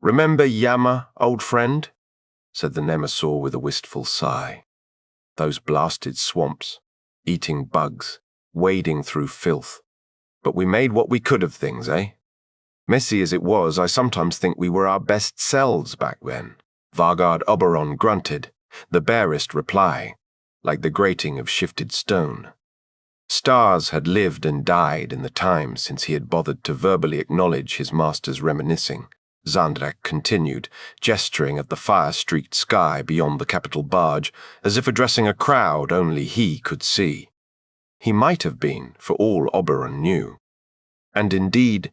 "Remember Yama, old friend?" said the Nemesaur with a wistful sigh. "Those blasted swamps, eating bugs, wading through filth. But we made what we could of things, eh? Messy as it was, I sometimes think we were our best selves back then." Vargard Oberon grunted, the barest reply, like the grating of shifted stone. Stars had lived and died in the time since he had bothered to verbally acknowledge his master's reminiscing. Zandrak continued, gesturing at the fire-streaked sky beyond the capital barge, as if addressing a crowd only he could see. He might have been, for all Oberon knew. And indeed,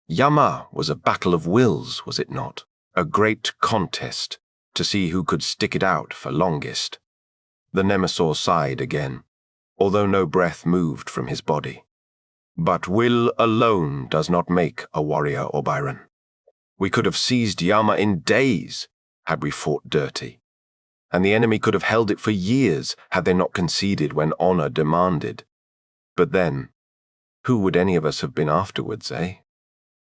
Yama was a battle of wills, was it not? A great contest, to see who could stick it out for longest. The Nemesaur sighed again, although no breath moved from his body. "But will alone does not make a warrior, Oberon. We could have seized Yama in days had we fought dirty, and the enemy could have held it for years had they not conceded when honor demanded. But then, who would any of us have been afterwards, eh?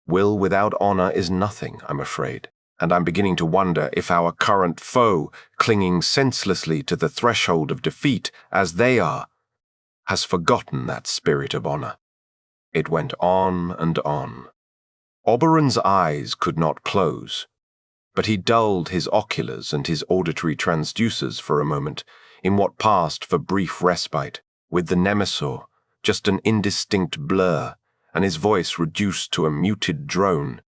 Will without honor is nothing, I'm afraid, and I'm beginning to wonder if our current foe, clinging senselessly to the threshold of defeat as they are, has forgotten that spirit of honor." It went on and on. Oberon's eyes could not close, but he dulled his oculars and his auditory transducers for a moment in what passed for brief respite, with the Nemesaur just an indistinct blur and his voice reduced to a muted drone.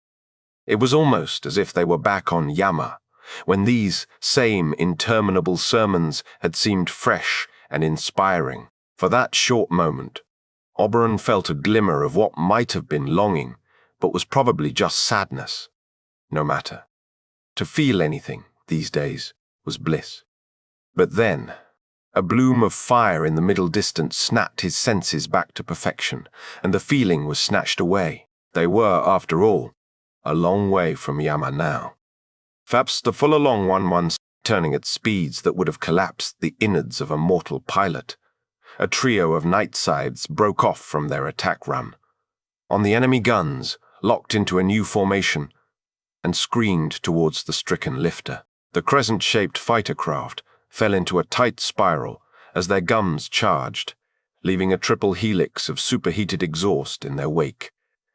It was almost as if they were back on Yama, when these same interminable sermons had seemed fresh and inspiring. For that short moment, Oberon felt a glimmer of what might have been longing, but was probably just sadness. No matter. To feel anything, these days, was bliss. But then, a bloom of fire in the middle distance snapped his senses back to perfection, and the feeling was snatched away. They were, after all, a long way from Yama now. "Faps the full along once, turning at speeds that would have collapsed the innards of a mortal pilot. A trio of night scythes broke off from their attack run. On the enemy guns, locked into a new formation, and screamed towards the stricken lifter. The crescent-shaped fighter craft fell into a tight spiral as their guns charged, leaving a triple helix of superheated exhaust in their wake,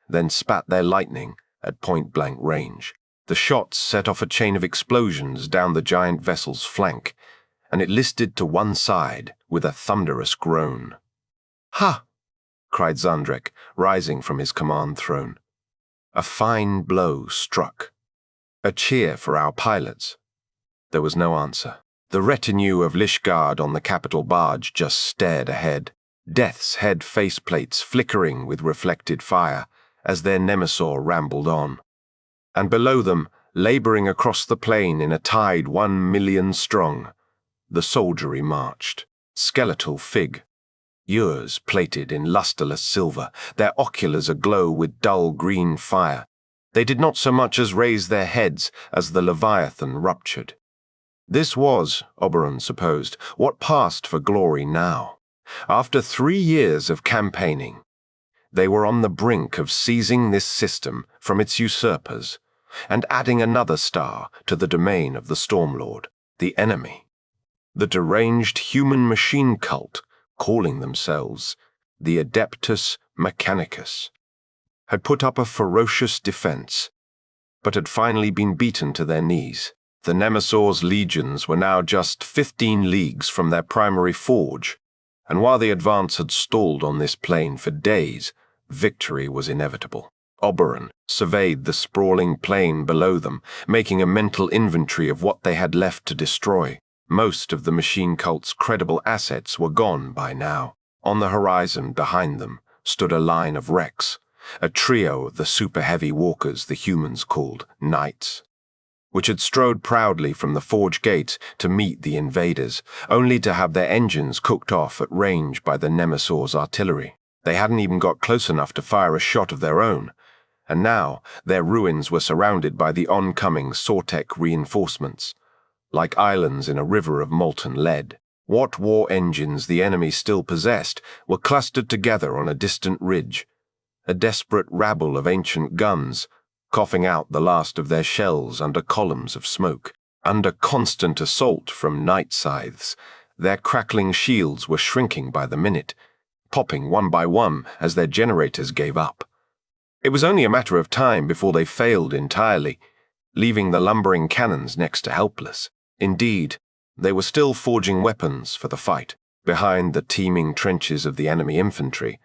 then spat their lightning at point-blank range. The shots set off a chain of explosions down the giant vessel's flank, and it listed to one side with a thunderous groan. "Ha!" cried Zandrak, rising from his command throne. A fine blow struck. A cheer for our pilots. There was no answer. The retinue of Lishgard on the capital barge just stared ahead, Death's head faceplates flickering with reflected fire as their Nemesaur rambled on. And below them, laboring across the plain in a tide 1,000,000 strong, the soldiery marched, skeletal fig, ewers plated in lusterless silver, their oculars aglow with dull green fire. They did not so much as raise their heads as the Leviathan ruptured. This was, Oberon supposed, what passed for glory now. After 3 years of campaigning, they were on the brink of seizing this system from its usurpers and adding another star to the domain of the Stormlord, the enemy. The deranged human-machine cult, calling themselves the Adeptus Mechanicus, had put up a ferocious defense, but had finally been beaten to their knees. The Nemesaur's legions were now just 15 leagues from their primary forge, and while the advance had stalled on this plain for days, victory was inevitable. Oberon surveyed the sprawling plain below them, making a mental inventory of what they had left to destroy. Most of the machine cult's credible assets were gone by now. On the horizon behind them stood a line of wrecks, a trio of the super-heavy walkers the humans called Knights, which had strode proudly from the forge gate to meet the invaders, only to have their engines cooked off at range by the Nemesaur's artillery. They hadn't even got close enough to fire a shot of their own, and now their ruins were surrounded by the oncoming Sortek reinforcements, like islands in a river of molten lead. What war engines the enemy still possessed were clustered together on a distant ridge, a desperate rabble of ancient guns, coughing out the last of their shells under columns of smoke. Under constant assault from night scythes, their crackling shields were shrinking by the minute, popping one by one as their generators gave up. It was only a matter of time before they failed entirely, leaving the lumbering cannons next to helpless. Indeed, they were still forging weapons for the fight. Behind the teeming trenches of the enemy infantry,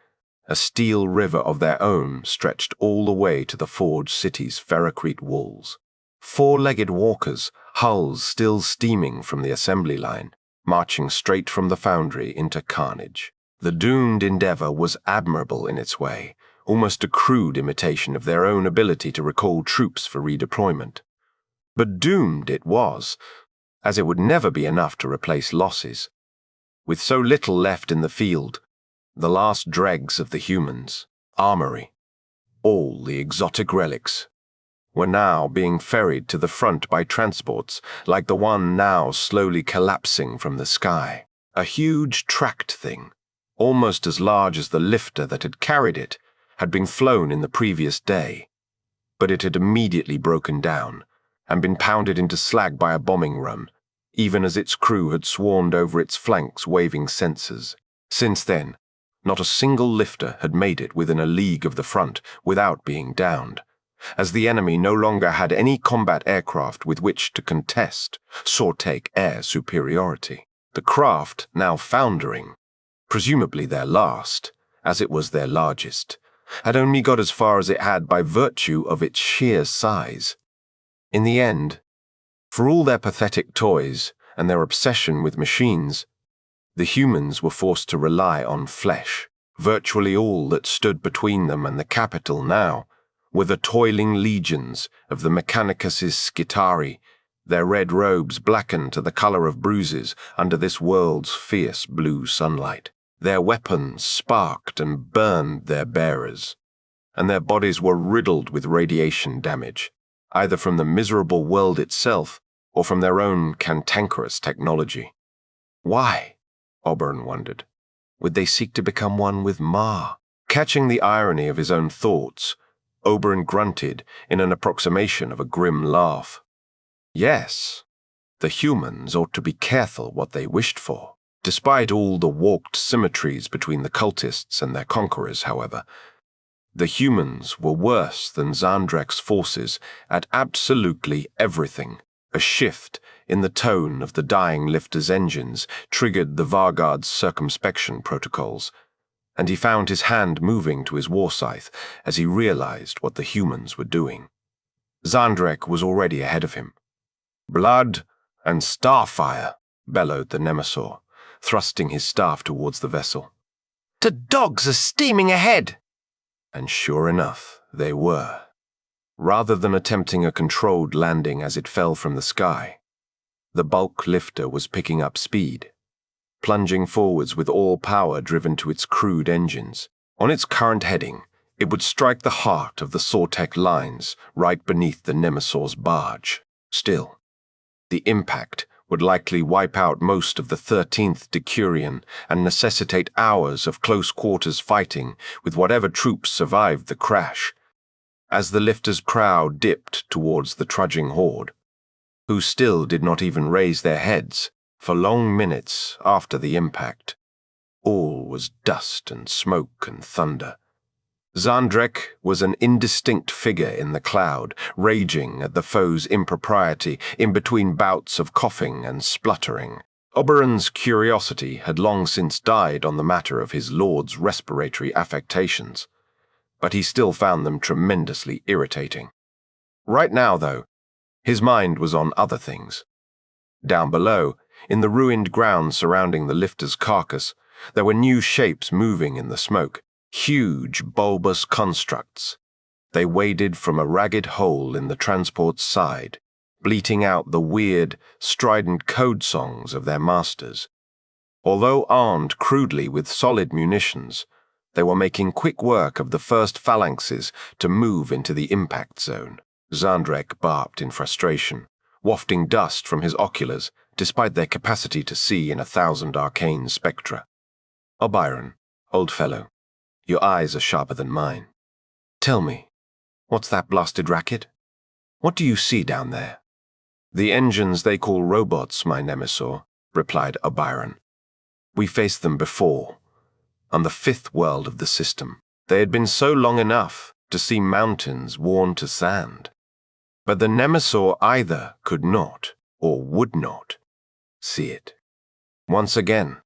a steel river of their own stretched all the way to the forged city's ferrocrete walls. Four-legged walkers, hulls still steaming from the assembly line, marching straight from the foundry into carnage. The doomed endeavor was admirable in its way, almost a crude imitation of their own ability to recall troops for redeployment. But doomed it was, as it would never be enough to replace losses. With so little left in the field, the last dregs of the humans, armory, all the exotic relics, were now being ferried to the front by transports like the one now slowly collapsing from the sky. A huge tracked thing, almost as large as the lifter that had carried it, had been flown in the previous day, but it had immediately broken down and been pounded into slag by a bombing run, even as its crew had swarmed over its flanks waving sensors. Since then, not a single lifter had made it within a league of the front without being downed, as the enemy no longer had any combat aircraft with which to contest Sortek air superiority. The craft, now foundering, presumably their last, as it was their largest, had only got as far as it had by virtue of its sheer size. In the end, for all their pathetic toys and their obsession with machines, the humans were forced to rely on flesh. Virtually all that stood between them and the capital now were the toiling legions of the Mechanicus's Skitari, their red robes blackened to the color of bruises under this world's fierce blue sunlight. Their weapons sparked and burned their bearers, and their bodies were riddled with radiation damage, either from the miserable world itself or from their own cantankerous technology. Why, Oberon wondered, would they seek to become one with Ma? Catching the irony of his own thoughts, Oberon grunted in an approximation of a grim laugh. Yes, the humans ought to be careful what they wished for. Despite all the warped symmetries between the cultists and their conquerors, however, the humans were worse than Xandrek's forces at absolutely everything. A shift in the tone of the dying lifter's engines triggered the Vargard's circumspection protocols, and he found his hand moving to his war scythe as he realized what the humans were doing. Xandrek was already ahead of him. "Blood and starfire," bellowed the Nemesaur, thrusting his staff towards the vessel. "The dogs are steaming ahead!" And sure enough, they were. Rather than attempting a controlled landing as it fell from the sky, the bulk lifter was picking up speed, plunging forwards with all power driven to its crude engines. On its current heading, it would strike the heart of the Sortek lines right beneath the Nemesaur's barge. Still, the impact would likely wipe out most of the 13th Decurion and necessitate hours of close-quarters fighting with whatever troops survived the crash. As the lifter's prow dipped towards the trudging horde, who still did not even raise their heads for long minutes after the impact, all was dust and smoke and thunder. Xandrek was an indistinct figure in the cloud, raging at the foe's impropriety in between bouts of coughing and spluttering. Oberon's curiosity had long since died on the matter of his lord's respiratory affectations, but he still found them tremendously irritating. Right now, though, his mind was on other things. Down below, in the ruined ground surrounding the lifter's carcass, there were new shapes moving in the smoke, huge bulbous constructs. They waded from a ragged hole in the transport's side, bleating out the weird, strident code songs of their masters. Although armed crudely with solid munitions, they were making quick work of the first phalanxes to move into the impact zone. Xandrek barked in frustration, wafting dust from his oculars despite their capacity to see in 1,000 arcane spectra. "Oberon, old fellow, your eyes are sharper than mine. Tell me, What's that blasted racket? What do you see down there? The engines they call robots, my Nemesaur, replied Obyron. We faced them before, on the fifth world of the system. They had been so long enough to see mountains worn to sand. But the Nemesaur either could not, or would not, see it. Once again,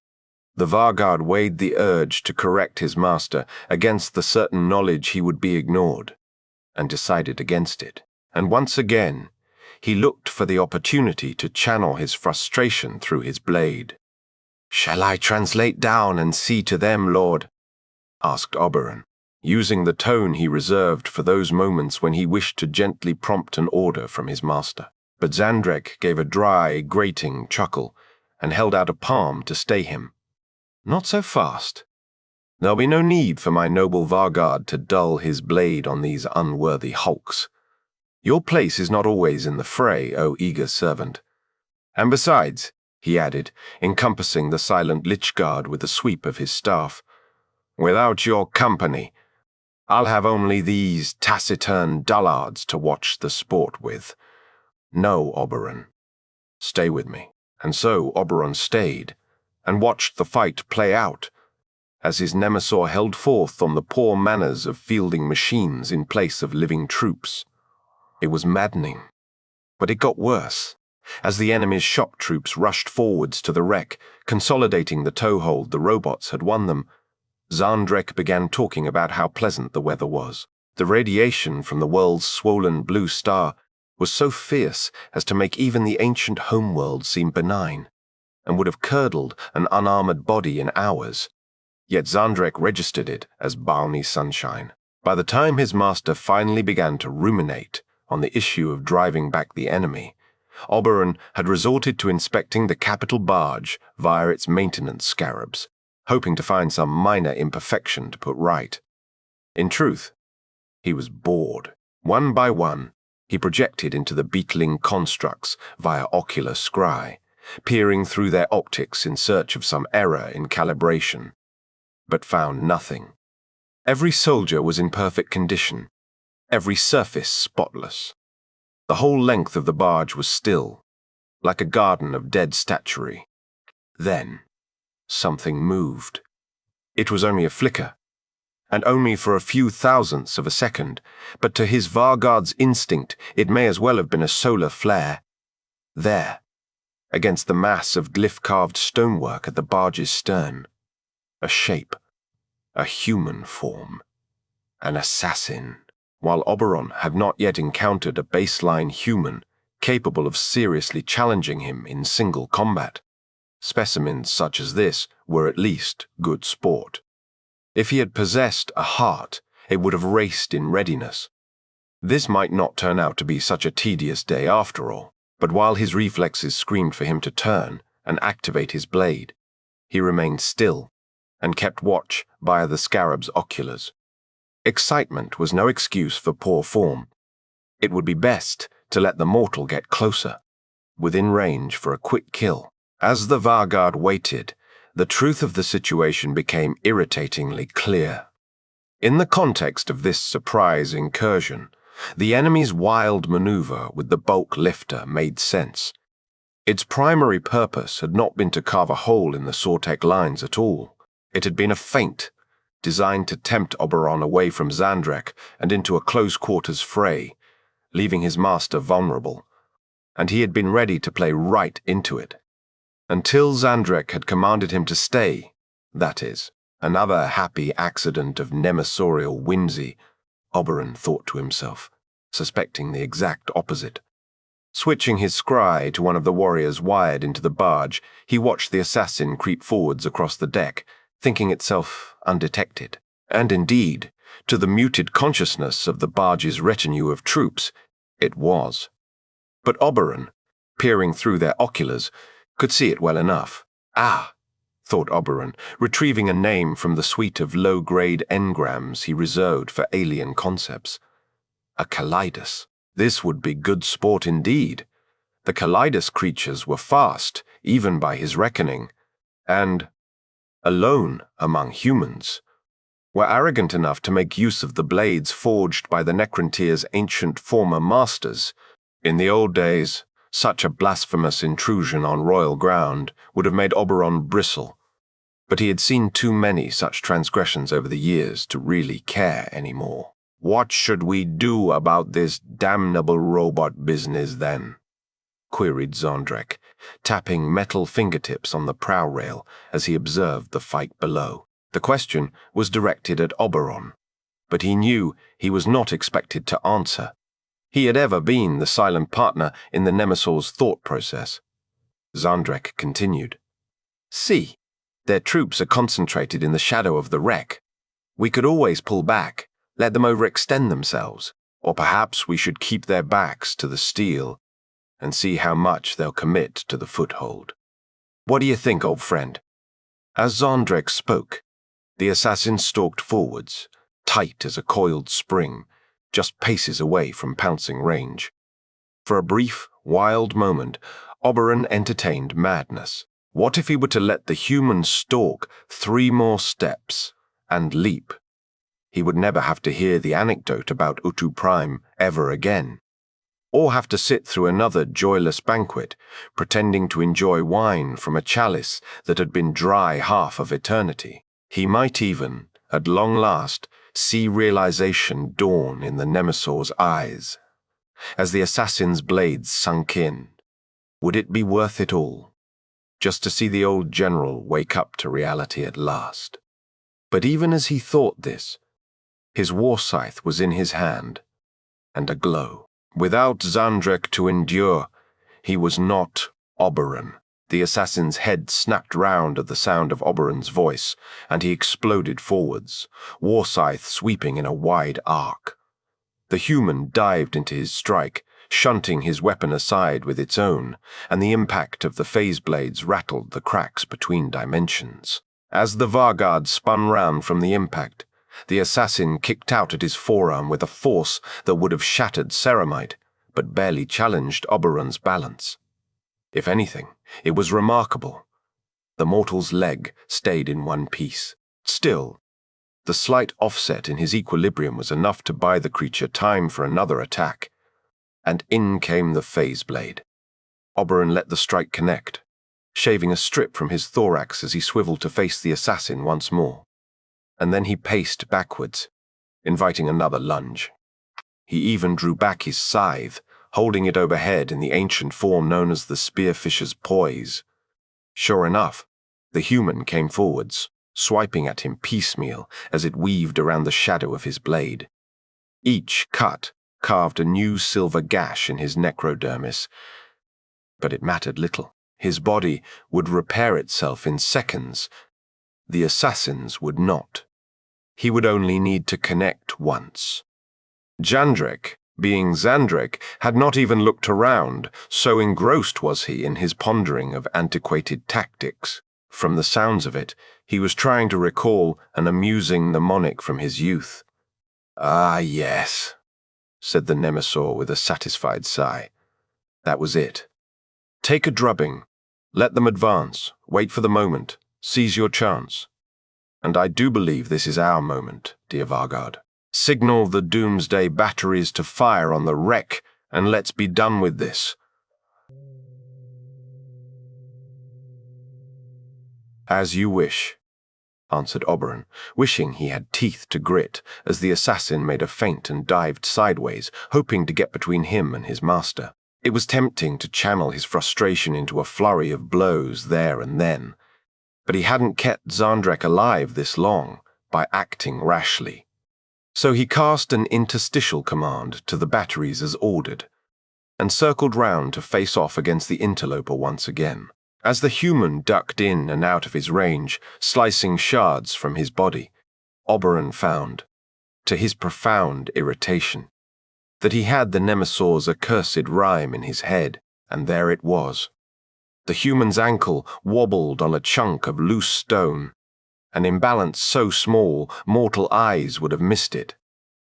the Vargard weighed the urge to correct his master against the certain knowledge he would be ignored, and decided against it. And once again, he looked for the opportunity to channel his frustration through his blade. "Shall I translate down and see to them, Lord?" asked Oberon, using the tone he reserved for those moments when he wished to gently prompt an order from his master. But Zandrek gave a dry, grating chuckle and held out a palm to stay him. "Not so fast. There'll be no need for my noble Vargard to dull his blade on these unworthy hulks. Your place is not always in the fray, O eager servant. And besides," he added, encompassing the silent Lichguard with a sweep of his staff, "without your company, I'll have only these taciturn dullards to watch the sport with. No, Oberon. Stay with me." And so Oberon stayed, and watched the fight play out, as his Nemesaur held forth on the poor manners of fielding machines in place of living troops. It was maddening. But it got worse, as the enemy's shock troops rushed forwards to the wreck, consolidating the toehold the robots had won them. Zandrek began talking about how pleasant the weather was. The radiation from the world's swollen blue star was so fierce as to make even the ancient homeworld seem benign, and would have curdled an unarmored body in hours. Yet Zandrek registered it as balmy sunshine. By the time his master finally began to ruminate on the issue of driving back the enemy, Oberon had resorted to inspecting the capital barge via its maintenance scarabs, hoping to find some minor imperfection to put right. In truth, he was bored. One by one, he projected into the beetling constructs via ocular scry, peering through their optics in search of some error in calibration, but found nothing. Every soldier was in perfect condition, every surface spotless. The whole length of the barge was still, like a garden of dead statuary. Then, something moved. It was only a flicker, and only for a few thousandths of a second, but to his Vargard's instinct it may as well have been a solar flare. There, against the mass of glyph-carved stonework at the barge's stern, a shape, a human form, an assassin. While Oberon had not yet encountered a baseline human capable of seriously challenging him in single combat, specimens such as this were at least good sport. If he had possessed a heart, it would have raced in readiness. This might not turn out to be such a tedious day after all, but while his reflexes screamed for him to turn and activate his blade, he remained still and kept watch via the scarab's oculars. Excitement was no excuse for poor form. It would be best to let the mortal get closer, within range for a quick kill. As the Vargard waited, the truth of the situation became irritatingly clear. In the context of this surprise incursion, the enemy's wild maneuver with the bulk lifter made sense. Its primary purpose had not been to carve a hole in the Sortek lines at all. It had been a feint, designed to tempt Oberon away from Zandrek and into a close-quarters fray, leaving his master vulnerable, and he had been ready to play right into it. Until Zandrek had commanded him to stay, that is, another happy accident of Nemesaurial whimsy, Oberon thought to himself, suspecting the exact opposite. Switching his scry to one of the warriors wired into the barge, he watched the assassin creep forwards across the deck, thinking itself undetected. And indeed, to the muted consciousness of the barge's retinue of troops, it was. But Oberon, peering through their oculars, could see it well enough. Ah, thought Oberon, retrieving a name from the suite of low-grade engrams he reserved for alien concepts. A Kaleidos. This would be good sport indeed. The Kaleidos creatures were fast, even by his reckoning, and alone among humans. were arrogant enough to make use of the blades forged by the Necrontier's ancient former masters. In the old days, such a blasphemous intrusion on royal ground would have made Oberon bristle, but he had seen too many such transgressions over the years to really care anymore. "What should we do about this damnable robot business, then?" queried Zondrek, tapping metal fingertips on the prow rail as he observed the fight below. The question was directed at Oberon, but he knew he was not expected to answer. He had ever been the silent partner in the Nemesaur's thought process. Zondrek continued. "See, their troops are concentrated in the shadow of the wreck. We could always pull back, let them overextend themselves, or perhaps we should keep their backs to the steel and see how much they'll commit to the foothold. What do you think, old friend?" As Zondrek spoke, the assassin stalked forwards, tight as a coiled spring, just paces away from pouncing range. For a brief, wild moment, Oberon entertained madness. What if he were to let the human stalk 3 more steps and leap? He would never have to hear the anecdote about Utu Prime ever again, or have to sit through another joyless banquet, pretending to enjoy wine from a chalice that had been dry half of eternity. He might even, at long last, see realization dawn in the Nemesaur's eyes. As the assassin's blades sunk in, would it be worth it all, just to see the old general wake up to reality at last? But even as he thought this, his war scythe was in his hand, and aglow. Without Zondrek to endure, he was not Oberon. The assassin's head snapped round at the sound of Oberon's voice, and he exploded forwards, war scythe sweeping in a wide arc. The human dived into his strike, shunting his weapon aside with its own, and the impact of the phase blades rattled the cracks between dimensions. As the Vargard spun round from the impact, the assassin kicked out at his forearm with a force that would have shattered ceramite, but barely challenged Oberon's balance. If anything, it was remarkable. The mortal's leg stayed in one piece. Still, the slight offset in his equilibrium was enough to buy the creature time for another attack. And in came the phase blade. Oberon let the strike connect, shaving a strip from his thorax as he swiveled to face the assassin once more. And then he paced backwards, inviting another lunge. He even drew back his scythe, holding it overhead in the ancient form known as the spearfisher's poise. Sure enough, the human came forwards, swiping at him piecemeal as it weaved around the shadow of his blade. Each cut carved a new silver gash in his necrodermis, but it mattered little. His body would repair itself in seconds. The assassin's would not. He would only need to connect once. Jandrek, being Zandrek, had not even looked around, so engrossed was he in his pondering of antiquated tactics. From the sounds of it, he was trying to recall an amusing mnemonic from his youth. "Ah, yes," said the Nemesaur with a satisfied sigh. That was it. Take a drubbing. Let them advance. Wait for the moment. Seize your chance. And I do believe this is our moment, dear Vargard. Signal the doomsday batteries to fire on the wreck, and let's be done with this. "As you wish," answered Oberon, wishing he had teeth to grit as the assassin made a feint and dived sideways, hoping to get between him and his master. It was tempting to channel his frustration into a flurry of blows there and then, but he hadn't kept Zondrek alive this long by acting rashly. So he cast an interstitial command to the batteries as ordered, and circled round to face off against the interloper once again. As the human ducked in and out of his range, slicing shards from his body, Oberon found, to his profound irritation, that he had the Nemesaur's accursed rhyme in his head, and there it was. The human's ankle wobbled on a chunk of loose stone, an imbalance so small mortal eyes would have missed it.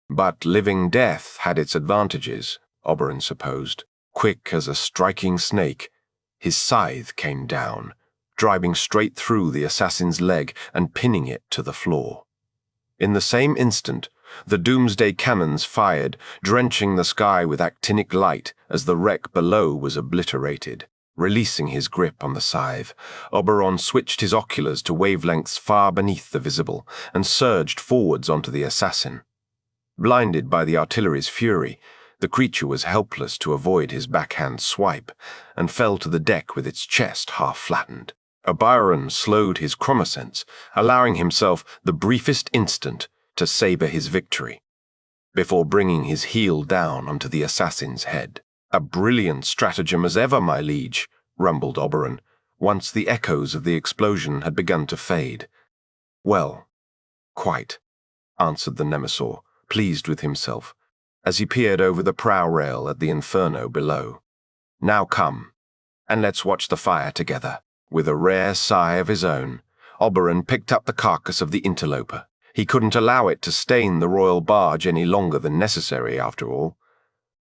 But living death had its advantages, Oberon supposed. Quick as a striking snake, his scythe came down, driving straight through the assassin's leg and pinning it to the floor. In the same instant, the doomsday cannons fired, drenching the sky with actinic light as the wreck below was obliterated. Releasing his grip on the scythe, Oberon switched his oculars to wavelengths far beneath the visible and surged forwards onto the assassin. Blinded by the artillery's fury, the creature was helpless to avoid his backhand swipe and fell to the deck with its chest half flattened. Oberon slowed his chromosense, allowing himself the briefest instant to savor his victory, before bringing his heel down onto the assassin's head. "A brilliant stratagem as ever, my liege," rumbled Oberon, once the echoes of the explosion had begun to fade. "Well, quite," answered the Nemesaur, pleased with himself, as he peered over the prow rail at the inferno below. "Now come, and let's watch the fire together." With a rare sigh of his own, Oberon picked up the carcass of the interloper. He couldn't allow it to stain the royal barge any longer than necessary, after all,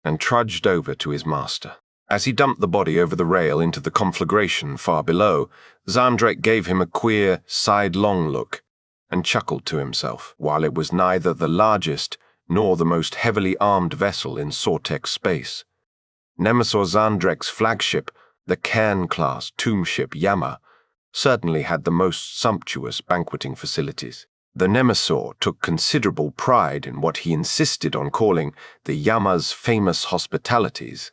and trudged over to his master. As he dumped the body over the rail into the conflagration far below, Zandrek gave him a queer, sidelong look and chuckled to himself. While it was neither the largest nor the most heavily armed vessel in Sortek space, Nemesaur Zandrek's flagship, the Cairn-class tomb ship Yama, certainly had the most sumptuous banqueting facilities. The Nemesaur took considerable pride in what he insisted on calling the Yama's famous hospitalities,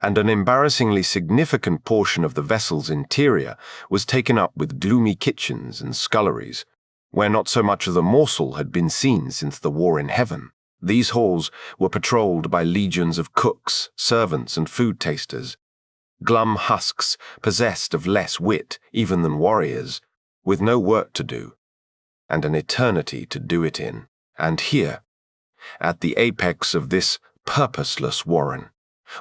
and an embarrassingly significant portion of the vessel's interior was taken up with gloomy kitchens and sculleries, where not so much as a morsel had been seen since the war in heaven. These halls were patrolled by legions of cooks, servants, and food tasters, glum husks possessed of less wit even than warriors, with no work to do, and an eternity to do it in. And here, at the apex of this purposeless warren,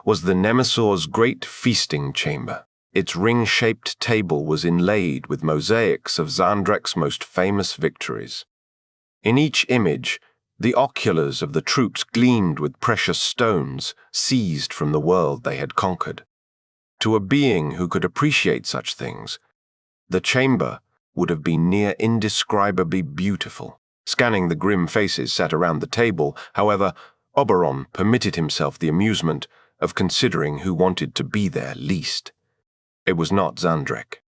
was the Nemesaur's great feasting chamber. Its ring-shaped table was inlaid with mosaics of Zandrek's most famous victories. In each image, the oculars of the troops gleamed with precious stones seized from the world they had conquered. To a being who could appreciate such things, the chamber would have been near indescribably beautiful. Scanning the grim faces sat around the table, however, Oberon permitted himself the amusement of considering who wanted to be there least. It was not Zandrek.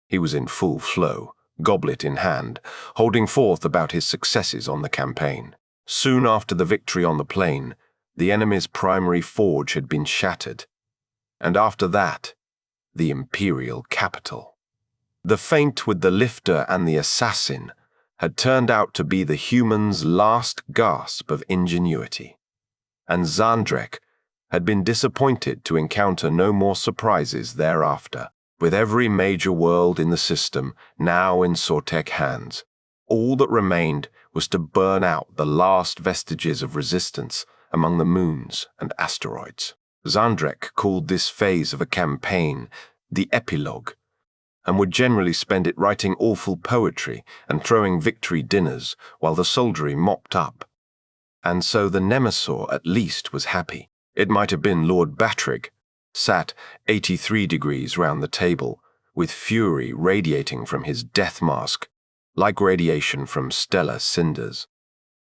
He was in full flow, goblet in hand, holding forth about his successes on the campaign. Soon after the victory on the plain, the enemy's primary forge had been shattered, and after that, the imperial capital. The feint with the lifter and the assassin had turned out to be the human's last gasp of ingenuity, and Zandrek had been disappointed to encounter no more surprises thereafter. With every major world in the system now in Sortek hands, all that remained was to burn out the last vestiges of resistance among the moons and asteroids. Zandrek called this phase of a campaign the epilogue, and would generally spend it writing awful poetry and throwing victory dinners while the soldiery mopped up. And so the Nemesaur at least was happy. It might have been Lord Battrig, sat 83 degrees round the table, with fury radiating from his death mask, like radiation from stellar cinders.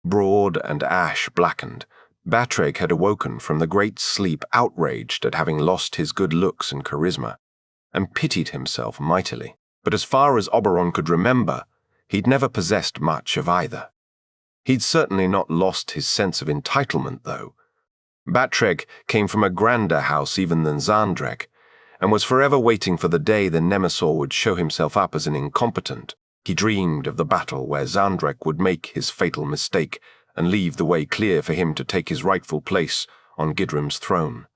Broad and ash-blackened, Battrig had awoken from the great sleep outraged at having lost his good looks and charisma, and pitied himself mightily. But as far as Oberon could remember, he'd never possessed much of either. He'd certainly not lost his sense of entitlement, though. Battrig came from a grander house even than Zandrek, and was forever waiting for the day the Nemesaur would show himself up as an incompetent. He dreamed of the battle where Zandrek would make his fatal mistake and leave the way clear for him to take his rightful place on Gidrim's throne.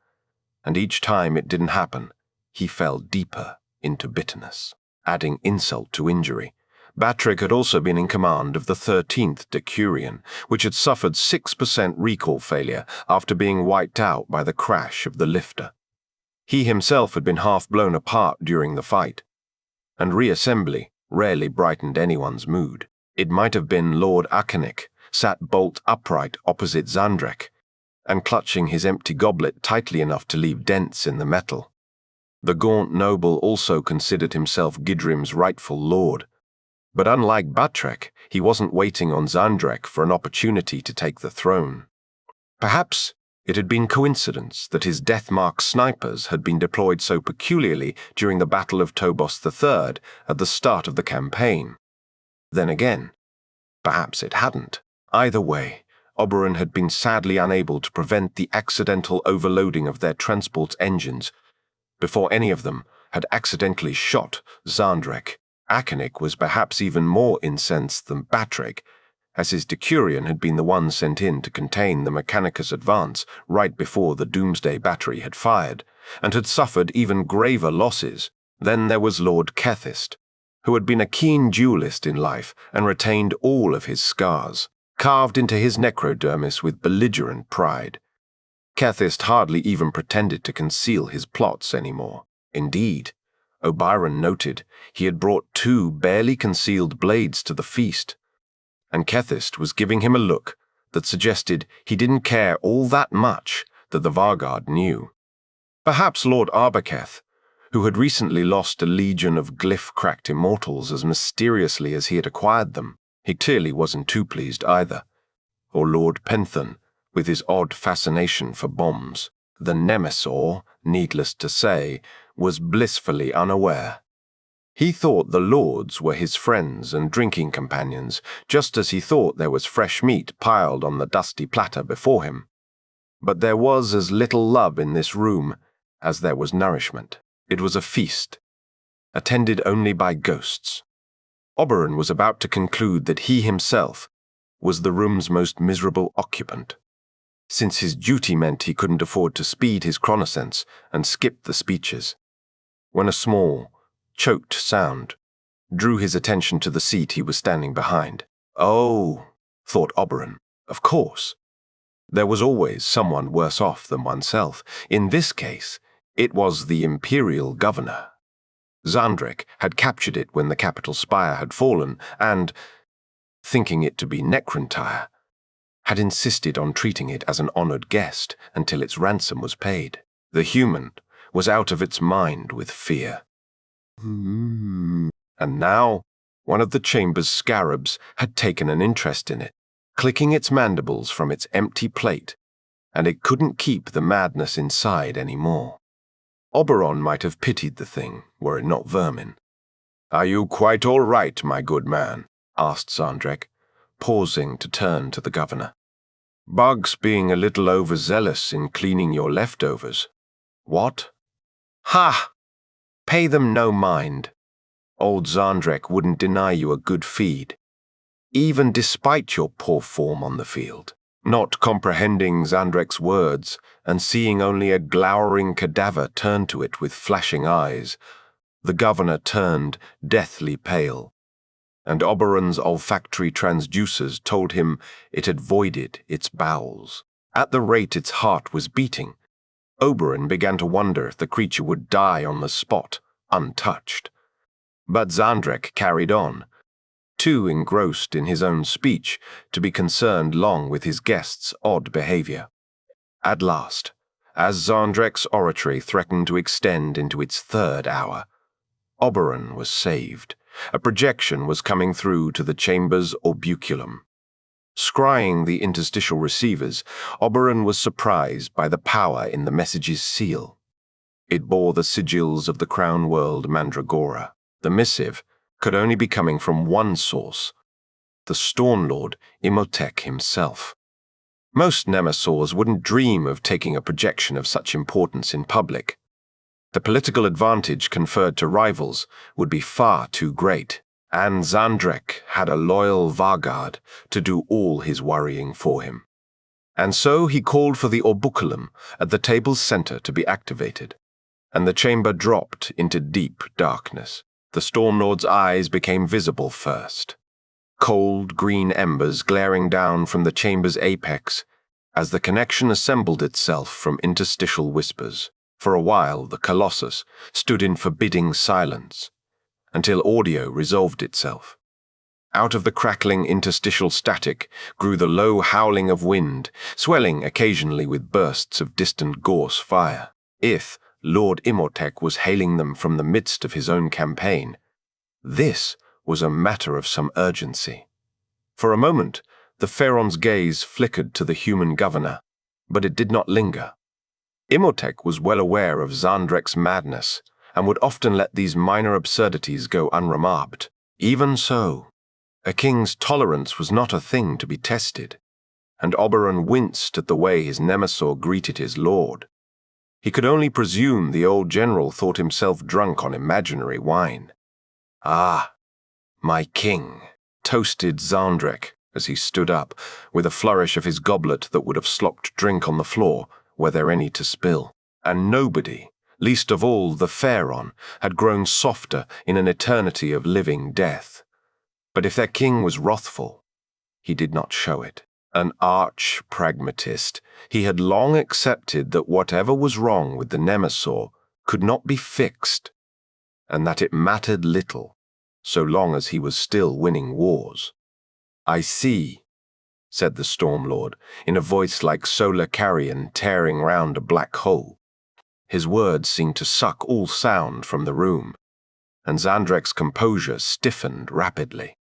And each time it didn't happen, he fell deeper into bitterness. Adding insult to injury, Battrig had also been in command of the 13th Decurion, which had suffered 6% recall failure after being wiped out by the crash of the lifter. He himself had been half blown apart during the fight, and reassembly rarely brightened anyone's mood. It might have been Lord Akenik, sat bolt upright opposite Zandrek, and clutching his empty goblet tightly enough to leave dents in the metal. The gaunt noble also considered himself Gidrim's rightful lord, But unlike Batrek, he wasn't waiting on Zandrek for an opportunity to take the throne. Perhaps it had been coincidence that his Deathmark snipers had been deployed so peculiarly during the Battle of Tobos III at the start of the campaign. Then again, perhaps it hadn't. Either way, Oberon had been sadly unable to prevent the accidental overloading of their transport engines before any of them had accidentally shot Zandrek. Akonik was perhaps even more incensed than Batrek, as his Decurion had been the one sent in to contain the Mechanicus advance right before the Doomsday Battery had fired, and had suffered even graver losses. Then there was Lord Kethist, who had been a keen duelist in life and retained all of his scars, carved into his necrodermis with belligerent pride. Kethist hardly even pretended to conceal his plots anymore. Indeed, Obyron noted he had brought 2 barely concealed blades to the feast, and Kethist was giving him a look that suggested he didn't care all that much that the Vargard knew. Perhaps Lord Arbaketh, who had recently lost a legion of glyph-cracked immortals as mysteriously as he had acquired them, he clearly wasn't too pleased either. Or Lord Penthon, with his odd fascination for bombs. The Nemesaur, needless to say, was blissfully unaware. He thought the lords were his friends and drinking companions, just as he thought there was fresh meat piled on the dusty platter before him. But there was as little love in this room as there was nourishment. It was a feast, attended only by ghosts. Oberon was about to conclude that he himself was the room's most miserable occupant, since his duty meant he couldn't afford to speed his chronosense and skip the speeches, when a small, choked sound drew his attention to the seat he was standing behind. Oh, thought Oberon, of course. There was always someone worse off than oneself. In this case, it was the Imperial Governor. Zandrek had captured it when the capital spire had fallen and, thinking it to be Necrontire, had insisted on treating it as an honored guest until its ransom was paid. The human was out of its mind with fear. And now, one of the chamber's scarabs had taken an interest in it, clicking its mandibles from its empty plate, and it couldn't keep the madness inside any more. Oberon might have pitied the thing, were it not vermin. "Are you quite all right, my good man?" asked Zandrek, pausing to turn to the governor. "Bugs being a little overzealous in cleaning your leftovers." "What?" "Ha! Pay them no mind. Old Zandrek wouldn't deny you a good feed, even despite your poor form on the field." Not comprehending Zandrek's words, and seeing only a glowering cadaver turn to it with flashing eyes, the governor turned deathly pale, and Oberon's olfactory transducers told him it had voided its bowels. At the rate its heart was beating, Oberon began to wonder if the creature would die on the spot, untouched. But Zandrek carried on, too engrossed in his own speech to be concerned long with his guest's odd behavior. At last, as Zandrek's oratory threatened to extend into its 3rd hour, Oberon was saved. A projection was coming through to the chamber's orbuculum. Scrying the interstitial receivers, Oberon was surprised by the power in the message's seal. It bore the sigils of the Crown World Mandragora. The missive could only be coming from one source, the Stormlord Imhotep himself. Most Nemesaurs wouldn't dream of taking a projection of such importance in public. The political advantage conferred to rivals would be far too great, and Zandrek had a loyal Vargard to do all his worrying for him. And so he called for the orbuculum at the table's center to be activated, and the chamber dropped into deep darkness. The Stormlord's eyes became visible first, cold green embers glaring down from the chamber's apex as the connection assembled itself from interstitial whispers. For a while the Colossus stood in forbidding silence, until audio resolved itself. Out of the crackling interstitial static grew the low howling of wind, swelling occasionally with bursts of distant gorse fire. If Lord Imhotep was hailing them from the midst of his own campaign, this was a matter of some urgency. For a moment, the Pharaon's gaze flickered to the human governor, but it did not linger. Imhotep was well aware of Zandrek's madness and would often let these minor absurdities go unremarked. Even so, a king's tolerance was not a thing to be tested, and Oberon winced at the way his nemesis greeted his lord. He could only presume the old general thought himself drunk on imaginary wine. "Ah, my king," toasted Zandrek as he stood up, with a flourish of his goblet that would have slopped drink on the floor were there any to spill. And nobody, least of all the Pharaon, had grown softer in an eternity of living death. But if their king was wrathful, he did not show it. An arch-pragmatist, he had long accepted that whatever was wrong with the nemesis could not be fixed, and that it mattered little, so long as he was still winning wars. "I see," said the Stormlord, in a voice like solar carrion tearing round a black hole. His words seemed to suck all sound from the room, and Zandrek's composure stiffened rapidly.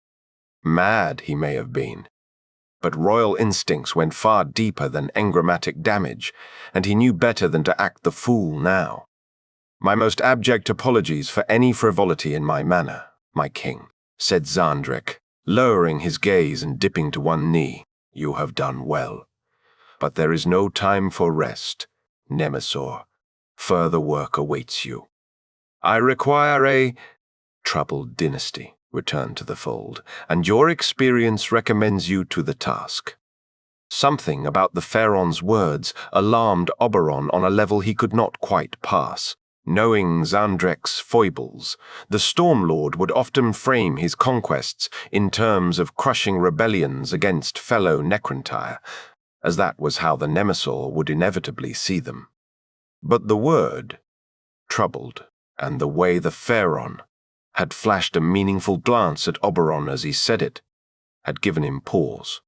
Mad he may have been, but royal instincts went far deeper than engrammatic damage, and he knew better than to act the fool now. "My most abject apologies for any frivolity in my manner, my king," said Zandrek, lowering his gaze and dipping to one knee. "You have done well. But there is no time for rest, Nemesis. Further work awaits you. I require a troubled dynasty returned to the fold, and your experience recommends you to the task." Something about the Pharaon's words alarmed Oberon on a level he could not quite pass. Knowing Zandrek's foibles, the Stormlord would often frame his conquests in terms of crushing rebellions against fellow Necrontire, as that was how the nemesis would inevitably see them. But the word, troubled, and the way the Pharaon had flashed a meaningful glance at Oberon as he said it, had given him pause.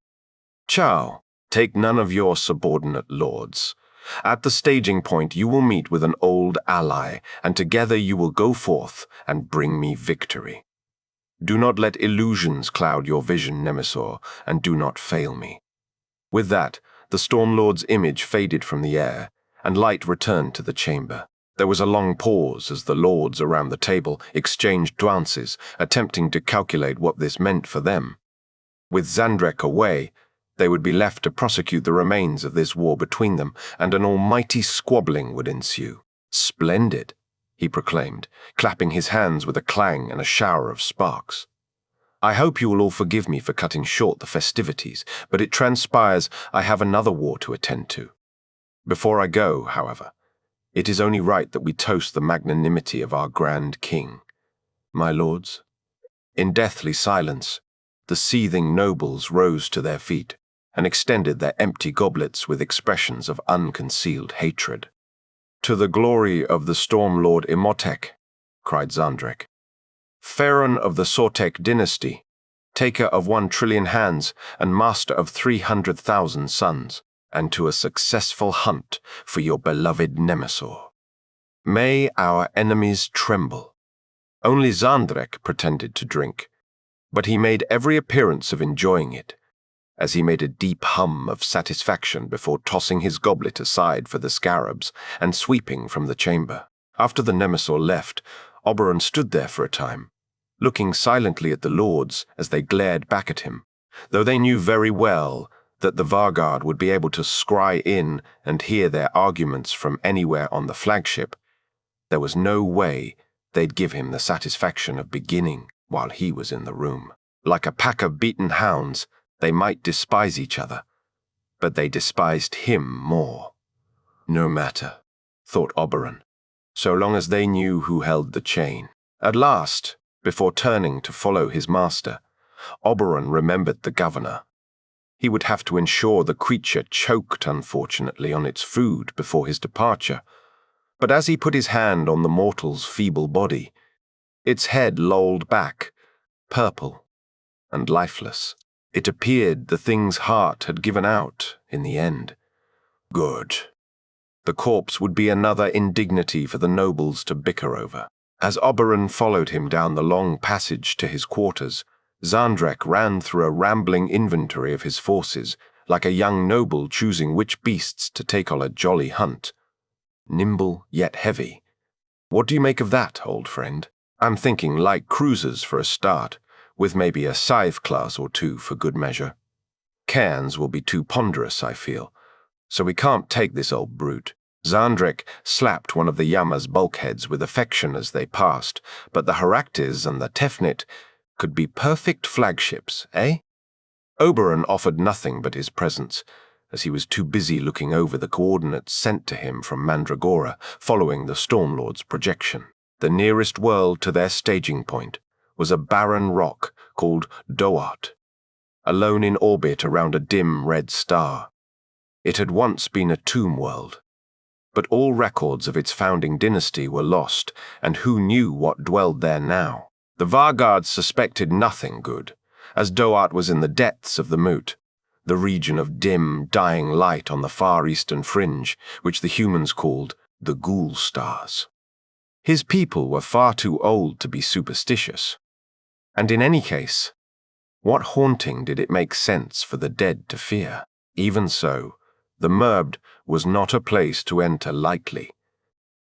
"Chow, take none of your subordinate lords. At the staging point you will meet with an old ally, and together you will go forth and bring me victory. Do not let illusions cloud your vision, Nemesis, and do not fail me." With that, the Stormlord's image faded from the air, and light returned to the chamber. There was a long pause as the lords around the table exchanged glances, attempting to calculate what this meant for them. With Zandrek away, they would be left to prosecute the remains of this war between them, and an almighty squabbling would ensue. "Splendid," he proclaimed, clapping his hands with a clang and a shower of sparks. "I hope you will all forgive me for cutting short the festivities, but it transpires I have another war to attend to. Before I go, however, it is only right that we toast the magnanimity of our grand king. My lords." In deathly silence, the seething nobles rose to their feet and extended their empty goblets with expressions of unconcealed hatred. "To the glory of the Stormlord Imhotep," cried Zandrek. "Pharaon of the Sortek dynasty, taker of 1,000,000,000 hands and master of 300,000 sons, and to a successful hunt for your beloved nemesis. May our enemies tremble." Only Zandrek pretended to drink, but he made every appearance of enjoying it, as he made a deep hum of satisfaction before tossing his goblet aside for the scarabs and sweeping from the chamber. After the nemesis left, Oberon stood there for a time, looking silently at the lords as they glared back at him, though they knew very well that the Vanguard would be able to scry in and hear their arguments from anywhere on the flagship. There was no way they'd give him the satisfaction of beginning while he was in the room. Like a pack of beaten hounds, they might despise each other, but they despised him more. No matter, thought Oberon, so long as they knew who held the chain. At last, before turning to follow his master, Oberon remembered the governor. He would have to ensure the creature choked, unfortunately, on its food before his departure. But as he put his hand on the mortal's feeble body, its head lolled back, purple and lifeless. It appeared the thing's heart had given out in the end. Good. The corpse would be another indignity for the nobles to bicker over. As Oberon followed him down the long passage to his quarters, Zandrek ran through a rambling inventory of his forces, like a young noble choosing which beasts to take on a jolly hunt. Nimble yet heavy. What do you make of that, old friend? I'm thinking light cruisers for a start, with maybe a scythe class or two for good measure. Cairns will be too ponderous, I feel, so we can't take this old brute. Zandrek slapped one of the Yama's bulkheads with affection as they passed, but the Haraktis and the Tefnit could be perfect flagships, eh? Oberon offered nothing but his presence, as he was too busy looking over the coordinates sent to him from Mandragora, following the Stormlord's projection. The nearest world to their staging point was a barren rock called Doat, alone in orbit around a dim red star. It had once been a tomb world, but all records of its founding dynasty were lost, and who knew what dwelled there now? The Vargards suspected nothing good, as Doat was in the depths of the moot, the region of dim, dying light on the far eastern fringe, which the humans called the Ghoul Stars. His people were far too old to be superstitious. And in any case, what haunting did it make sense for the dead to fear? Even so, the Murbd was not a place to enter lightly.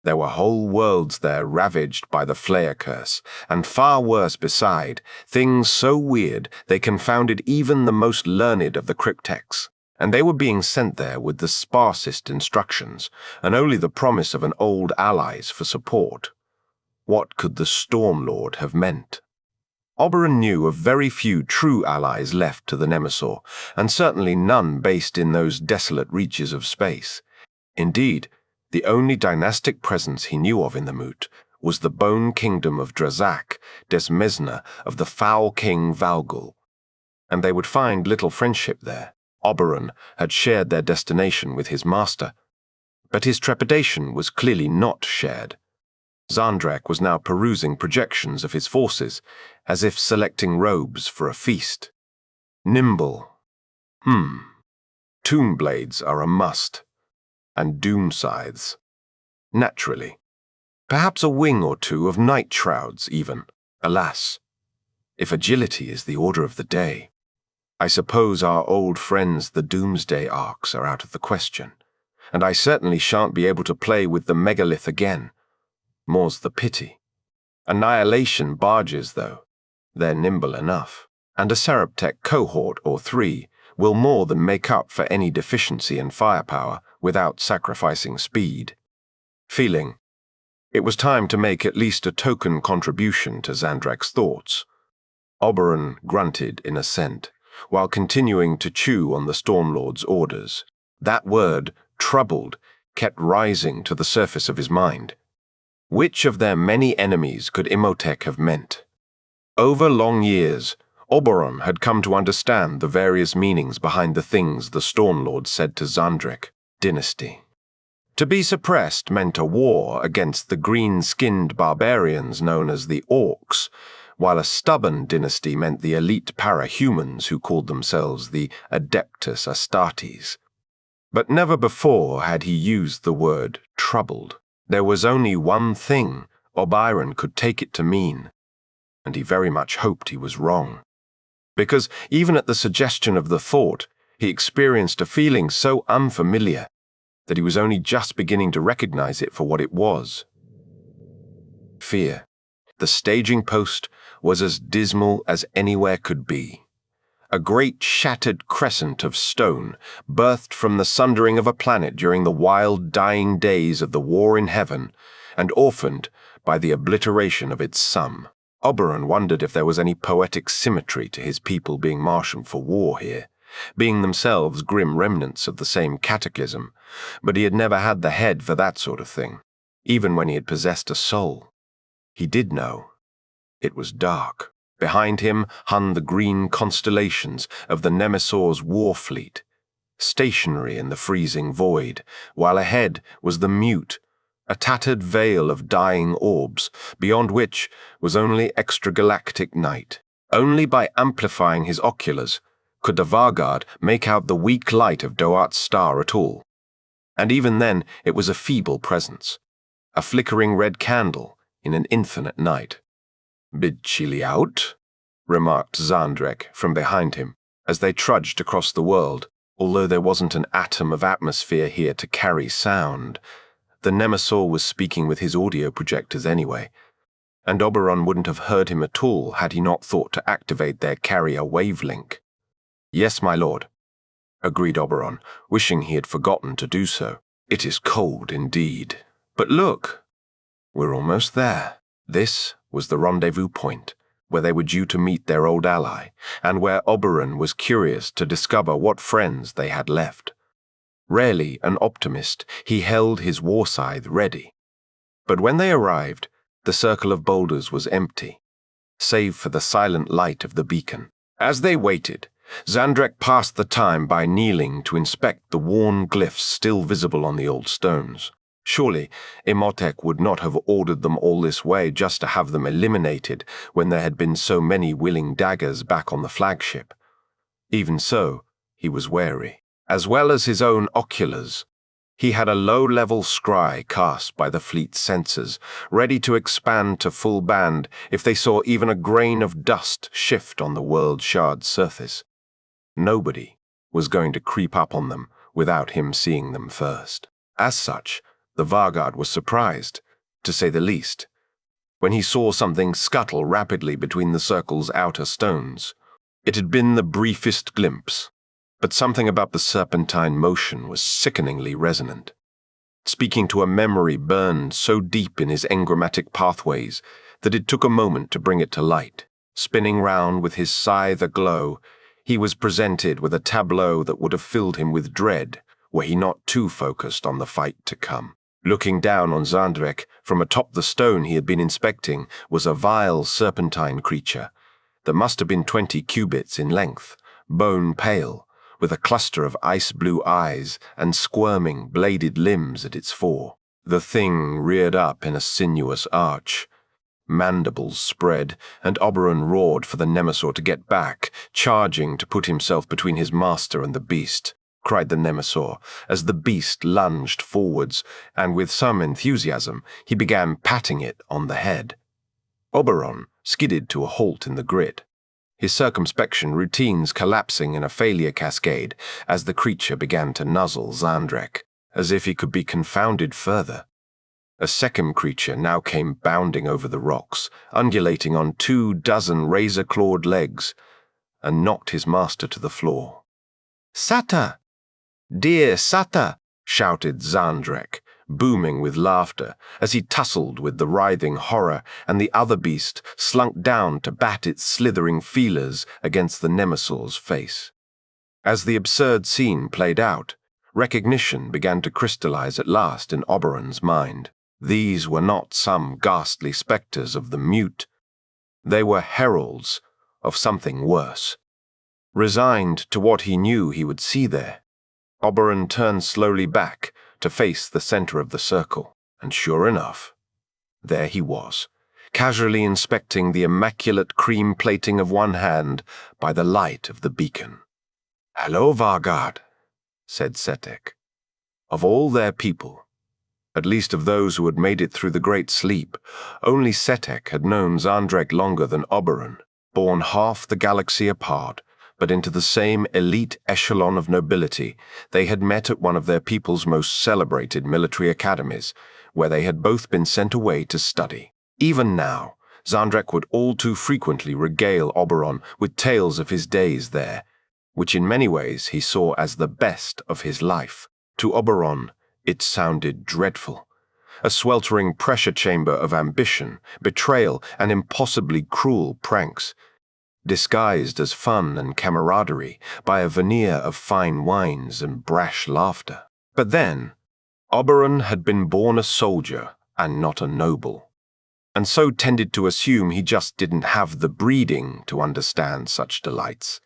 There were whole worlds there ravaged by the Flare curse, and far worse beside, things so weird they confounded even the most learned of the cryptecs. And they were being sent there with the sparsest instructions, and only the promise of an old allies for support. What could the Stormlord have meant? Oberon knew of very few true allies left to the Nemesaur, and certainly none based in those desolate reaches of space. Indeed, the only dynastic presence he knew of in the moot was the bone kingdom of Drazak, Desmesna of the foul king Valgul, and they would find little friendship there. Oberon had shared their destination with his master, but his trepidation was clearly not shared. Zandrek was now perusing projections of his forces, as if selecting robes for a feast. Nimble. Tomb blades are a must, and doom scythes. Naturally. Perhaps a wing or two of night shrouds, even. Alas, if agility is the order of the day, I suppose our old friends the Doomsday Arcs are out of the question, and I certainly shan't be able to play with the megalith again. More's the pity. Annihilation barges, though. They're nimble enough, and a Seraptech cohort or 3 will more than make up for any deficiency in firepower without sacrificing speed. Feeling it was time to make at least a token contribution to Zandrek's thoughts, Oberon grunted in assent, while continuing to chew on the Stormlord's orders. That word, troubled, kept rising to the surface of his mind. Which of their many enemies could Imhotep have meant? Over long years, Oberon had come to understand the various meanings behind the things the Stormlord said to Zandrek. Dynasty. To be suppressed meant a war against the green-skinned barbarians known as the Orcs, while a stubborn dynasty meant the elite para-humans who called themselves the Adeptus Astartes. But never before had he used the word troubled. There was only one thing Oberon could take it to mean, and he very much hoped he was wrong. Because even at the suggestion of the thought, he experienced a feeling so unfamiliar that he was only just beginning to recognize it for what it was. Fear. The staging post was as dismal as anywhere could be. A great shattered crescent of stone, birthed from the sundering of a planet during the wild dying days of the war in heaven, and orphaned by the obliteration of its sum. Oberon wondered if there was any poetic symmetry to his people being marshaled for war here, being themselves grim remnants of the same cataclysm, but he had never had the head for that sort of thing, even when he had possessed a soul. He did know. It was dark. Behind him hung the green constellations of the Nemesaur's war fleet, stationary in the freezing void, while ahead was the mute, a tattered veil of dying orbs, beyond which was only extragalactic night. Only by amplifying his oculars could the Vargard make out the weak light of Doat's star at all. And even then it was a feeble presence, a flickering red candle in an infinite night. "Bit chilly out," remarked Zandrek from behind him as they trudged across the world, although there wasn't an atom of atmosphere here to carry sound. The Nemesaur was speaking with his audio projectors anyway, and Oberon wouldn't have heard him at all had he not thought to activate their carrier wavelink. "Yes, my lord," agreed Oberon, wishing he had forgotten to do so. "It is cold indeed. But look, we're almost there." This was the rendezvous point, where they were due to meet their old ally, and where Oberon was curious to discover what friends they had left. Rarely an optimist, he held his war scythe ready. But when they arrived, the circle of boulders was empty, save for the silent light of the beacon. As they waited, Zandrek passed the time by kneeling to inspect the worn glyphs still visible on the old stones. Surely, Imhotep would not have ordered them all this way just to have them eliminated when there had been so many willing daggers back on the flagship. Even so, he was wary. As well as his own oculars, he had a low-level scry cast by the fleet's sensors, ready to expand to full band if they saw even a grain of dust shift on the world shard's surface. Nobody was going to creep up on them without him seeing them first. As such, the Vargard was surprised, to say the least, when he saw something scuttle rapidly between the circle's outer stones. It had been the briefest glimpse, but something about the serpentine motion was sickeningly resonant, speaking to a memory burned so deep in his engrammatic pathways that it took a moment to bring it to light. Spinning round with his scythe aglow, he was presented with a tableau that would have filled him with dread were he not too focused on the fight to come. Looking down on Zandrek from atop the stone he had been inspecting was a vile serpentine creature that must have been 20 cubits in length, bone pale, with a cluster of ice-blue eyes and squirming, bladed limbs at its fore. The thing reared up in a sinuous arch. Mandibles spread, and Oberon roared for the Nemesaur to get back, charging to put himself between his master and the beast. Cried the Nemesaur, as the beast lunged forwards, and with some enthusiasm he began patting it on the head. Oberon skidded to a halt in the grit, his circumspection routines collapsing in a failure cascade as the creature began to nuzzle Zandrek, as if he could be confounded further. A second creature now came bounding over the rocks, undulating on 24 razor-clawed legs, and knocked his master to the floor. "Sata! Dear Sata!" shouted Zandrek, booming with laughter as he tussled with the writhing horror, and the other beast slunk down to bat its slithering feelers against the Nemesaur's face. As the absurd scene played out, recognition began to crystallize at last in Oberon's mind. These were not some ghastly spectres of the mute. They were heralds of something worse. Resigned to what he knew he would see there, Oberon turned slowly back to face the center of the circle, and sure enough, there he was, casually inspecting the immaculate cream plating of one hand by the light of the beacon. "Hello, Vargard," said Setek. Of all their people, at least of those who had made it through the Great Sleep, only Setek had known Zandrek longer than Oberon, born half the galaxy apart, but into the same elite echelon of nobility. They had met at one of their people's most celebrated military academies, where they had both been sent away to study. Even now, Zandrek would all too frequently regale Oberon with tales of his days there, which in many ways he saw as the best of his life. To Oberon, it sounded dreadful. A sweltering pressure chamber of ambition, betrayal, and impossibly cruel pranks, disguised as fun and camaraderie by a veneer of fine wines and brash laughter. But then, Oberon had been born a soldier and not a noble, and so tended to assume he just didn't have the breeding to understand such delights.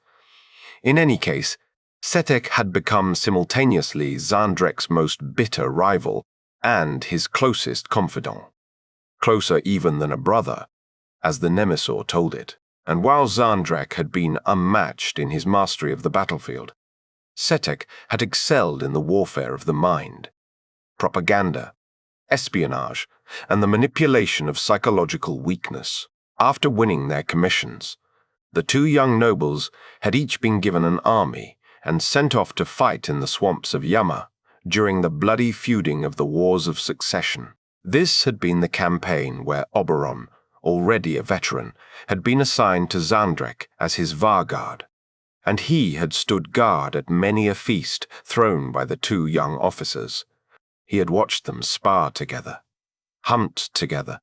In any case, Setek had become simultaneously Zandrek's most bitter rival and his closest confidant, closer even than a brother, as the Nemesaur told it. And while Zandrek had been unmatched in his mastery of the battlefield, Setek had excelled in the warfare of the mind. Propaganda, espionage, and the manipulation of psychological weakness. After winning their commissions, the two young nobles had each been given an army and sent off to fight in the swamps of Yama during the bloody feuding of the Wars of Succession. This had been the campaign where Oberon, already a veteran, had been assigned to Zandrek as his vanguard, and he had stood guard at many a feast thrown by the two young officers. He had watched them spar together, hunt together,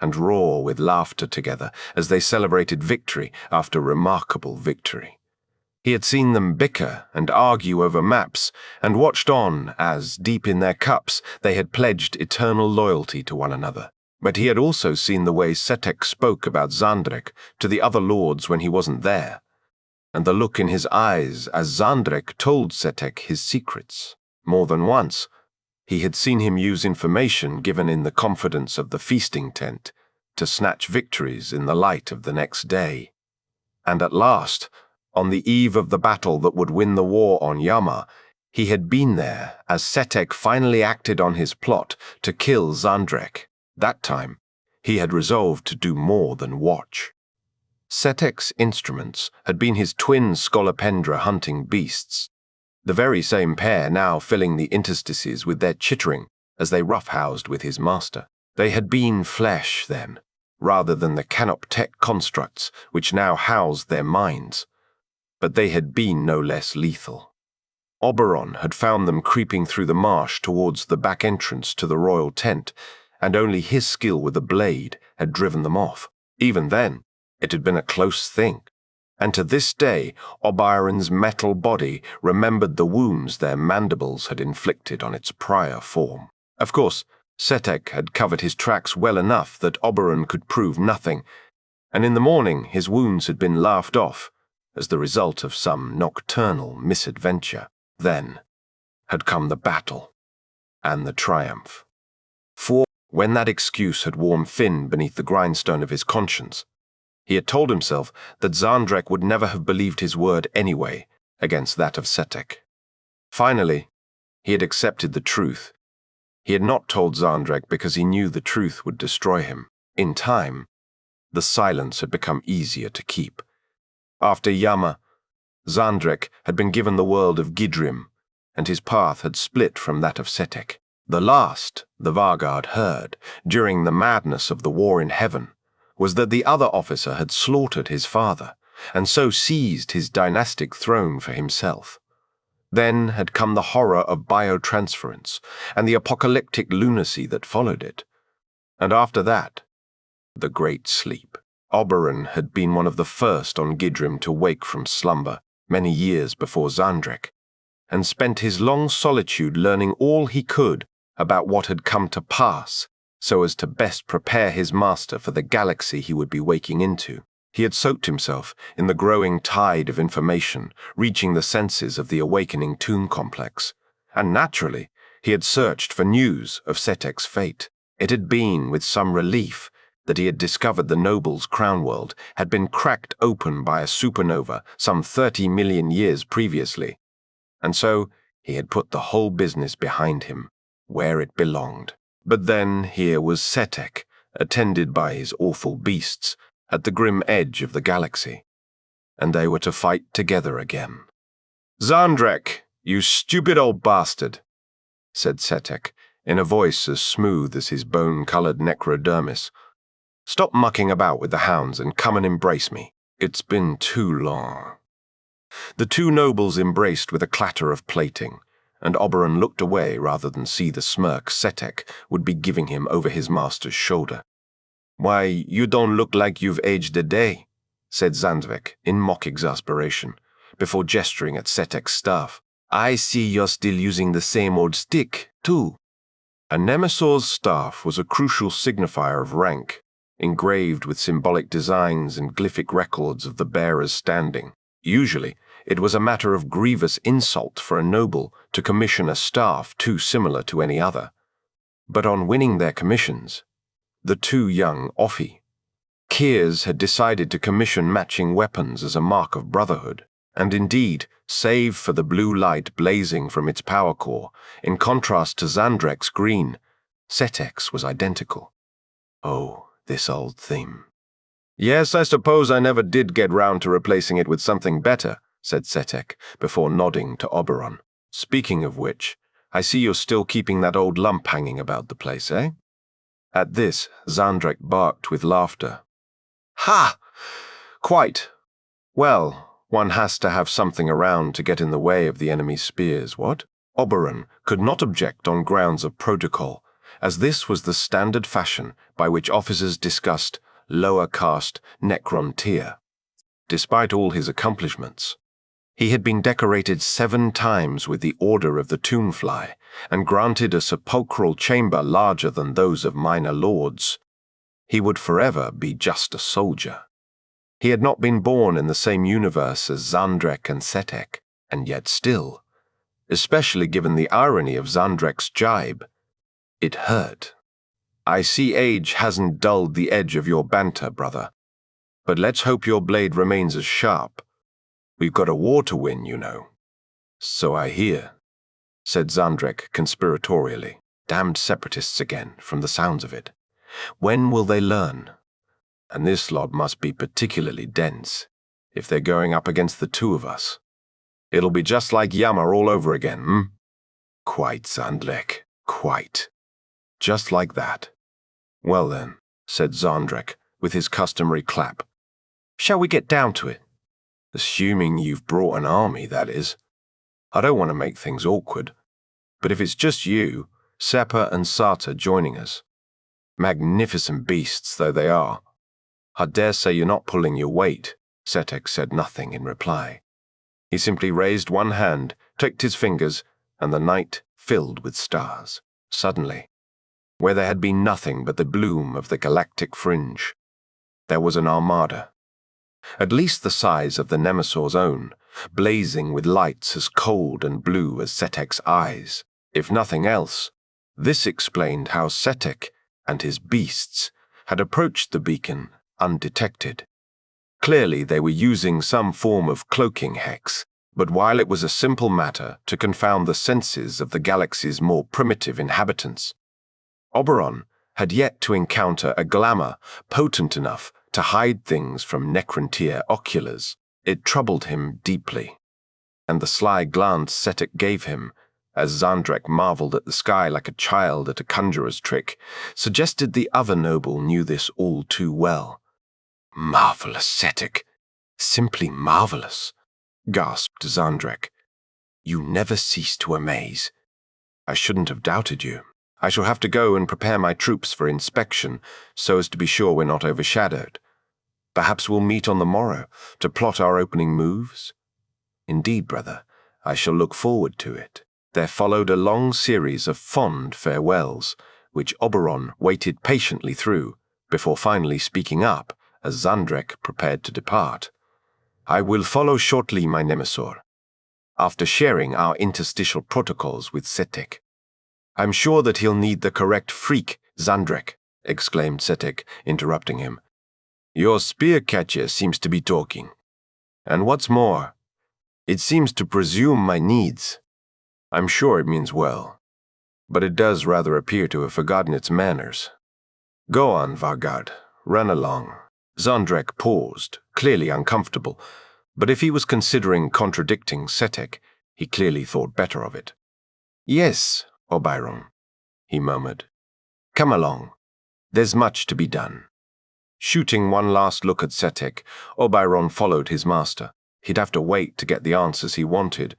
and roar with laughter together as they celebrated victory after remarkable victory. He had seen them bicker and argue over maps, and watched on as, deep in their cups, they had pledged eternal loyalty to one another. But he had also seen the way Setek spoke about Zandrek to the other lords when he wasn't there, and the look in his eyes as Zandrek told Setek his secrets. More than once, he had seen him use information given in the confidence of the feasting tent to snatch victories in the light of the next day. And at last, on the eve of the battle that would win the war on Yama, he had been there as Setek finally acted on his plot to kill Zandrek. That time, he had resolved to do more than watch. Setek's instruments had been his twin Scolopendra hunting beasts, the very same pair now filling the interstices with their chittering as they roughhoused with his master. They had been flesh, then, rather than the canoptech constructs which now housed their minds. But they had been no less lethal. Oberon had found them creeping through the marsh towards the back entrance to the royal tent, and only his skill with the blade had driven them off. Even then, it had been a close thing, and to this day Oberon's metal body remembered the wounds their mandibles had inflicted on its prior form. Of course, Setek had covered his tracks well enough that Oberon could prove nothing, and in the morning his wounds had been laughed off as the result of some nocturnal misadventure. Then had come the battle and the triumph. For when that excuse had worn thin beneath the grindstone of his conscience, he had told himself that Zandrek would never have believed his word anyway against that of Setek. Finally, he had accepted the truth. He had not told Zandrek because he knew the truth would destroy him. In time, the silence had become easier to keep. After Yama, Zandrek had been given the world of Gidrim, and his path had split from that of Setek. The last the Vanguard heard, during the madness of the war in heaven, was that the other officer had slaughtered his father, and so seized his dynastic throne for himself. Then had come the horror of biotransference, and the apocalyptic lunacy that followed it. And after that, the Great Sleep. Oberon had been one of the first on Gidrim to wake from slumber, many years before Zandrek, and spent his long solitude learning all he could about what had come to pass, so as to best prepare his master for the galaxy he would be waking into. He had soaked himself in the growing tide of information, reaching the senses of the awakening tomb complex, and naturally, he had searched for news of Setek's fate. It had been with some relief that he had discovered the noble's crown world had been cracked open by a supernova some 30 million years previously, and so he had put the whole business behind him, where it belonged. But then here was Setek, attended by his awful beasts, at the grim edge of the galaxy, and they were to fight together again. "Zandrek, you stupid old bastard," said Setek, in a voice as smooth as his bone-colored necrodermis. "Stop mucking about with the hounds and come and embrace me. It's been too long." The two nobles embraced with a clatter of plating, and Oberon looked away rather than see the smirk Setek would be giving him over his master's shoulder. "Why, you don't look like you've aged a day," said Zandrek in mock exasperation, before gesturing at Setek's staff. "I see you're still using the same old stick, too." A Nemesaur's staff was a crucial signifier of rank, engraved with symbolic designs and glyphic records of the bearer's standing. Usually, it was a matter of grievous insult for a noble to commission a staff too similar to any other. But on winning their commissions, the two young Offi, Kiers had decided to commission matching weapons as a mark of brotherhood, and indeed, save for the blue light blazing from its power core, in contrast to Zandrek's green, Setek's was identical. Oh, this old theme. Yes, I suppose I never did get round to replacing it with something better, said Setek, before nodding to Oberon. Speaking of which, I see you're still keeping that old lump hanging about the place, eh? At this, Zandrek barked with laughter. Ha! Quite. Well, one has to have something around to get in the way of the enemy's spears, what? Oberon could not object on grounds of protocol, as this was the standard fashion by which officers discussed lower caste Necron tier. Despite all his accomplishments, he had been decorated 7 times with the Order of the Tombfly and granted a sepulchral chamber larger than those of minor lords. He would forever be just a soldier. He had not been born in the same universe as Zandrek and Setek, and yet still, especially given the irony of Zandrek's jibe, it hurt. I see age hasn't dulled the edge of your banter, brother, but let's hope your blade remains as sharp. We've got a war to win, you know. So I hear, said Zandrek conspiratorially. Damned separatists again, from the sounds of it. When will they learn? And this lot must be particularly dense, if they're going up against the 2 of us. It'll be just like Yama all over again, hmm? Quite, Zandrek, quite. Just like that. Well then, said Zandrek, with his customary clap. Shall we get down to it? Assuming you've brought an army, that is. I don't want to make things awkward, but if it's just you, Seppa and Sata joining us, magnificent beasts though they are, I dare say you're not pulling your weight. Setek said nothing in reply. He simply raised one hand, clicked his fingers, and the night filled with stars. Suddenly, where there had been nothing but the bloom of the galactic fringe, there was an armada, at least the size of the Nemesor's own, blazing with lights as cold and blue as Setek's eyes. If nothing else, this explained how Setek and his beasts had approached the beacon undetected. Clearly they were using some form of cloaking hex, but while it was a simple matter to confound the senses of the galaxy's more primitive inhabitants, Oberon had yet to encounter a glamour potent enough to hide things from Necrontier oculars. It troubled him deeply, and the sly glance Setek gave him, as Zandrek marveled at the sky like a child at a conjurer's trick, suggested the other noble knew this all too well. Marvelous, Setek. Simply marvelous, gasped Zandrek. You never cease to amaze. I shouldn't have doubted you. I shall have to go and prepare my troops for inspection, so as to be sure we're not overshadowed. Perhaps we'll meet on the morrow to plot our opening moves? Indeed, brother, I shall look forward to it. There followed a long series of fond farewells, which Oberon waited patiently through, before finally speaking up as Zandrek prepared to depart. I will follow shortly, my Nemesor, after sharing our interstitial protocols with Setek. I'm sure that he'll need the correct freak, Zandrek, exclaimed Setek, interrupting him. Your spear catcher seems to be talking. And what's more, it seems to presume my needs. I'm sure it means well, but it does rather appear to have forgotten its manners. Go on, Vargard, run along. Zandrek paused, clearly uncomfortable, but if he was considering contradicting Setek, he clearly thought better of it. Yes, Oberon, he murmured. Come along. There's much to be done. Shooting one last look at Setek, Oberon followed his master. He'd have to wait to get the answers he wanted,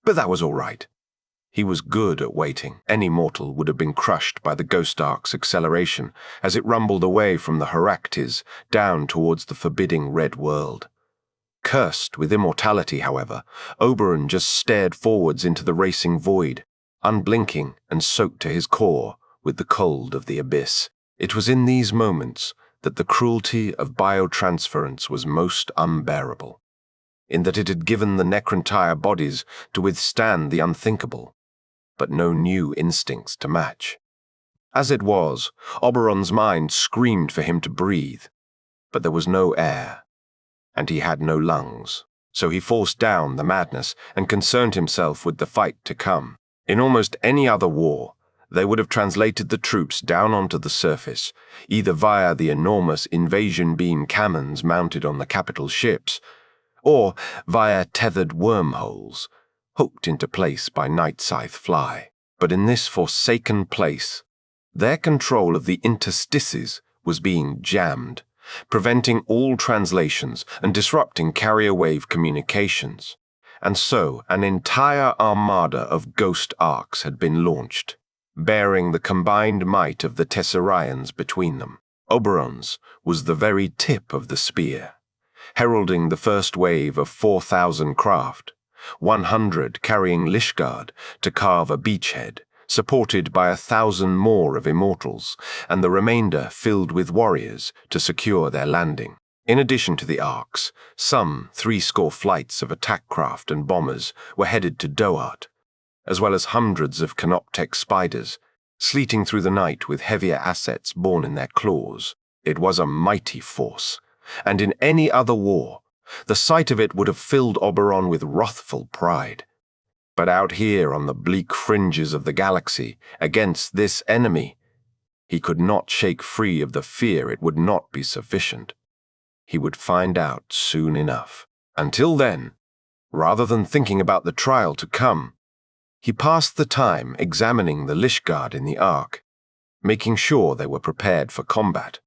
but that was all right. He was good at waiting. Any mortal would have been crushed by the Ghost Ark's acceleration as it rumbled away from the Heractes down towards the forbidding red world. Cursed with immortality, however, Oberon just stared forwards into the racing void, unblinking and soaked to his core with the cold of the abyss. It was in these moments that the cruelty of biotransference was most unbearable, in that it had given the Necrontyre bodies to withstand the unthinkable, but no new instincts to match. As it was, Oberon's mind screamed for him to breathe, but there was no air, and he had no lungs, so he forced down the madness and concerned himself with the fight to come. In almost any other war, They would have translated the troops down onto the surface, either via the enormous invasion beam cannons mounted on the capital ships, or via tethered wormholes, hooked into place by Night Scythe Fly. But in this forsaken place, their control of the interstices was being jammed, preventing all translations and disrupting carrier wave communications. And so an entire armada of ghost arcs had been launched, bearing the combined might of the Tessarians between them. Oberon's was the very tip of the spear, heralding the first wave of 4,000 craft, 100 carrying Lishgard to carve a beachhead, supported by 1,000 more of immortals, and the remainder filled with warriors to secure their landing. In addition to the arcs, some 70 flights of attack craft and bombers were headed to Doart, as well as hundreds of Canoptek spiders, sleeting through the night with heavier assets borne in their claws. It was a mighty force, and in any other war, the sight of it would have filled Oberon with wrathful pride. But out here on the bleak fringes of the galaxy, against this enemy, he could not shake free of the fear it would not be sufficient. He would find out soon enough. Until then, rather than thinking about the trial to come, he passed the time examining the Lishgard in the Ark, making sure they were prepared for combat.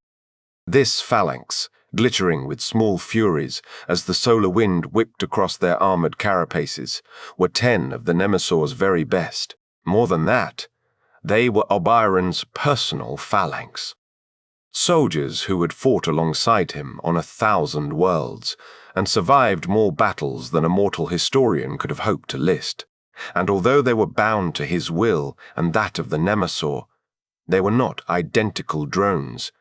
This phalanx, glittering with small furies as the solar wind whipped across their armored carapaces, were 10 of the Nemesaur's very best. More than that, they were Oberon's personal phalanx. Soldiers who had fought alongside him on 1,000 worlds and survived more battles than a mortal historian could have hoped to list. And although they were bound to his will and that of the Nemesaur, they were not identical drones,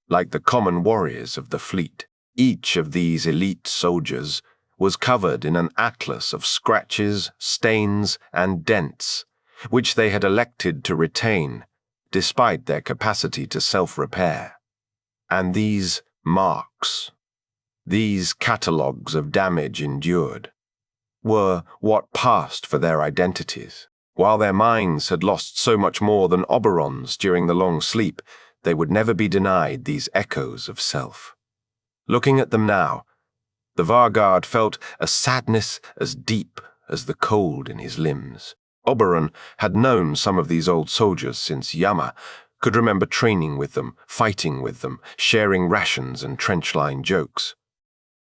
like the common warriors of the fleet. Each of these elite soldiers was covered in an atlas of scratches, stains, and dents, which they had elected to retain, despite their capacity to self-repair. And these marks, these catalogues of damage endured, were what passed for their identities. While their minds had lost so much more than Oberon's during the long sleep, they would never be denied these echoes of self. Looking at them now, the Vargard felt a sadness as deep as the cold in his limbs. Oberon had known some of these old soldiers since Yama, could remember training with them, fighting with them, sharing rations and trench-line jokes.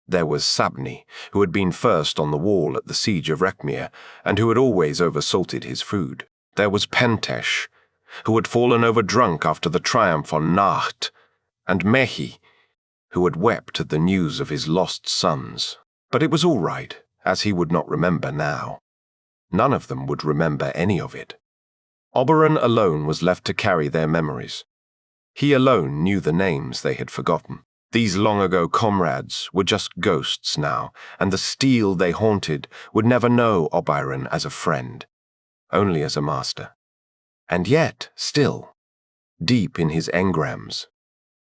There was Sabni, who had been first on the wall at the siege of Rekmir, and who had always oversalted his food. There was Pentesh, who had fallen over drunk after the triumph on Nacht, and Mehi, who had wept at the news of his lost sons. But it was all right, as he would not remember now. None of them would remember any of it. Oberon alone was left to carry their memories. He alone knew the names they had forgotten. These long-ago comrades were just ghosts now, and the steel they haunted would never know Oberon as a friend, only as a master. And yet, still, deep in his engrams,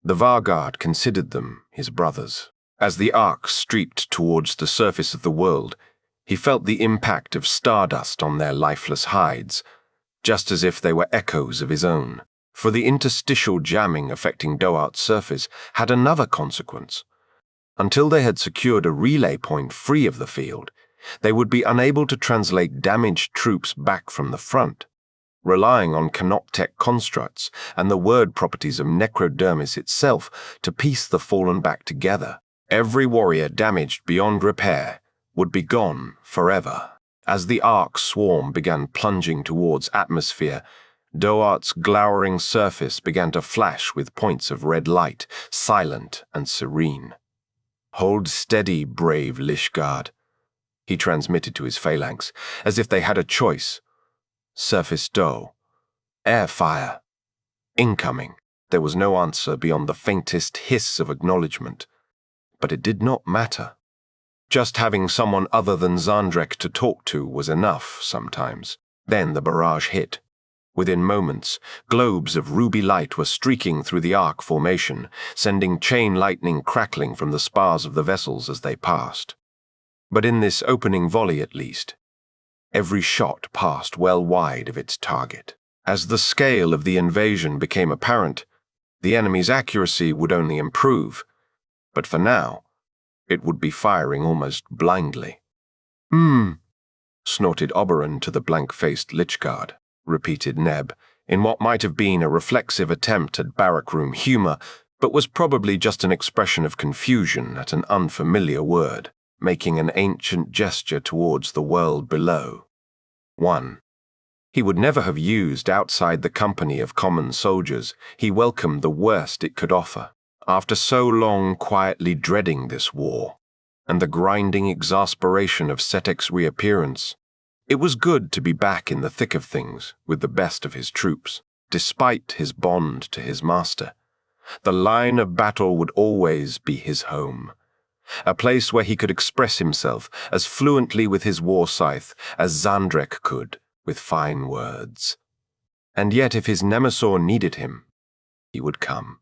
the Vargard considered them his brothers. As the Ark streaked towards the surface of the world, he felt the impact of stardust on their lifeless hides, just as if they were echoes of his own. For the interstitial jamming affecting Doart's surface had another consequence. Until they had secured a relay point free of the field, they would be unable to translate damaged troops back from the front, relying on Canoptek constructs and the word properties of Necrodermis itself to piece the fallen back together. Every warrior damaged beyond repair would be gone forever. As the Ark swarm began plunging towards atmosphere, Doart's glowering surface began to flash with points of red light, silent and serene. "Hold steady, brave Lishgard," he transmitted to his phalanx, as if they had a choice. Surface dull. Air fire. Incoming. There was no answer beyond the faintest hiss of acknowledgement. But it did not matter. Just having someone other than Zandrek to talk to was enough sometimes. Then the barrage hit. Within moments, globes of ruby light were streaking through the Ark formation, sending chain lightning crackling from the spars of the vessels as they passed. But in this opening volley at least, every shot passed well wide of its target. As the scale of the invasion became apparent, the enemy's accuracy would only improve, but for now, it would be firing almost blindly. Snorted Oberon to the blank-faced Lich-Guard, repeated Neb, in what might have been a reflexive attempt at barrack-room humor, but was probably just an expression of confusion at an unfamiliar word, making an ancient gesture towards the world below. 1. He would never have used outside the company of common soldiers. He welcomed the worst it could offer, after so long quietly dreading this war, and the grinding exasperation of Setek's reappearance. It was good to be back in the thick of things with the best of his troops, despite his bond to his master. The line of battle would always be his home, a place where he could express himself as fluently with his war scythe as Zandrek could with fine words. And yet if his Nemesor needed him, he would come.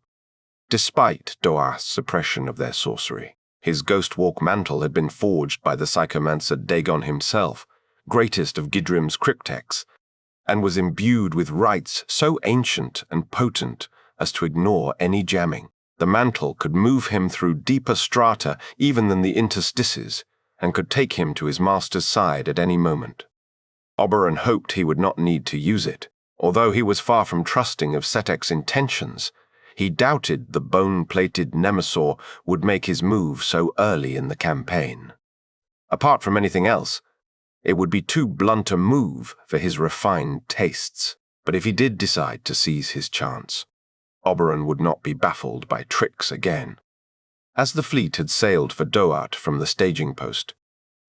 Despite Doath's suppression of their sorcery, his Ghostwalk mantle had been forged by the psychomancer Dagon himself, greatest of Gidrim's cryptex, and was imbued with rites so ancient and potent as to ignore any jamming. The mantle could move him through deeper strata even than the interstices, and could take him to his master's side at any moment. Oberon hoped he would not need to use it. Although he was far from trusting of Setek's intentions, he doubted the bone-plated Nemesor would make his move so early in the campaign. Apart from anything else, it would be too blunt a move for his refined tastes, but if he did decide to seize his chance, Oberon would not be baffled by tricks again. As the fleet had sailed for Doat from the staging post,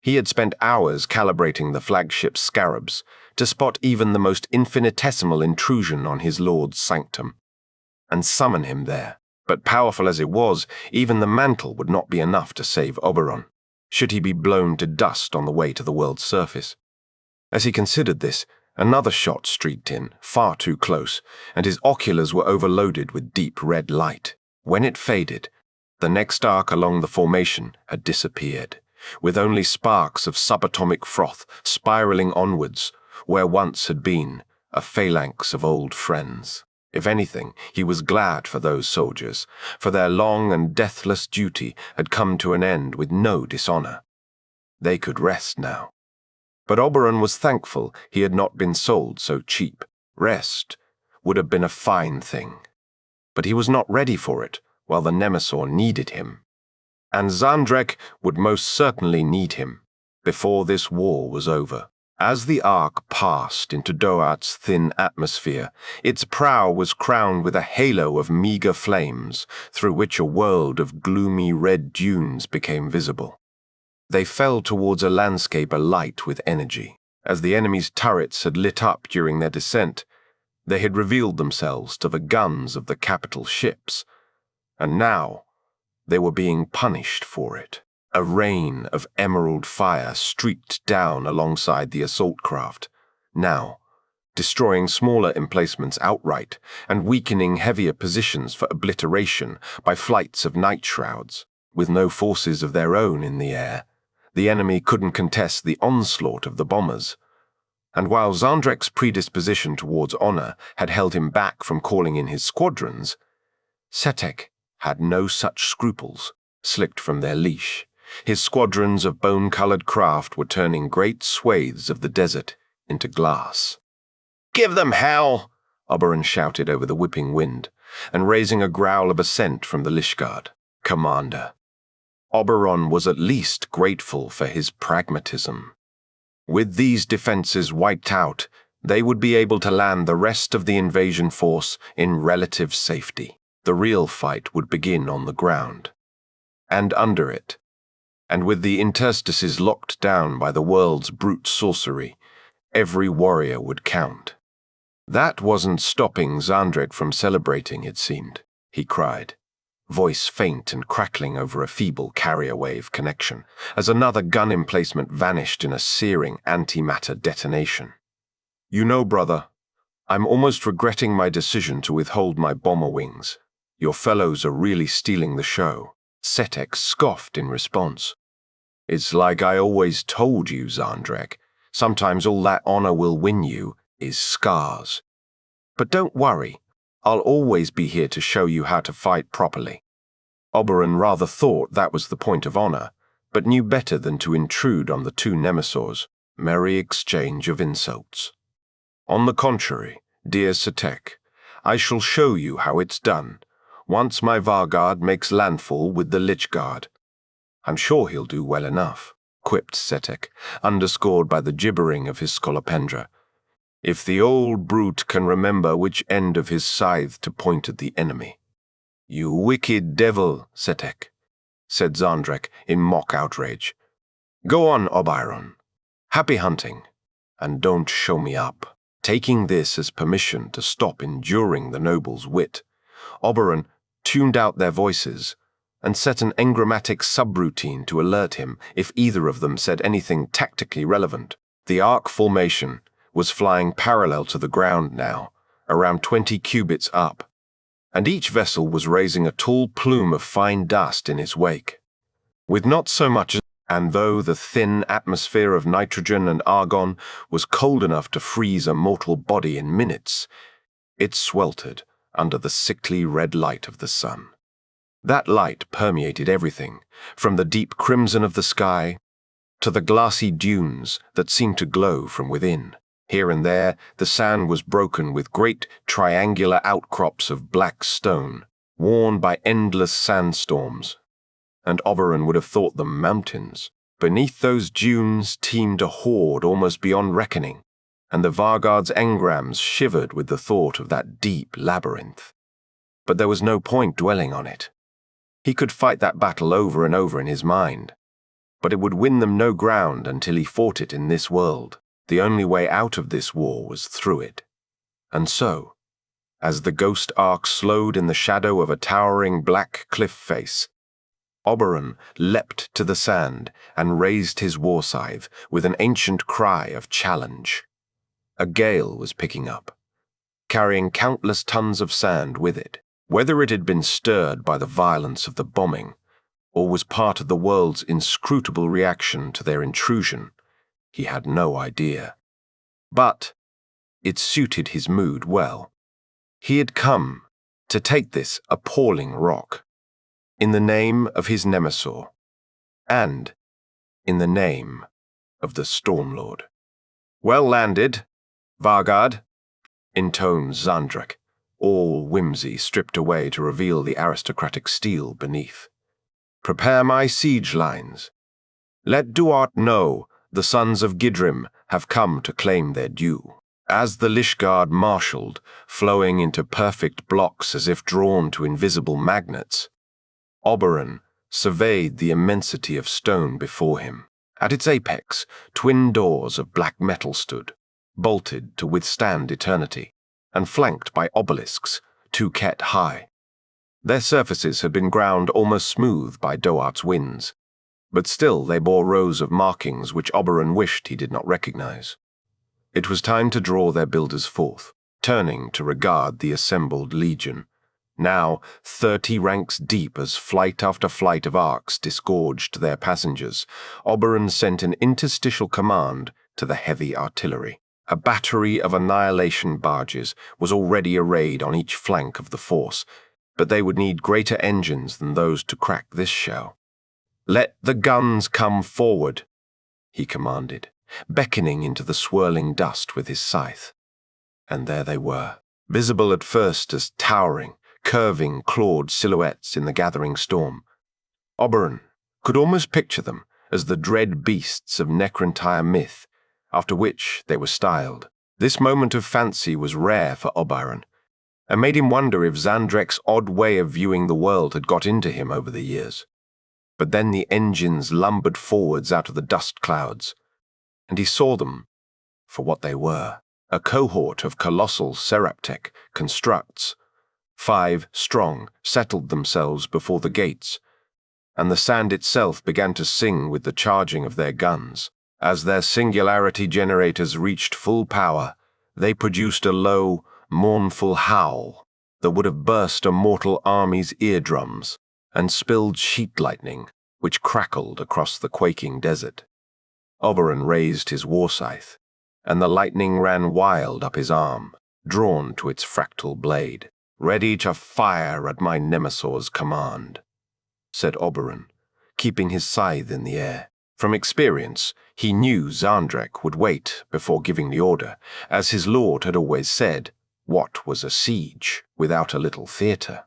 he had spent hours calibrating the flagship's scarabs to spot even the most infinitesimal intrusion on his lord's sanctum, and summon him there. But powerful as it was, even the mantle would not be enough to save Oberon, should he be blown to dust on the way to the world's surface. As he considered this, another shot streaked in, far too close, and his oculars were overloaded with deep red light. When it faded, the next arc along the formation had disappeared, with only sparks of subatomic froth spiraling onwards, where once had been a phalanx of old friends. If anything, he was glad for those soldiers, for their long and deathless duty had come to an end with no dishonor. They could rest now. But Oberon was thankful he had not been sold so cheap. Rest would have been a fine thing. But he was not ready for it while the Nemesor needed him. And Zandrek would most certainly need him before this war was over. As the Ark passed into Doat's thin atmosphere, its prow was crowned with a halo of meager flames, through which a world of gloomy red dunes became visible. They fell towards a landscape alight with energy. As the enemy's turrets had lit up during their descent, they had revealed themselves to the guns of the capital ships, and now they were being punished for it. A rain of emerald fire streaked down alongside the assault craft, now destroying smaller emplacements outright and weakening heavier positions for obliteration by flights of night shrouds. With no forces of their own in the air, the enemy couldn't contest the onslaught of the bombers. And while Zandrek's predisposition towards honor had held him back from calling in his squadrons, Setek had no such scruples, slicked from their leash. His squadrons of bone-colored craft were turning great swathes of the desert into glass. "Give them hell!" Oberon shouted over the whipping wind, and raising a growl of assent from the Lich-Guard. Commander. Oberon was at least grateful for his pragmatism. With these defenses wiped out, they would be able to land the rest of the invasion force in relative safety. The real fight would begin on the ground, and under it, and with the interstices locked down by the world's brute sorcery, every warrior would count. That wasn't stopping Zandrek from celebrating, it seemed, he cried, voice faint and crackling over a feeble carrier wave connection, as another gun emplacement vanished in a searing antimatter detonation. "You know, brother, I'm almost regretting my decision to withhold my bomber wings. Your fellows are really stealing the show." Setek scoffed in response. "It's like I always told you, Zandrek. Sometimes all that honor will win you is scars. But don't worry, I'll always be here to show you how to fight properly. Oberon rather thought that was the point of honor, but knew better than to intrude on the two Nemesaurs' merry exchange of insults. On the contrary, dear Satek, I shall show you how it's done, once my Vargard makes landfall with the Lich Guard. I'm sure he'll do well enough, quipped Setek, underscored by the gibbering of his scolopendra. If the old brute can remember which end of his scythe to point at the enemy. You wicked devil, Setek, said Zandrek in mock outrage. Go on, Oberon. Happy hunting, and don't show me up. Taking this as permission to stop enduring the noble's wit, Oberon tuned out their voices and set an engrammatic subroutine to alert him if either of them said anything tactically relevant. The arc formation was flying parallel to the ground now, around 20 cubits up, and each vessel was raising a tall plume of fine dust in its wake. With not so much as, and though the thin atmosphere of nitrogen and argon was cold enough to freeze a mortal body in minutes, it sweltered under the sickly red light of the sun. That light permeated everything, from the deep crimson of the sky to the glassy dunes that seemed to glow from within. Here and there, the sand was broken with great triangular outcrops of black stone, worn by endless sandstorms, and Oberon would have thought them mountains. Beneath those dunes teemed a horde almost beyond reckoning, and the Vargard's engrams shivered with the thought of that deep labyrinth. But there was no point dwelling on it. He could fight that battle over and over in his mind, but it would win them no ground until he fought it in this world. The only way out of this war was through it. And so, as the ghost arc slowed in the shadow of a towering black cliff face, Oberon leapt to the sand and raised his war scythe with an ancient cry of challenge. A gale was picking up, carrying countless tons of sand with it. Whether it had been stirred by the violence of the bombing, or was part of the world's inscrutable reaction to their intrusion, he had no idea. But it suited his mood well. He had come to take this appalling rock, in the name of his Nemesaur, and in the name of the Stormlord. Well landed, Vargard, intoned Zandrek, all whimsy stripped away to reveal the aristocratic steel beneath. Prepare my siege lines. Let Duart know the sons of Gidrim have come to claim their due. As the Lich Guard marshaled, flowing into perfect blocks as if drawn to invisible magnets, Oberon surveyed the immensity of stone before him. At its apex, twin doors of black metal stood, bolted to withstand eternity, and flanked by obelisks 2 ket high. Their surfaces had been ground almost smooth by Doart's winds, but still they bore rows of markings which Oberon wished he did not recognize. It was time to draw their builders forth, turning to regard the assembled legion, now 30 ranks deep as flight after flight of arcs disgorged their passengers. Oberon sent an interstitial command to the heavy artillery. A battery of annihilation barges was already arrayed on each flank of the force, but they would need greater engines than those to crack this shell. "Let the guns come forward," he commanded, beckoning into the swirling dust with his scythe. And there they were, visible at first as towering, curving, clawed silhouettes in the gathering storm. Oberon could almost picture them as the dread beasts of Necrontire myth, after which they were styled. This moment of fancy was rare for Oberon, and made him wonder if Zandrek's odd way of viewing the world had got into him over the years. But then the engines lumbered forwards out of the dust clouds, and he saw them for what they were, a cohort of colossal Seraptech constructs. 5 strong settled themselves before the gates, and the sand itself began to sing with the charging of their guns. As their singularity generators reached full power, they produced a low, mournful howl that would have burst a mortal army's eardrums and spilled sheet lightning, which crackled across the quaking desert. Oberon raised his war scythe, and the lightning ran wild up his arm. drawn to its fractal blade, ready to fire at my Nemesor's command, said Oberon, keeping his scythe in the air. From experience, he knew Xandrek would wait before giving the order, as his lord had always said, what was a siege without a little theatre?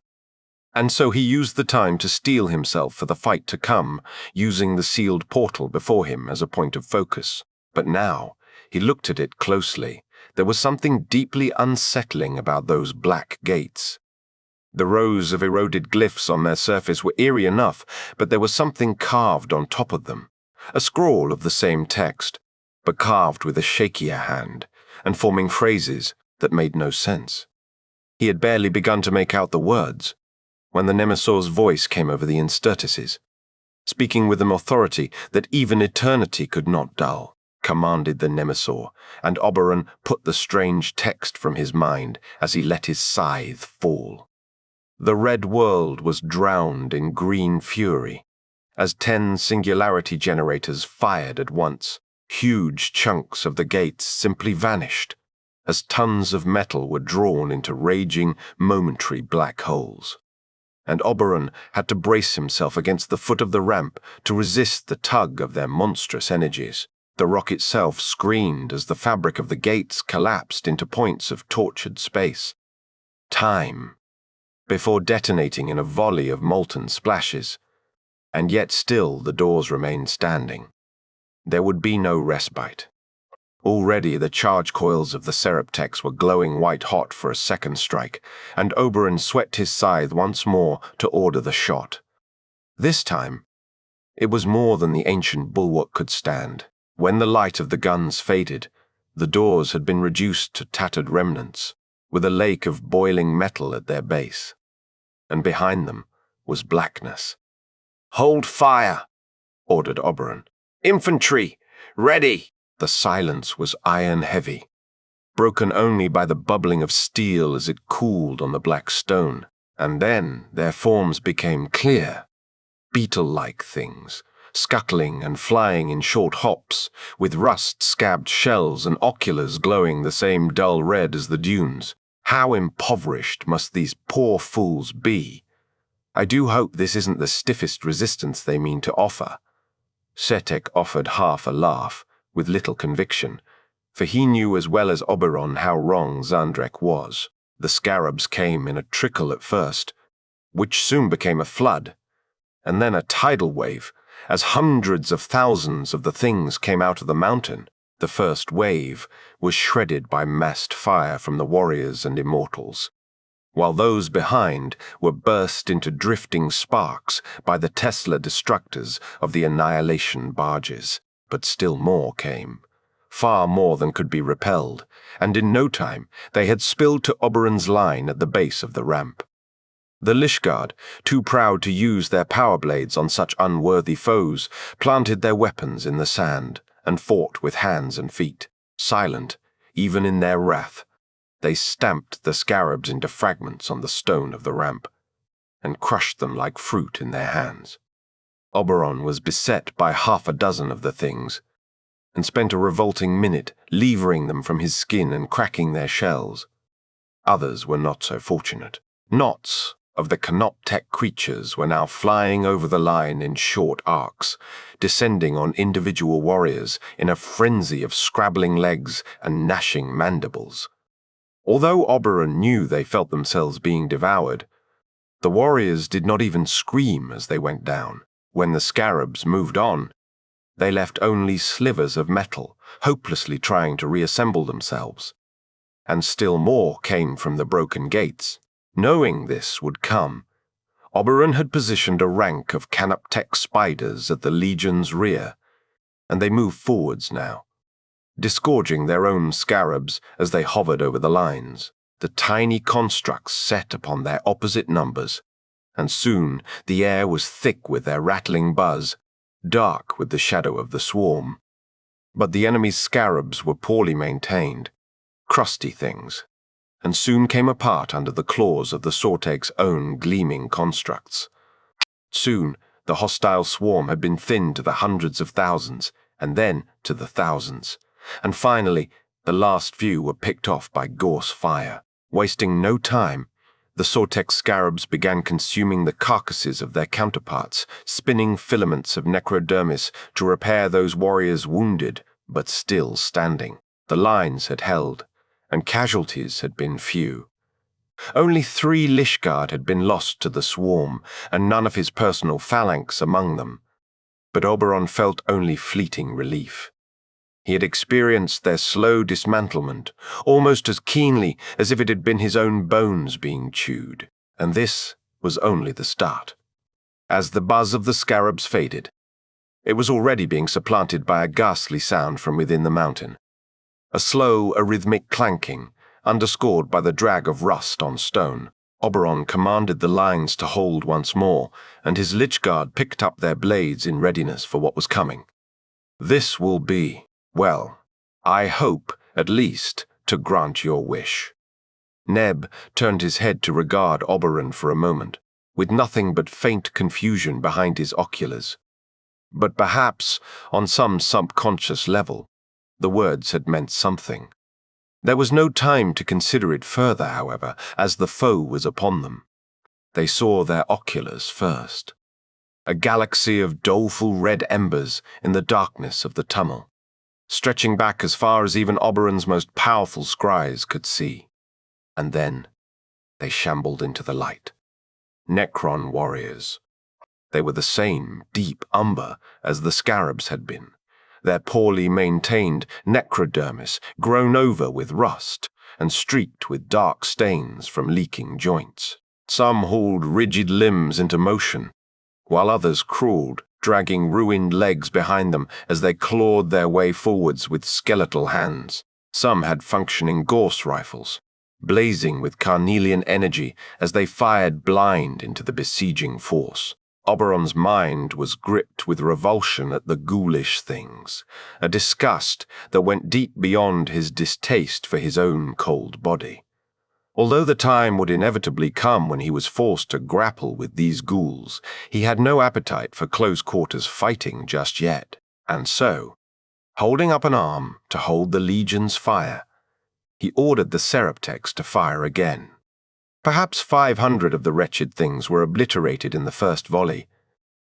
And so he used the time to steel himself for the fight to come, using the sealed portal before him as a point of focus. But now, he looked at it closely. There was something deeply unsettling about those black gates. The rows of eroded glyphs on their surface were eerie enough, but there was something carved on top of them. A scrawl of the same text, but carved with a shakier hand, and forming phrases that made no sense. He had barely begun to make out the words, when the Nemesor's voice came over the interstices, speaking with an authority that even eternity could not dull, commanded the Nemesor, and Oberon put the strange text from his mind as he let his scythe fall. The red world was drowned in green fury, as 10 singularity generators fired at once. Huge chunks of the gates simply vanished, as tons of metal were drawn into raging, momentary black holes. And Oberon had to brace himself against the foot of the ramp to resist the tug of their monstrous energies. The rock itself screamed as the fabric of the gates collapsed into points of tortured space. Time, before detonating in a volley of molten splashes. And yet still the doors remained standing. There would be no respite. Already the charge coils of the Seraptex were glowing white-hot for a second strike, and Oberon swept his scythe once more to order the shot. This time, it was more than the ancient bulwark could stand. When the light of the guns faded, the doors had been reduced to tattered remnants, with a lake of boiling metal at their base. And behind them was blackness. "Hold fire," ordered Oberon. "Infantry, ready!" The silence was iron-heavy, broken only by the bubbling of steel as it cooled on the black stone. And then their forms became clear, beetle-like things, scuttling and flying in short hops, with rust-scabbed shells and oculars glowing the same dull red as the dunes. How impoverished must these poor fools be? I do hope this isn't the stiffest resistance they mean to offer. Setek offered half a laugh, with little conviction, for he knew as well as Oberon how wrong Xandrek was. The scarabs came in a trickle at first, which soon became a flood, and then a tidal wave, as hundreds of thousands of the things came out of the mountain. The first wave was shredded by massed fire from the warriors and immortals, while those behind were burst into drifting sparks by the Tesla destructors of the annihilation barges. But still more came, far more than could be repelled, and in no time they had spilled to Oberon's line at the base of the ramp. The Lishguard, too proud to use their power blades on such unworthy foes, planted their weapons in the sand and fought with hands and feet. Silent, even in their wrath, they stamped the scarabs into fragments on the stone of the ramp and crushed them like fruit in their hands. Oberon was beset by half a dozen of the things, and spent a revolting minute levering them from his skin and cracking their shells. Others were not so fortunate. Knots of the canoptech creatures were now flying over the line in short arcs, descending on individual warriors in a frenzy of scrabbling legs and gnashing mandibles. Although Oberon knew they felt themselves being devoured, the warriors did not even scream as they went down. When the scarabs moved on, they left only slivers of metal, hopelessly trying to reassemble themselves. And still more came from the broken gates. Knowing this would come, Oberon had positioned a rank of canoptech spiders at the Legion's rear, and they moved forwards now, disgorging their own scarabs as they hovered over the lines. The tiny constructs set upon their opposite numbers, and soon the air was thick with their rattling buzz, dark with the shadow of the swarm. But the enemy's scarabs were poorly maintained, crusty things, and soon came apart under the claws of the Sorteg's own gleaming constructs. Soon the hostile swarm had been thinned to the hundreds of thousands, and then to the thousands, and finally The last few were picked off by gorse fire. Wasting no time, the Sortex scarabs began consuming the carcasses of their counterparts, spinning filaments of necrodermis to repair those warriors wounded but still standing. The lines had held, and casualties had been few. Only 3 Lishguard had been lost to the swarm, and none of his personal phalanx among them. But Oberon felt only fleeting relief. He had experienced their slow dismantlement, almost as keenly as if it had been his own bones being chewed, and this was only the start. As the buzz of the scarabs faded, it was already being supplanted by a ghastly sound from within the mountain. A slow, arrhythmic clanking, underscored by the drag of rust on stone. Oberon commanded the lines to hold once more, and his Lichguard picked up their blades in readiness for what was coming. This will be, well, I hope, at least, to grant your wish. Neb turned his head to regard Oberon for a moment, with nothing but faint confusion behind his oculars. But perhaps, on some subconscious level, the words had meant something. There was no time to consider it further, however, as the foe was upon them. They saw their oculars first. A galaxy of doleful red embers in the darkness of the tunnel, stretching back as far as even Oberon's most powerful scries could see. And then they shambled into the light. Necron warriors. They were the same deep umber as the scarabs had been, their poorly maintained necrodermis grown over with rust and streaked with dark stains from leaking joints. Some hauled rigid limbs into motion, while others crawled, dragging ruined legs behind them as they clawed their way forwards with skeletal hands. Some had functioning gorse rifles, blazing with carnelian energy as they fired blind into the besieging force. Oberon's mind was gripped with revulsion at the ghoulish things, a disgust that went deep beyond his distaste for his own cold body. Although the time would inevitably come when he was forced to grapple with these ghouls, he had no appetite for close-quarters fighting just yet, and so, holding up an arm to hold the Legion's fire, he ordered the Seraptex to fire again. Perhaps 500 of the wretched things were obliterated in the first volley,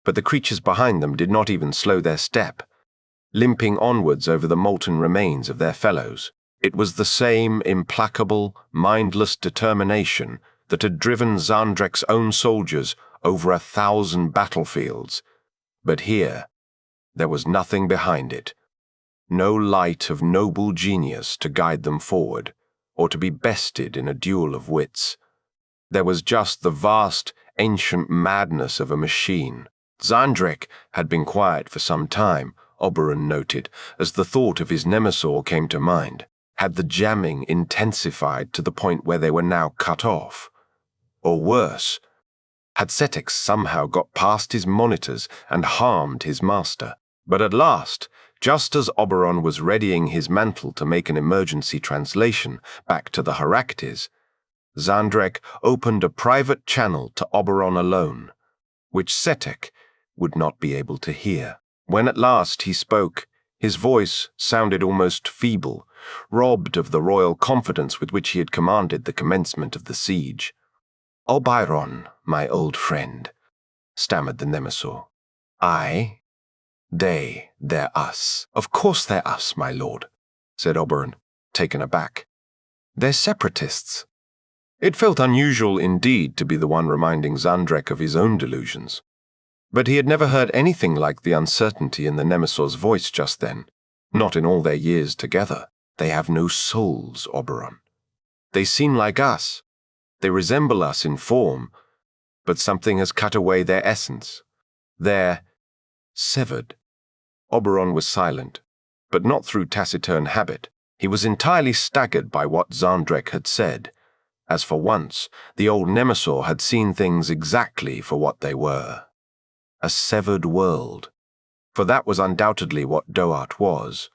but the creatures behind them did not even slow their step, limping onwards over the molten remains of their fellows. It was the same implacable, mindless determination that had driven Zandrek's own soldiers over 1,000 battlefields. But here, there was nothing behind it. No light of noble genius to guide them forward, or to be bested in a duel of wits. There was just the vast, ancient madness of a machine. Zandrek had been quiet for some time, Oberon noted, as the thought of his Nemesaur came to mind. Had the jamming intensified to the point where they were now cut off? Or worse, had Setex somehow got past his monitors and harmed his master? But at last, just as Oberon was readying his mantle to make an emergency translation back to the Heractes, Zandrek opened a private channel to Oberon alone, which Setek would not be able to hear. When at last he spoke, his voice sounded almost feeble, robbed of the royal confidence with which he had commanded the commencement of the siege. "Oberon, my old friend," stammered the Nemesaur. They're us." "Of course they're us, my lord," said Oberon, taken aback. "They're separatists." It felt unusual indeed to be the one reminding Zandrek of his own delusions. But he had never heard anything like the uncertainty in the Nemesaur's voice just then, not in all their years together. "They have no souls, Oberon. They seem like us. They resemble us in form, but something has cut away their essence. They're severed." Oberon was silent, but not through taciturn habit. He was entirely staggered by what Zandrek had said, as for once the old Nemesaur had seen things exactly for what they were. A severed world, for that was undoubtedly what Doat was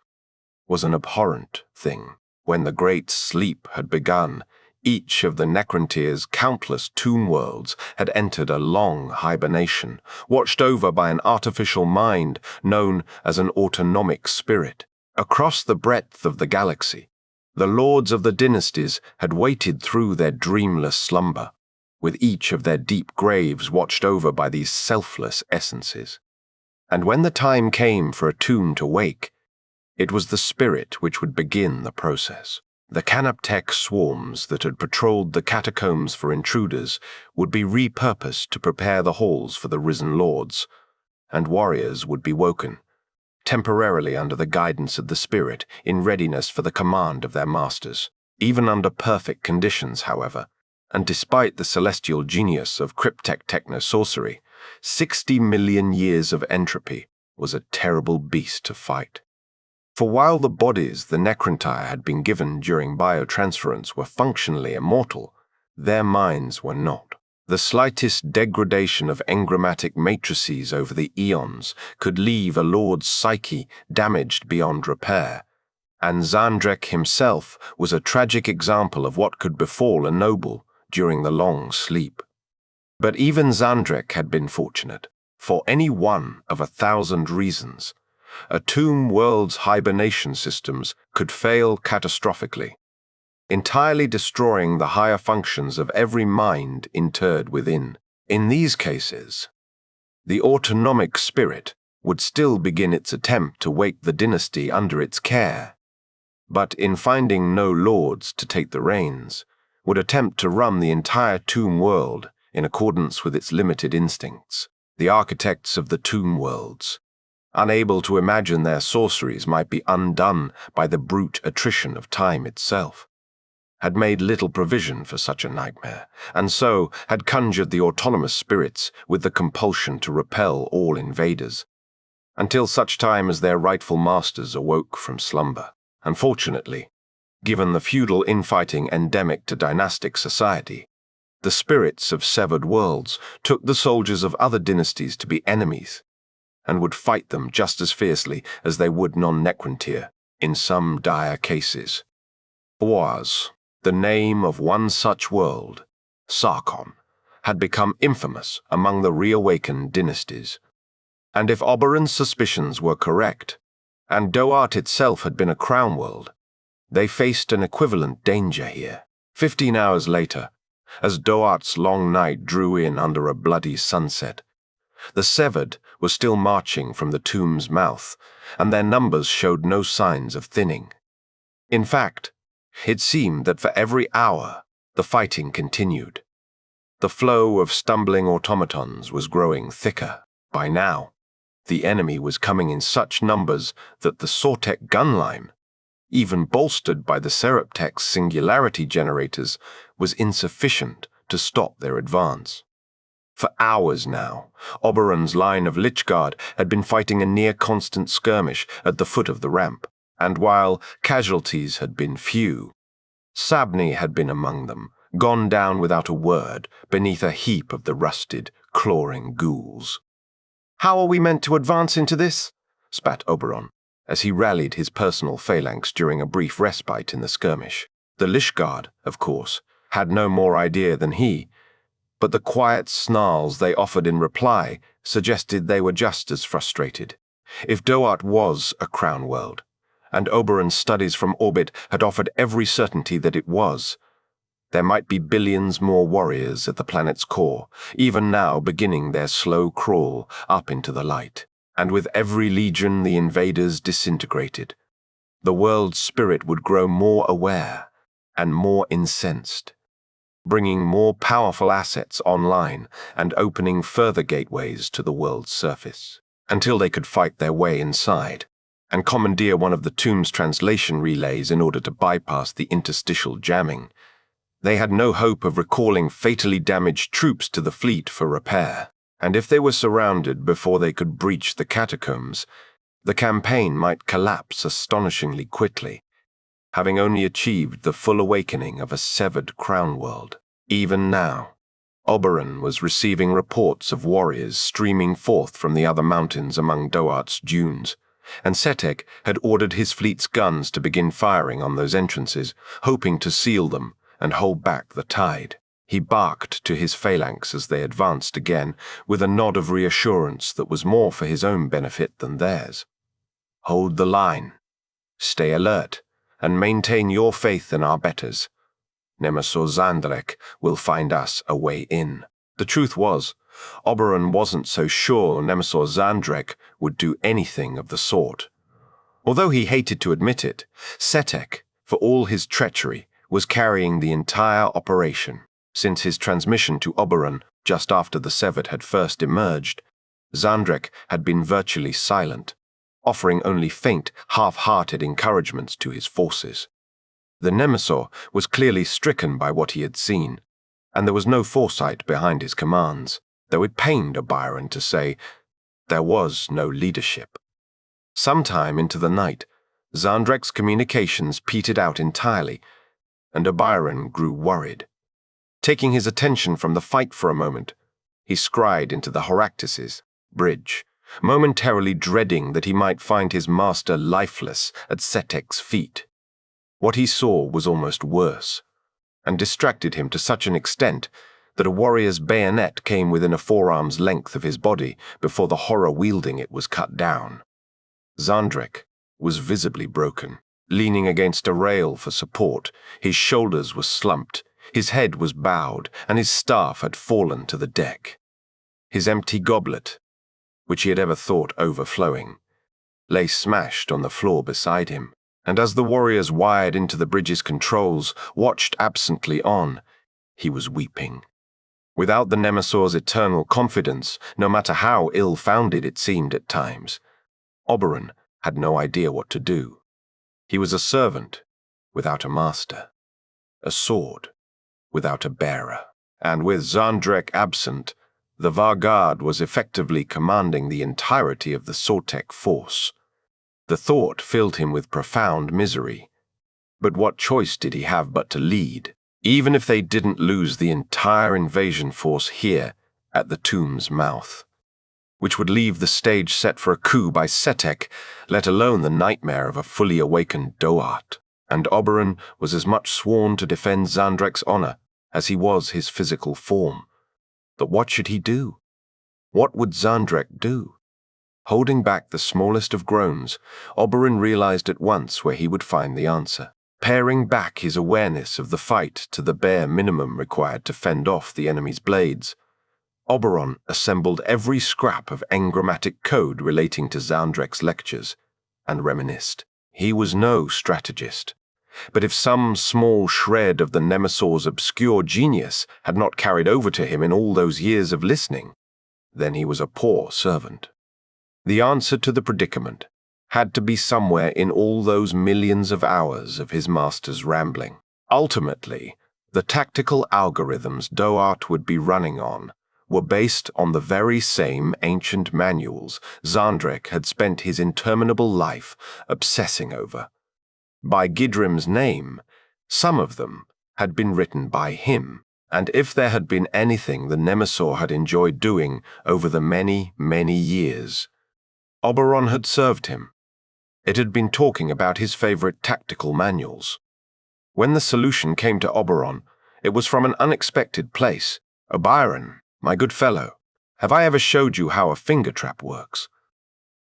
an abhorrent thing. When the great sleep had begun, each of the Necrontier's countless tomb worlds had entered a long hibernation, watched over by an artificial mind known as an autonomic spirit. Across the breadth of the galaxy, The lords of the dynasties had waited through their dreamless slumber, with each of their deep graves watched over by these selfless essences. And when the time came for a tomb to wake, it was the spirit which would begin the process. The Canoptech swarms that had patrolled the catacombs for intruders would be repurposed to prepare the halls for the risen lords, and warriors would be woken, temporarily under the guidance of the spirit, in readiness for the command of their masters. Even under perfect conditions, however, and despite the celestial genius of cryptech techno-sorcery, 60 million years of entropy was a terrible beast to fight. For while the bodies the Necrontyre had been given during biotransference were functionally immortal, their minds were not. The slightest degradation of engrammatic matrices over the eons could leave a lord's psyche damaged beyond repair, and Zandrek himself was a tragic example of what could befall a noble during the long sleep. But even Zandrek had been fortunate. For any one of 1,000 reasons, a tomb world's hibernation systems could fail catastrophically, entirely destroying the higher functions of every mind interred within. In these cases, the autonomic spirit would still begin its attempt to wake the dynasty under its care, but in finding no lords to take the reins, would attempt to run the entire tomb world in accordance with its limited instincts. The architects of the tomb worlds, unable to imagine their sorceries might be undone by the brute attrition of time itself, had made little provision for such a nightmare, and so had conjured the autonomous spirits with the compulsion to repel all invaders, until such time as their rightful masters awoke from slumber. Unfortunately, given the feudal infighting endemic to dynastic society, the spirits of severed worlds took the soldiers of other dynasties to be enemies, and would fight them just as fiercely as they would non-Necrontyr in some dire cases. Was the name of one such world, Sarkon, had become infamous among the reawakened dynasties. And if Oberon's suspicions were correct, and Doart itself had been a crown world, they faced an equivalent danger here. 15 hours later, as Doart's long night drew in under a bloody sunset, the Severed were still marching from the tomb's mouth, and their numbers showed no signs of thinning. In fact, it seemed that for every hour the fighting continued. The flow of stumbling automatons was growing thicker. By now, the enemy was coming in such numbers that the Sortek gun line, even bolstered by the Seraptek's singularity generators, was insufficient to stop their advance. For hours now, Oberon's line of Lichguard had been fighting a near-constant skirmish at the foot of the ramp, and while casualties had been few, Sabni had been among them, gone down without a word beneath a heap of the rusted, clawing ghouls. "How are we meant to advance into this?" spat Oberon, as he rallied his personal phalanx during a brief respite in the skirmish. The Lichguard, of course, had no more idea than he, but the quiet snarls they offered in reply suggested they were just as frustrated. If Doart was a crown world, and Oberon's studies from orbit had offered every certainty that it was, there might be billions more warriors at the planet's core, even now beginning their slow crawl up into the light. And with every legion the invaders disintegrated, the world's spirit would grow more aware and more incensed, bringing more powerful assets online and opening further gateways to the world's surface, until they could fight their way inside and commandeer one of the tomb's translation relays in order to bypass the interstitial jamming. They had no hope of recalling fatally damaged troops to the fleet for repair, and if they were surrounded before they could breach the catacombs, the campaign might collapse astonishingly quickly, having only achieved the full awakening of a severed crown world. Even now, Oberon was receiving reports of warriors streaming forth from the other mountains among Doart's dunes, and Setek had ordered his fleet's guns to begin firing on those entrances, hoping to seal them and hold back the tide. He barked to his phalanx as they advanced again, with a nod of reassurance that was more for his own benefit than theirs. Hold the line, stay alert, and maintain your faith in our betters. Nemesor Zandrek will find us a way in." The truth was, Oberon wasn't so sure Nemesor Zandrek would do anything of the sort. Although he hated to admit it, Setek, for all his treachery, was carrying the entire operation. Since his transmission to Oberon just after the Severed had first emerged, Zandrek had been virtually silent, offering only faint, half-hearted encouragements to his forces. The Nemesor was clearly stricken by what he had seen, and there was no foresight behind his commands, though it pained Oberon to say there was no leadership. Sometime into the night, Zandrek's communications petered out entirely, and Oberon grew worried. Taking his attention from the fight for a moment, he scried into the Horactus's bridge, momentarily dreading that he might find his master lifeless at Setek's feet. What he saw was almost worse, and distracted him to such an extent that a warrior's bayonet came within a forearm's length of his body before the horror wielding it was cut down. Zandrek was visibly broken, leaning against a rail for support. His shoulders were slumped, his head was bowed, and his staff had fallen to the deck. His empty goblet, which he had ever thought overflowing, lay smashed on the floor beside him, and as the warriors wired into the bridge's controls watched absently on, he was weeping. Without the Nemesor's eternal confidence, no matter how ill-founded it seemed at times, Oberon had no idea what to do. He was a servant without a master, a sword without a bearer, and with Zandrek absent, the Vargard was effectively commanding the entirety of the Sortek force. The thought filled him with profound misery. But what choice did he have but to lead, even if they didn't lose the entire invasion force here at the tomb's mouth, which would leave the stage set for a coup by Setek, let alone the nightmare of a fully awakened Doart. And Oberon was as much sworn to defend Zandrek's honor as he was his physical form. But what should he do? What would Zandrek do? Holding back the smallest of groans, Oberon realized at once where he would find the answer. Paring back his awareness of the fight to the bare minimum required to fend off the enemy's blades, Oberon assembled every scrap of engrammatic code relating to Zandrek's lectures and reminisced. He was no strategist, but if some small shred of the Nemesor's obscure genius had not carried over to him in all those years of listening, then he was a poor servant. The answer to the predicament had to be somewhere in all those millions of hours of his master's rambling. Ultimately, the tactical algorithms Doart would be running on were based on the very same ancient manuals Zandrek had spent his interminable life obsessing over. By Gidrim's name, some of them had been written by him, and if there had been anything the Nemesor had enjoyed doing over the many, many years, Oberon had served him. It had been talking about his favorite tactical manuals. When the solution came to Oberon, it was from an unexpected place. "Oberon, my good fellow, have I ever showed you how a finger trap works?"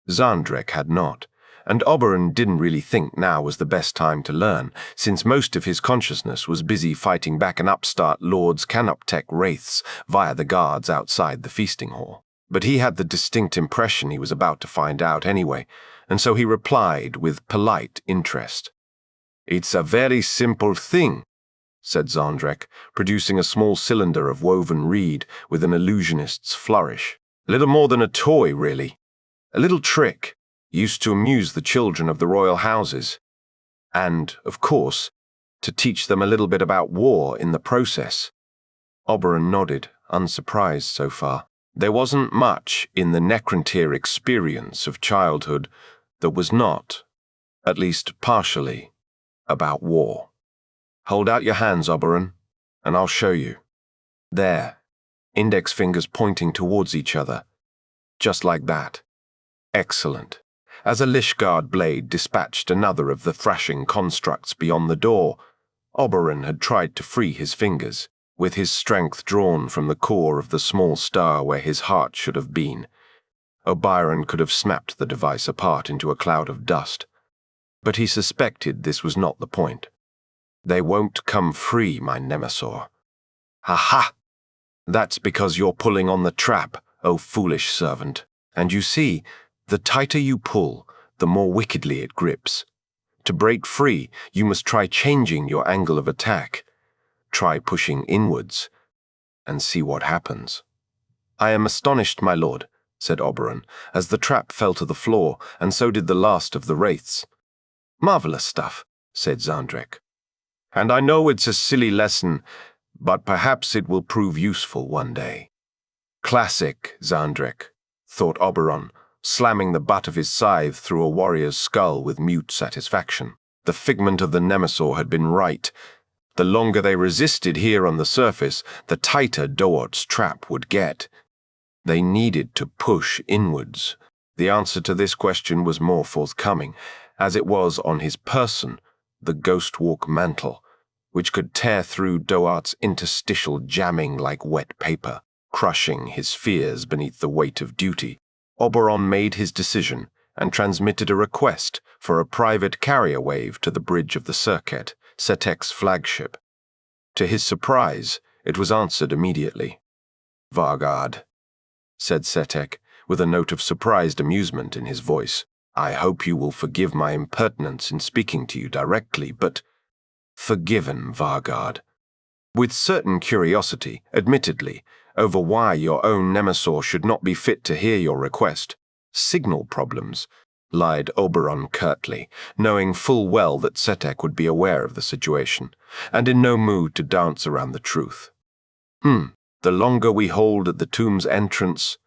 Zandrek had not, and Oberon didn't really think now was the best time to learn, since most of his consciousness was busy fighting back an upstart Lord's Canoptek wraiths via the guards outside the feasting hall. But he had the distinct impression he was about to find out anyway, and so he replied with polite interest. "It's a very simple thing," said Zandrek, producing a small cylinder of woven reed with an illusionist's flourish. "A little more than a toy, really. A little trick, used to amuse the children of the royal houses. And, of course, to teach them a little bit about war in the process." Oberon nodded, unsurprised so far. There wasn't much in the Necrontyr experience of childhood that was not, at least partially, about war. "Hold out your hands, Oberon, and I'll show you." There, index fingers pointing towards each other. Just like that. Excellent. As a Lishguard blade dispatched another of the thrashing constructs beyond the door, Oberon had tried to free his fingers, with his strength drawn from the core of the small star where his heart should have been. Oberon could have snapped the device apart into a cloud of dust. But he suspected this was not the point. "They won't come free, my Nemesaur." "Ha-ha! That's because you're pulling on the trap, O foolish servant. And you see, the tighter you pull, the more wickedly it grips. To break free, you must try changing your angle of attack. Try pushing inwards, and see what happens." "I am astonished, my lord," said Oberon, as the trap fell to the floor, and so did the last of the wraiths. "Marvelous stuff," said Zandrek. "And I know it's a silly lesson, but perhaps it will prove useful one day." "Classic, Zandrek," thought Oberon, slamming the butt of his scythe through a warrior's skull with mute satisfaction. The figment of the Nemesaur had been right. The longer they resisted here on the surface, the tighter Doort's trap would get. They needed to push inwards. The answer to this question was more forthcoming, as it was on his person, the Ghostwalk mantle, which could tear through Doart's interstitial jamming like wet paper, crushing his fears beneath the weight of duty. Oberon made his decision and transmitted a request for a private carrier wave to the bridge of the Circuit, Setek's flagship. To his surprise, it was answered immediately. "Vargard," said Setek, with a note of surprised amusement in his voice. "I hope you will forgive my impertinence in speaking to you directly, but—" "Forgiven, Vargard." "With certain curiosity, admittedly, over why your own Nemesaur should not be fit to hear your request. Signal problems," lied Oberon curtly, knowing full well that Setek would be aware of the situation, and in no mood to dance around the truth. The longer we hold at the tomb's entrance,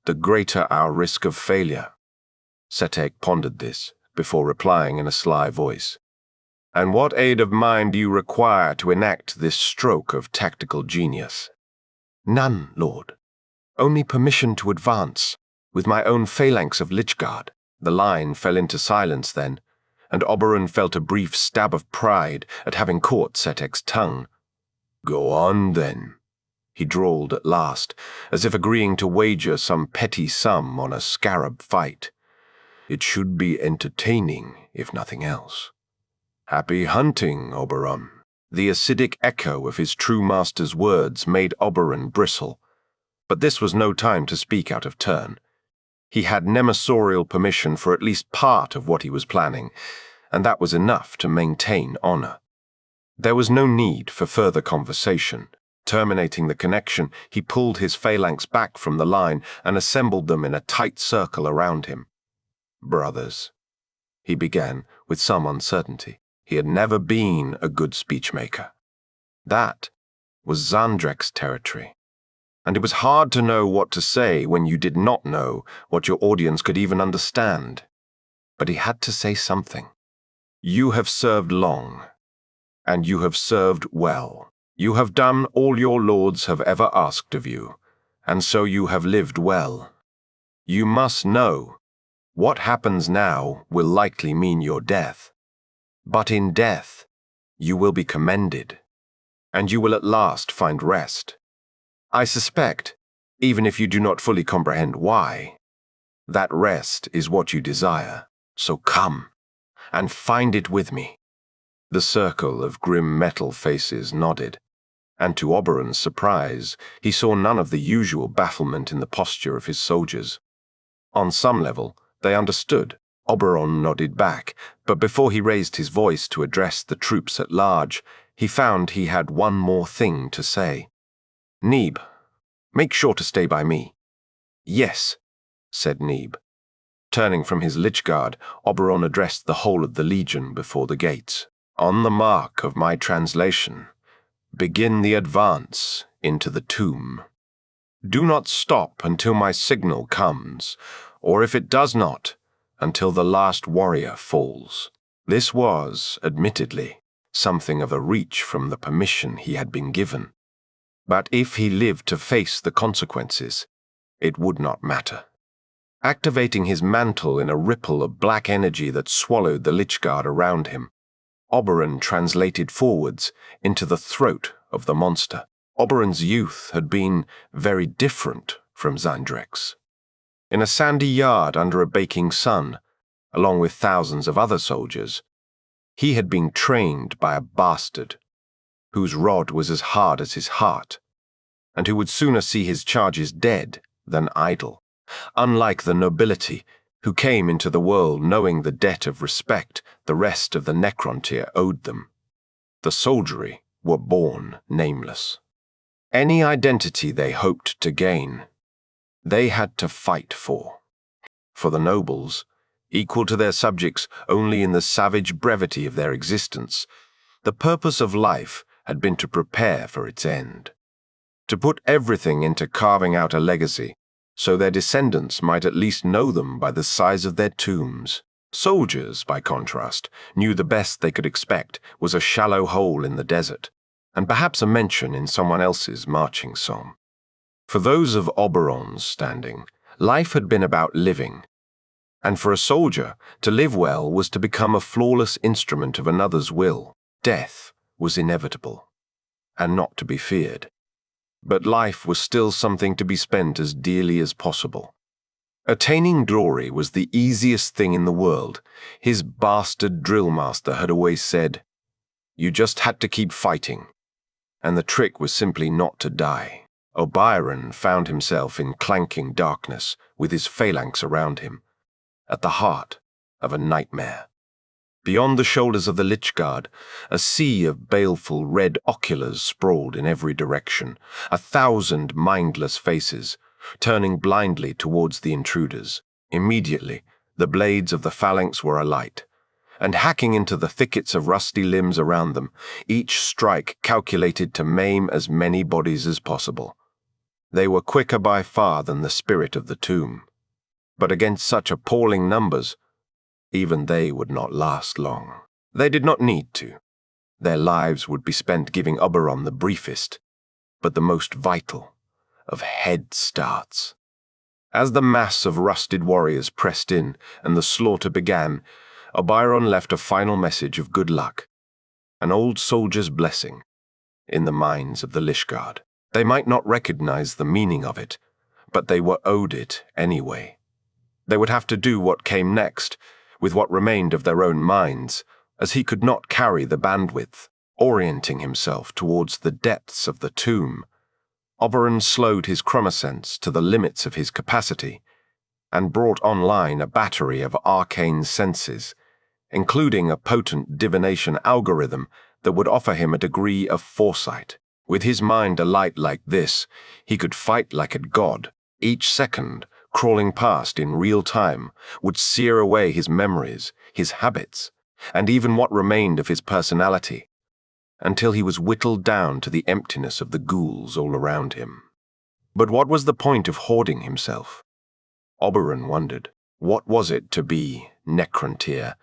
the greater our risk of failure." Setek pondered this, before replying in a sly voice. "And what aid of mine do you require to enact this stroke of tactical genius?" "None, Lord. Only permission to advance, with my own phalanx of Lichguard." The line fell into silence then, and Oberon felt a brief stab of pride at having caught Setek's tongue. "Go on, then," he drawled at last, as if agreeing to wager some petty sum on a scarab fight. "It should be entertaining, if nothing else." "Happy hunting, Oberon." The acidic echo of his true master's words made Oberon bristle. But this was no time to speak out of turn. He had Nemesaurial permission for at least part of what he was planning, and that was enough to maintain honor. There was no need for further conversation. Terminating the connection, he pulled his phalanx back from the line and assembled them in a tight circle around him. "Brothers," he began with some uncertainty. He had never been a good speechmaker. That was Zandrek's territory, and it was hard to know what to say when you did not know what your audience could even understand. But he had to say something. "You have served long, and you have served well. You have done all your lords have ever asked of you, and so you have lived well. You must know, what happens now will likely mean your death. But in death, you will be commended, and you will at last find rest. I suspect, even if you do not fully comprehend why, that rest is what you desire. So come, and find it with me." The circle of grim metal faces nodded, and to Oberon's surprise, he saw none of the usual bafflement in the posture of his soldiers. On some level, they understood. Oberon nodded back, but before he raised his voice to address the troops at large, he found he had one more thing to say. "Neeb, make sure to stay by me." "Yes," said Neeb. Turning from his Lichguard, Oberon addressed the whole of the Legion before the gates. "On the mark of my translation, begin the advance into the tomb. Do not stop until my signal comes, or if it does not, until the last warrior falls." This was, admittedly, something of a reach from the permission he had been given. But if he lived to face the consequences, it would not matter. Activating his mantle in a ripple of black energy that swallowed the Lichguard around him, Oberon translated forwards into the throat of the monster. Oberon's youth had been very different from Zandrek's. In a sandy yard under a baking sun, along with thousands of other soldiers, He had been trained by a bastard, whose rod was as hard as his heart, and who would sooner see his charges dead than idle, unlike the nobility who came into the world knowing the debt of respect the rest of the Necrontier owed them. The soldiery were born nameless. Any identity they hoped to gain, they had to fight for. For the nobles, equal to their subjects only in the savage brevity of their existence, the purpose of life had been to prepare for its end, to put everything into carving out a legacy, so their descendants might at least know them by the size of their tombs. Soldiers, by contrast, knew the best they could expect was a shallow hole in the desert, and perhaps a mention in someone else's marching song. For those of Oberon's standing, life had been about living, and for a soldier, to live well was to become a flawless instrument of another's will. Death was inevitable, and not to be feared. But life was still something to be spent as dearly as possible. Attaining glory was the easiest thing in the world. His bastard drill master had always said, "You just had to keep fighting." And the trick was simply not to die. Oberon found himself in clanking darkness, with his phalanx around him, at the heart of a nightmare. Beyond the shoulders of the Lich Guard, a sea of baleful red oculars sprawled in every direction, 1,000 mindless faces, turning blindly towards the intruders. Immediately, the blades of the phalanx were alight, and hacking into the thickets of rusty limbs around them, each strike calculated to maim as many bodies as possible. They were quicker by far than the spirit of the tomb, but against such appalling numbers, even they would not last long. They did not need to. Their lives would be spent giving Oberon the briefest, but the most vital, of head starts. As the mass of rusted warriors pressed in and the slaughter began, Oberon left a final message of good luck, an old soldier's blessing, in the minds of the Lich Guard. They might not recognize the meaning of it, but they were owed it anyway. They would have to do what came next, with what remained of their own minds, as he could not carry the bandwidth, orienting himself towards the depths of the tomb. Oberon slowed his chromosense to the limits of his capacity, and brought online a battery of arcane senses, including a potent divination algorithm that would offer him a degree of foresight. With his mind alight like this, he could fight like a god. Each second, crawling past in real time, would sear away his memories, his habits, and even what remained of his personality, until he was whittled down to the emptiness of the ghouls all around him. But what was the point of hoarding himself? Oberon wondered. What was it to be Necrontier,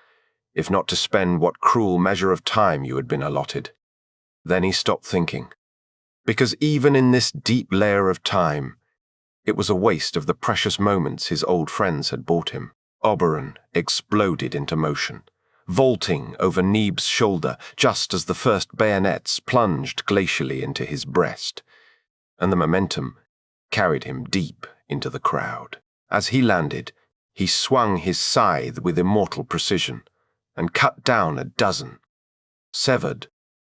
if not to spend what cruel measure of time you had been allotted? Then he stopped thinking, because even in this deep layer of time, it was a waste of the precious moments his old friends had bought him. Oberon exploded into motion, vaulting over Neeb's shoulder just as the first bayonets plunged glacially into his breast, and the momentum carried him deep into the crowd. As he landed, he swung his scythe with immortal precision and cut down a dozen, severed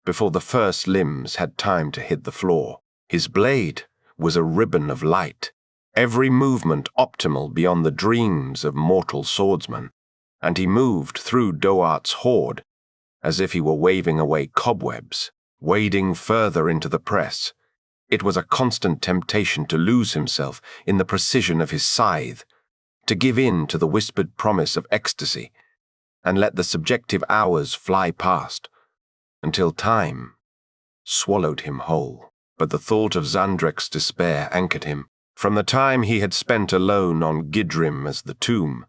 before the first limbs had time to hit the floor. His blade was a ribbon of light, every movement optimal beyond the dreams of mortal swordsmen, and he moved through Doart's horde as if he were waving away cobwebs, wading further into the press. It was a constant temptation to lose himself in the precision of his scythe, to give in to the whispered promise of ecstasy, and let the subjective hours fly past, until time swallowed him whole. But the thought of Xandrek's despair anchored him. From the time he had spent alone on Gidrim as the tomb,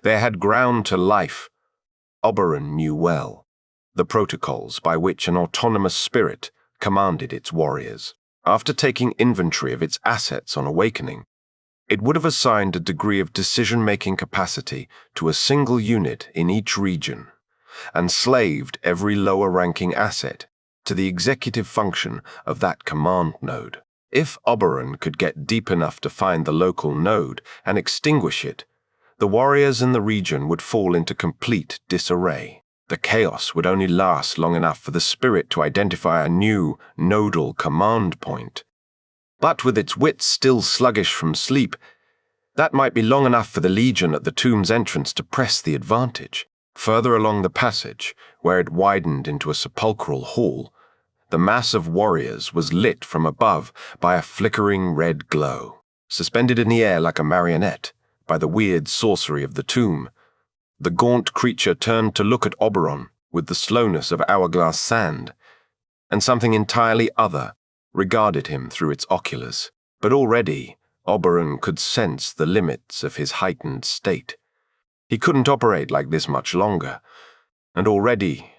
there had ground to life, Oberon knew well, the protocols by which an autonomous spirit commanded its warriors. After taking inventory of its assets on awakening, it would have assigned a degree of decision-making capacity to a single unit in each region, and slaved every lower-ranking asset to the executive function of that command node. If Oberon could get deep enough to find the local node and extinguish it, the warriors in the region would fall into complete disarray. The chaos would only last long enough for the spirit to identify a new, nodal command point. But with its wits still sluggish from sleep, that might be long enough for the Legion at the tomb's entrance to press the advantage. Further along the passage, where it widened into a sepulchral hall, the mass of warriors was lit from above by a flickering red glow. Suspended in the air like a marionette by the weird sorcery of the tomb, the gaunt creature turned to look at Oberon with the slowness of hourglass sand, and something entirely other regarded him through its oculars. But already, Oberon could sense the limits of his heightened state. He couldn't operate like this much longer, and already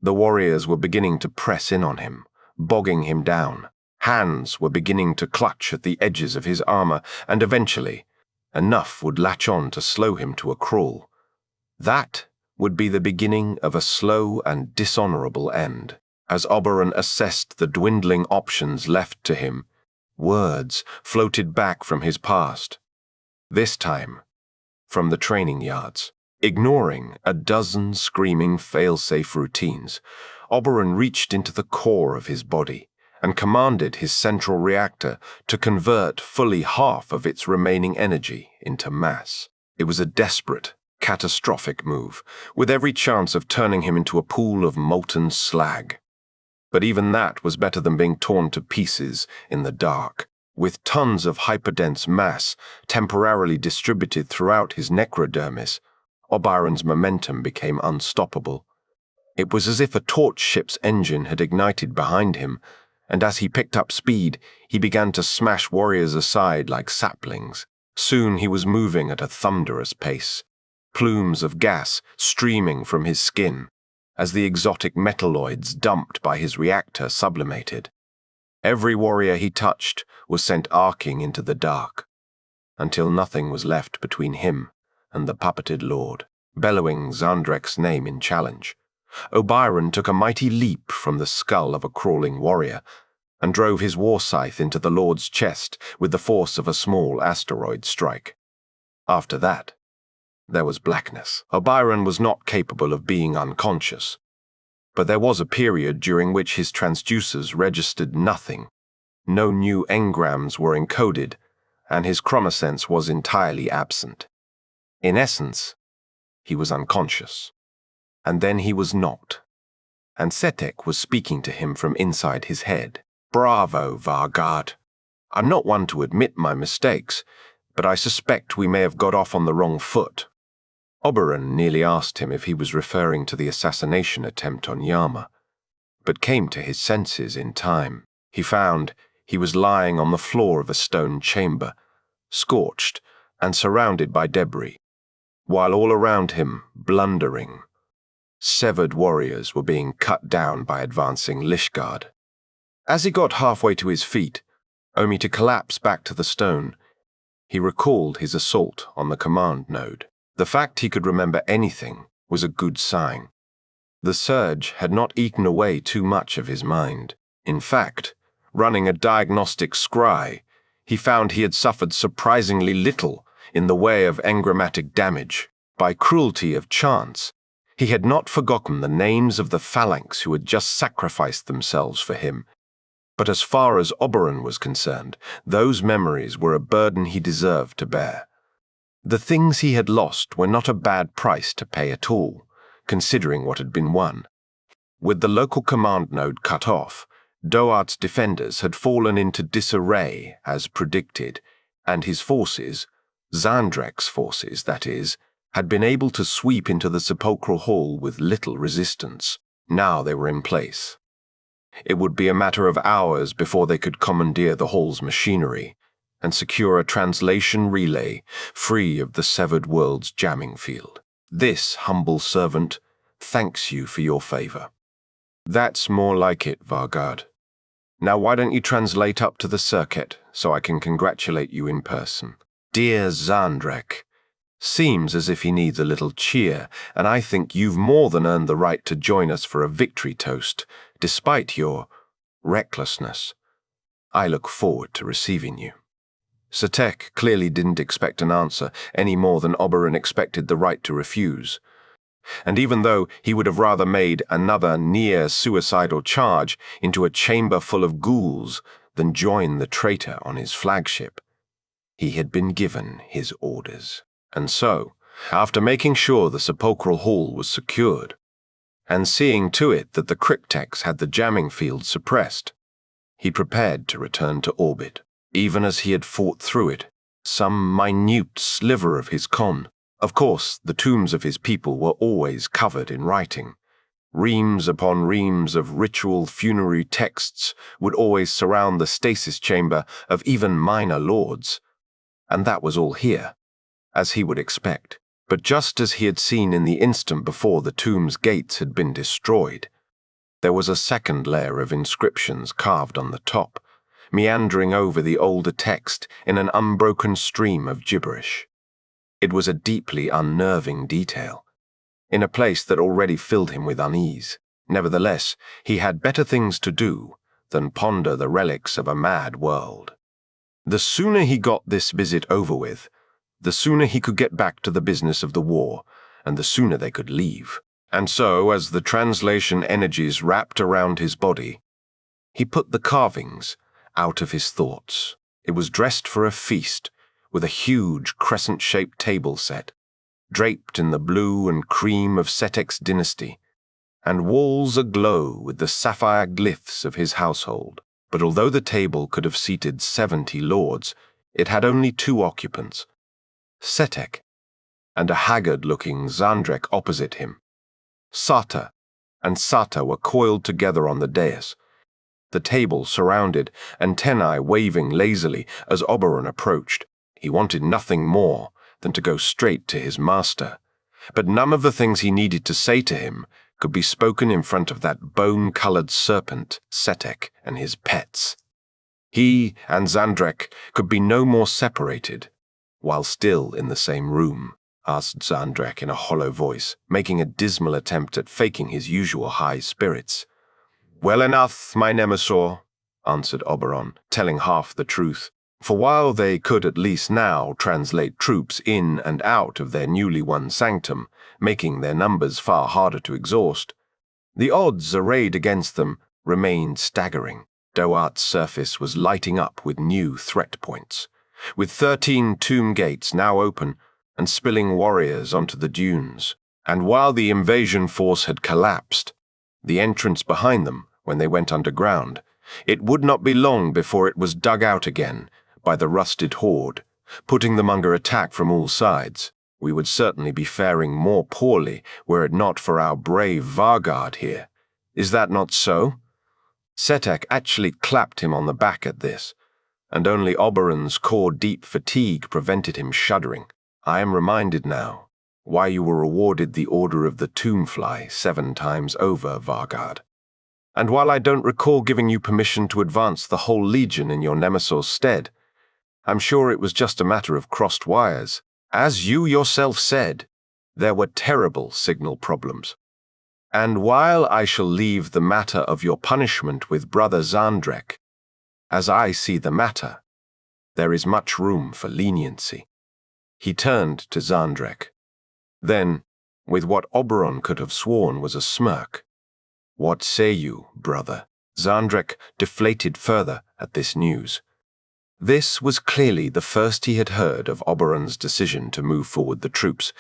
the warriors were beginning to press in on him, bogging him down. Hands were beginning to clutch at the edges of his armor, and eventually, enough would latch on to slow him to a crawl. That would be the beginning of a slow and dishonorable end. As Oberon assessed the dwindling options left to him, words floated back from his past. This time, from the training yards. Ignoring a dozen screaming fail-safe routines, Oberon reached into the core of his body and commanded his central reactor to convert fully half of its remaining energy into mass. It was a desperate, catastrophic move, with every chance of turning him into a pool of molten slag. But even that was better than being torn to pieces in the dark. With tons of hyperdense mass temporarily distributed throughout his necrodermis, Oberon's momentum became unstoppable. It was as if a torch ship's engine had ignited behind him, and as he picked up speed, he began to smash warriors aside like saplings. Soon he was moving at a thunderous pace, plumes of gas streaming from his skin, as the exotic metalloids dumped by his reactor sublimated. Every warrior he touched was sent arcing into the dark, until nothing was left between him and the puppeted lord, bellowing Zandrek's name in challenge. Oberon took a mighty leap from the skull of a crawling warrior and drove his war scythe into the lord's chest with the force of a small asteroid strike. After that, there was blackness. Oberon was not capable of being unconscious, but there was a period during which his transducers registered nothing. No new engrams were encoded, and his chromosense was entirely absent. In essence, he was unconscious. And then he was not. And Setek was speaking to him from inside his head. "Bravo, Vargard. I'm not one to admit my mistakes, but I suspect we may have got off on the wrong foot." Oberon nearly asked him if he was referring to the assassination attempt on Yama, but came to his senses in time. He found he was lying on the floor of a stone chamber, scorched and surrounded by debris, while all around him, blundering, severed warriors were being cut down by advancing Lishgard. As he got halfway to his feet, only to collapse back to the stone, he recalled his assault on the command node. The fact he could remember anything was a good sign. The surge had not eaten away too much of his mind. In fact, running a diagnostic scry, he found he had suffered surprisingly little in the way of engrammatic damage. By cruelty of chance, he had not forgotten the names of the phalanx who had just sacrificed themselves for him. But as far as Oberon was concerned, those memories were a burden he deserved to bear. The things he had lost were not a bad price to pay at all, considering what had been won. With the local command node cut off, Doart's defenders had fallen into disarray as predicted, and his forces, Zandrek's forces that is, had been able to sweep into the sepulchral hall with little resistance. Now they were in place. It would be a matter of hours before they could commandeer the hall's machinery and secure a translation relay free of the severed world's jamming field. "This humble servant thanks you for your favor." "That's more like it, Vargard. Now why don't you translate up to the circuit so I can congratulate you in person?" "Dear Zandrek, seems as if he needs a little cheer, and I think you've more than earned the right to join us for a victory toast, despite your recklessness. I look forward to receiving you." Setek clearly didn't expect an answer any more than Oberon expected the right to refuse. and even though he would have rather made another near-suicidal charge into a chamber full of ghouls than join the traitor on his flagship, he had been given his orders. And so, after making sure the sepulchral hall was secured, and seeing to it that the cryptex had the jamming field suppressed, he prepared to return to orbit, even as he had fought through it, some minute sliver of his con. Of course, the tombs of his people were always covered in writing. Reams upon reams of ritual funerary texts would always surround the stasis chamber of even minor lords. And that was all here, as he would expect. But just as he had seen in the instant before the tomb's gates had been destroyed, there was a second layer of inscriptions carved on the top, meandering over the older text in an unbroken stream of gibberish. It was a deeply unnerving detail, in a place that already filled him with unease. Nevertheless, he had better things to do than ponder the relics of a mad world. The sooner he got this visit over with, the sooner he could get back to the business of the war, and the sooner they could leave. And so, as the translation energies wrapped around his body, he put the carvings out of his thoughts. It was dressed for a feast, with a huge crescent-shaped table set, draped in the blue and cream of Setek's dynasty, and walls aglow with the sapphire glyphs of his household. But although the table could have seated 70 lords, it had only 2 occupants, Setek and a haggard-looking Zandrek opposite him. Sata and Sata were coiled together on the dais, the table surrounded, antennae waving lazily as Oberon approached. He wanted nothing more than to go straight to his master, but none of the things he needed to say to him could be spoken in front of that bone-colored serpent, Setek, and his pets. He and Zandrek could be no more separated, while still in the same room, asked Zandrek in a hollow voice, making a dismal attempt at faking his usual high spirits. "Well enough, my Nemesaur," answered Oberon, telling half the truth, for while they could at least now translate troops in and out of their newly won sanctum, making their numbers far harder to exhaust, the odds arrayed against them remained staggering. Doart's surface was lighting up with new threat points, with 13 tomb gates now open and spilling warriors onto the dunes. And while the invasion force had collapsed, the entrance behind them, when they went underground, it would not be long before it was dug out again by the rusted horde, putting them under attack from all sides. We would certainly be faring more poorly were it not for our brave Vargard here. Is that not so? Setek actually clapped him on the back at this, and only Oberon's core-deep fatigue prevented him shuddering. "I am reminded now why you were awarded the Order of the Tombfly 7 times over, Vargard. And while I don't recall giving you permission to advance the whole Legion in your Nemesaur's stead, I'm sure it was just a matter of crossed wires. As you yourself said, there were terrible signal problems. And while I shall leave the matter of your punishment with Brother Zandrek, as I see the matter, there is much room for leniency." He turned to Zandrek. Then, with what Oberon could have sworn was a smirk, "What say you, brother?" Zandrek deflated further at this news. This was clearly the first he had heard of Oberon's decision to move forward the troops,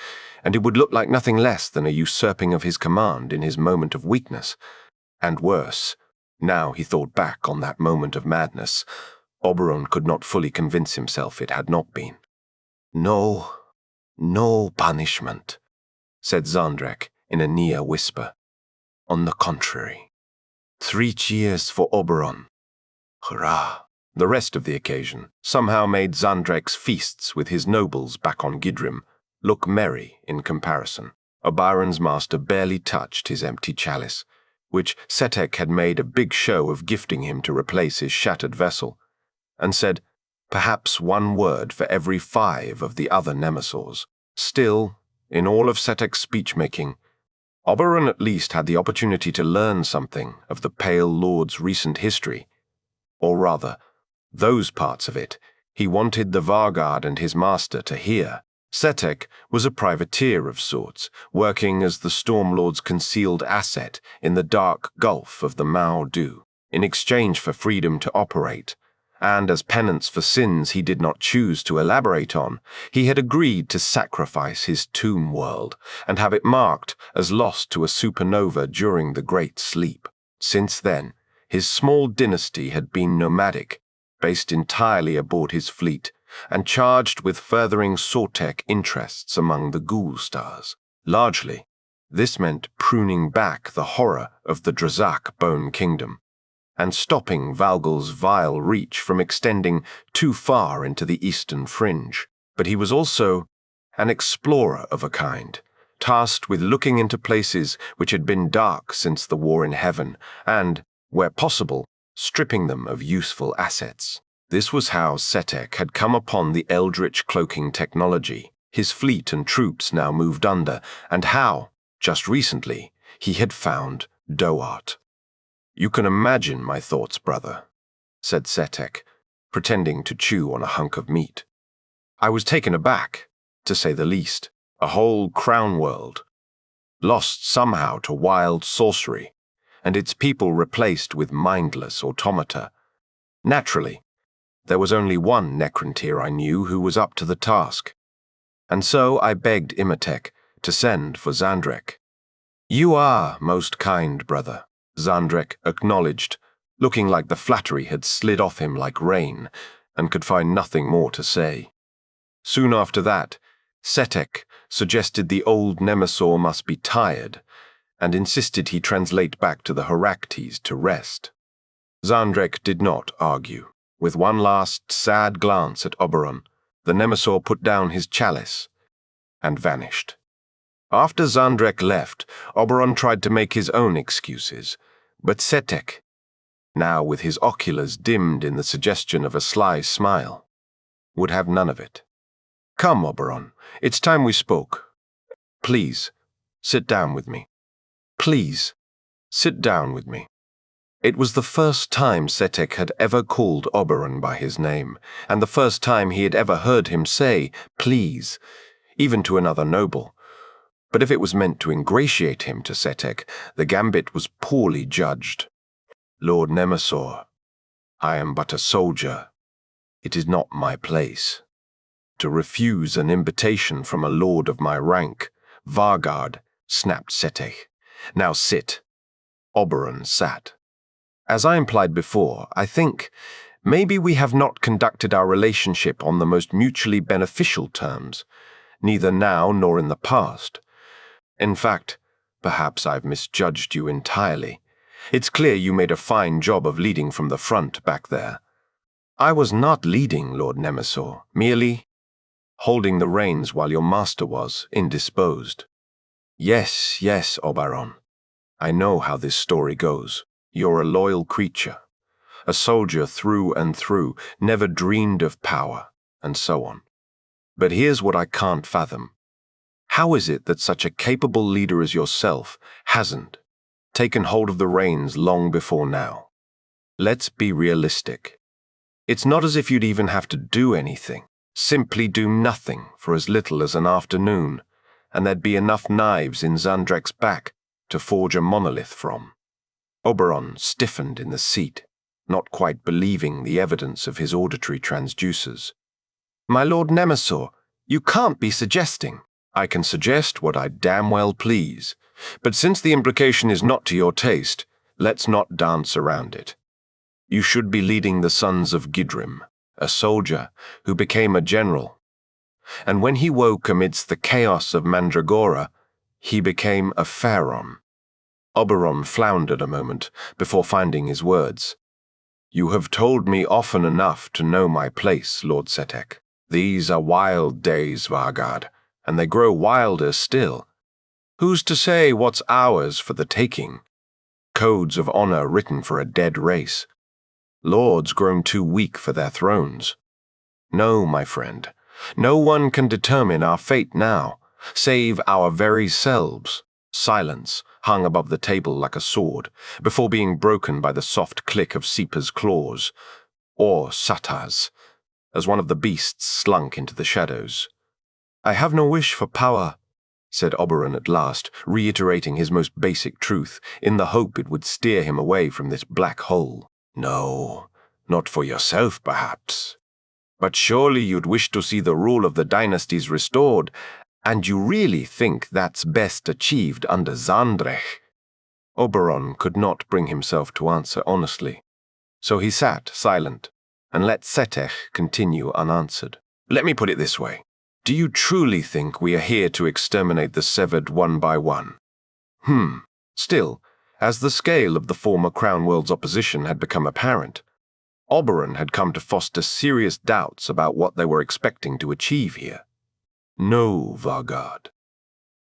and it would look like nothing less than a usurping of his command in his moment of weakness. And worse, now he thought back on that moment of madness, Oberon could not fully convince himself it had not been. No punishment," said Zandrek in a near whisper. "On the contrary, 3 cheers for Oberon. Hurrah!" The rest of the occasion somehow made Zandrek's feasts with his nobles back on Gidrim look merry in comparison. Oberon's master barely touched his empty chalice, which Setek had made a big show of gifting him to replace his shattered vessel, and said perhaps 1 word for every 5 of the other Nemesaurs. Still, in all of Setek's speech-making, Oberon at least had the opportunity to learn something of the Pale Lord's recent history, or rather, those parts of it he wanted the Vargard and his master to hear. Setek was a privateer of sorts, working as the Stormlord's concealed asset in the dark gulf of the Mao Du, in exchange for freedom to operate. And as penance for sins he did not choose to elaborate on, he had agreed to sacrifice his tomb world and have it marked as lost to a supernova during the Great Sleep. Since then, his small dynasty had been nomadic, based entirely aboard his fleet, and charged with furthering Sortek interests among the Ghoul stars. Largely, this meant pruning back the horror of the Drazak Bone Kingdom, and stopping Valgal's vile reach from extending too far into the eastern fringe. But he was also an explorer of a kind, tasked with looking into places which had been dark since the War in Heaven, and, where possible, stripping them of useful assets. This was how Setek had come upon the eldritch cloaking technology his fleet and troops now moved under, and how, just recently, he had found Doart. "You can imagine my thoughts, brother," said Setek, pretending to chew on a hunk of meat. "I was taken aback, to say the least. A whole crown world, lost somehow to wild sorcery, and its people replaced with mindless automata. Naturally, there was only one Necrontyr I knew who was up to the task, and so I begged Imatek to send for Zandrek." "You are most kind, brother," Zandrek acknowledged, looking like the flattery had slid off him like rain, and could find nothing more to say. Soon after that, Setek suggested the old Nemesaur must be tired, and insisted he translate back to the Horaktes to rest. Zandrek did not argue. With one last sad glance at Oberon, the Nemesaur put down his chalice and vanished. After Zandrek left, Oberon tried to make his own excuses, but Setek, now with his oculars dimmed in the suggestion of a sly smile, would have none of it. "Come, Oberon, it's time we spoke. Please, sit down with me. Please, sit down with me." It was the first time Setek had ever called Oberon by his name, and the first time he had ever heard him say, "please," even to another noble. But if it was meant to ingratiate him to Setek, the gambit was poorly judged. "Lord Nemesaur, I am but a soldier. It is not my place to refuse an invitation from a lord of my rank." "Vargard," snapped Setek. "Now sit." Oberon sat. "As I implied before, I think maybe we have not conducted our relationship on the most mutually beneficial terms, neither now nor in the past. In fact, perhaps I've misjudged you entirely. It's clear you made a fine job of leading from the front back there." "I was not leading, Lord Nemesaur, merely holding the reins while your master was indisposed." Yes, Oberon. I know how this story goes. You're a loyal creature, a soldier through and through, never dreamed of power, and so on. But here's what I can't fathom. How is it that such a capable leader as yourself hasn't taken hold of the reins long before now? Let's be realistic. It's not as if you'd even have to do anything. Simply do nothing for as little as an afternoon, and there'd be enough knives in Zandrek's back to forge a monolith from. Oberon stiffened in the seat, not quite believing the evidence of his auditory transducers. "My Lord Nemesaur, you can't be suggesting." "I can suggest what I damn well please, but since the implication is not to your taste, let's not dance around it. You should be leading the sons of Gidrim, a soldier who became a general. And when he woke amidst the chaos of Mandragora, he became a pharaon." Oberon floundered a moment before finding his words. "You have told me often enough to know my place, Lord Setek. These are wild days, Vargard, and they grow wilder still. Who's to say what's ours for the taking? Codes of honor written for a dead race. Lords grown too weak for their thrones. No, my friend, no one can determine our fate now, save our very selves." Silence hung above the table like a sword, before being broken by the soft click of Seepa's claws, or Satar's, as one of the beasts slunk into the shadows. I have no wish for power, said Oberon at last, reiterating his most basic truth, in the hope it would steer him away from this black hole. No, not for yourself, perhaps. But surely you'd wish to see the rule of the dynasties restored, and you really think that's best achieved under Zandrech? Oberon could not bring himself to answer honestly, so he sat silent and let Setech continue unanswered. Let me put it this way. Do you truly think we are here to exterminate the severed one by one? Still, as the scale of the former Crown World's opposition had become apparent, Oberon had come to foster serious doubts about what they were expecting to achieve here. No, Vargard.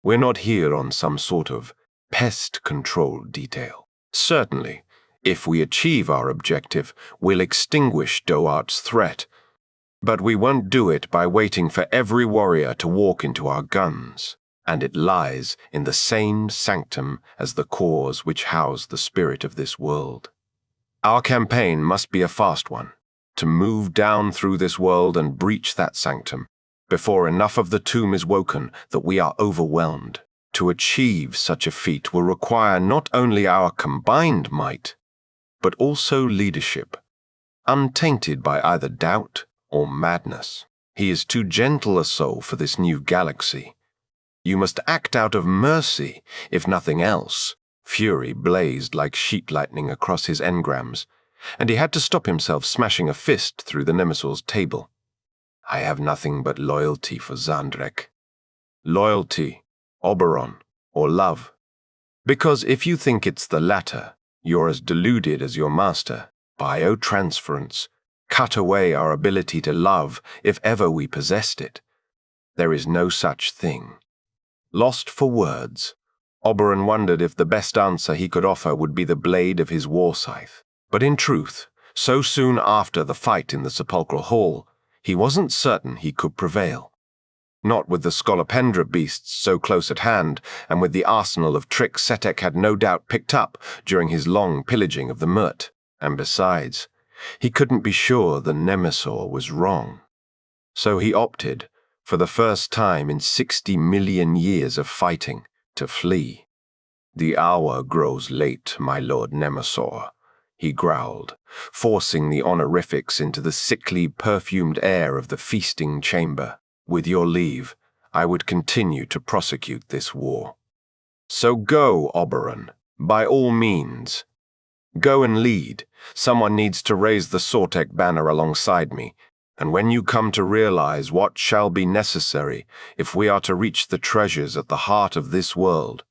We're not here on some sort of pest control detail. Certainly, if we achieve our objective, we'll extinguish Doart's threat, but we won't do it by waiting for every warrior to walk into our guns, and it lies in the same sanctum as the cores which house the spirit of this world. Our campaign must be a fast one, to move down through this world and breach that sanctum, before enough of the tomb is woken that we are overwhelmed. To achieve such a feat will require not only our combined might, but also leadership, untainted by either doubt or madness. He is too gentle a soul for this new galaxy. You must act out of mercy, if nothing else. Fury blazed like sheet lightning across his engrams, and he had to stop himself smashing a fist through the Nemesor's table. I have nothing but loyalty for Zandrech. Loyalty, Oberon, or love. Because if you think it's the latter, you're as deluded as your master. Biotransference. Cut away our ability to love if ever we possessed it. There is no such thing. Lost for words, Oberon wondered if the best answer he could offer would be the blade of his war scythe. But in truth, so soon after the fight in the sepulchral hall, he wasn't certain he could prevail. Not with the Scolopendra beasts so close at hand, and with the arsenal of tricks Setech had no doubt picked up during his long pillaging of the Murt. And besides, he couldn't be sure the Nemesor was wrong. So he opted, for the first time in 60 million years of fighting, to flee. The hour grows late, my lord Nemesor, he growled, forcing the honorifics into the sickly, perfumed air of the feasting chamber. With your leave, I would continue to prosecute this war. So go, Oberon, by all means. Go and lead. Someone needs to raise the Sortek banner alongside me, and when you come to realize what shall be necessary if we are to reach the treasures at the heart of this world,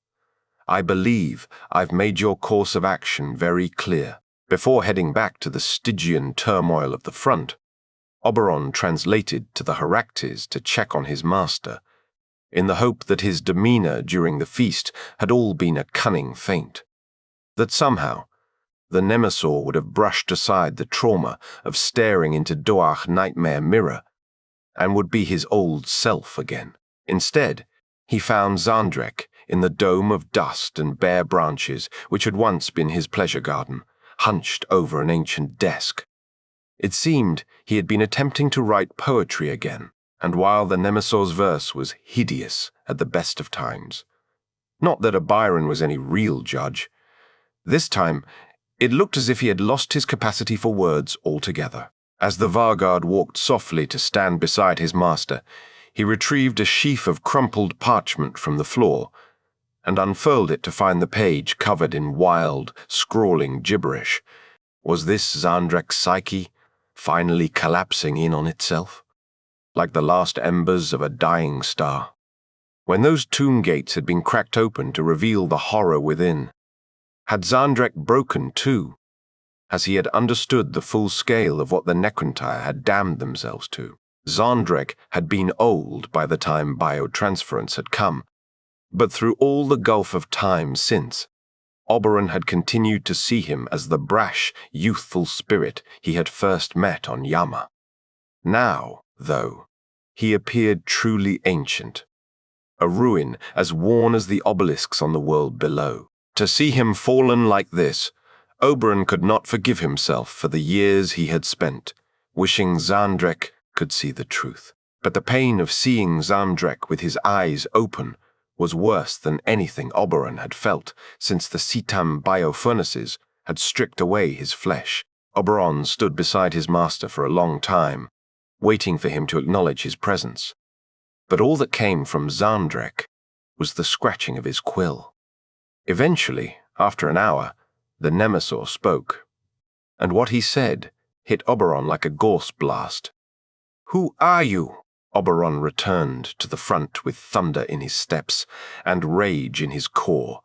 I believe I've made your course of action very clear. Before heading back to the Stygian turmoil of the front, Oberon translated to the Heractes to check on his master, in the hope that his demeanor during the feast had all been a cunning feint, that somehow the Nemesor would have brushed aside the trauma of staring into Doarch Nightmare Mirror and would be his old self again. Instead, he found Zandrech in the dome of dust and bare branches which had once been his pleasure garden, hunched over an ancient desk. It seemed he had been attempting to write poetry again, and while the Nemesor's verse was hideous at the best of times, not that a Byron was any real judge, this time it looked as if he had lost his capacity for words altogether. As the Vargard walked softly to stand beside his master, he retrieved a sheaf of crumpled parchment from the floor and unfurled it to find the page covered in wild, scrawling gibberish. Was this Zandrech's psyche finally collapsing in on itself, like the last embers of a dying star? When those tomb gates had been cracked open to reveal the horror within, had Zandrech broken too, as he had understood the full scale of what the Necrontyre had damned themselves to? Zandrech had been old by the time biotransference had come, but through all the gulf of time since, Oberon had continued to see him as the brash, youthful spirit he had first met on Yama. Now, though, he appeared truly ancient, a ruin as worn as the obelisks on the world below. To see him fallen like this, Oberon could not forgive himself for the years he had spent, wishing Zandrech could see the truth. But the pain of seeing Zandrek with his eyes open was worse than anything Oberon had felt since the Sitam biofurnaces had stripped away his flesh. Oberon stood beside his master for a long time, waiting for him to acknowledge his presence. But all that came from Zandrek was the scratching of his quill. Eventually, after an hour, the Nemesaur spoke, and what he said hit Oberon like a gorse blast. "Who are you?" Oberon returned to the front with thunder in his steps and rage in his core,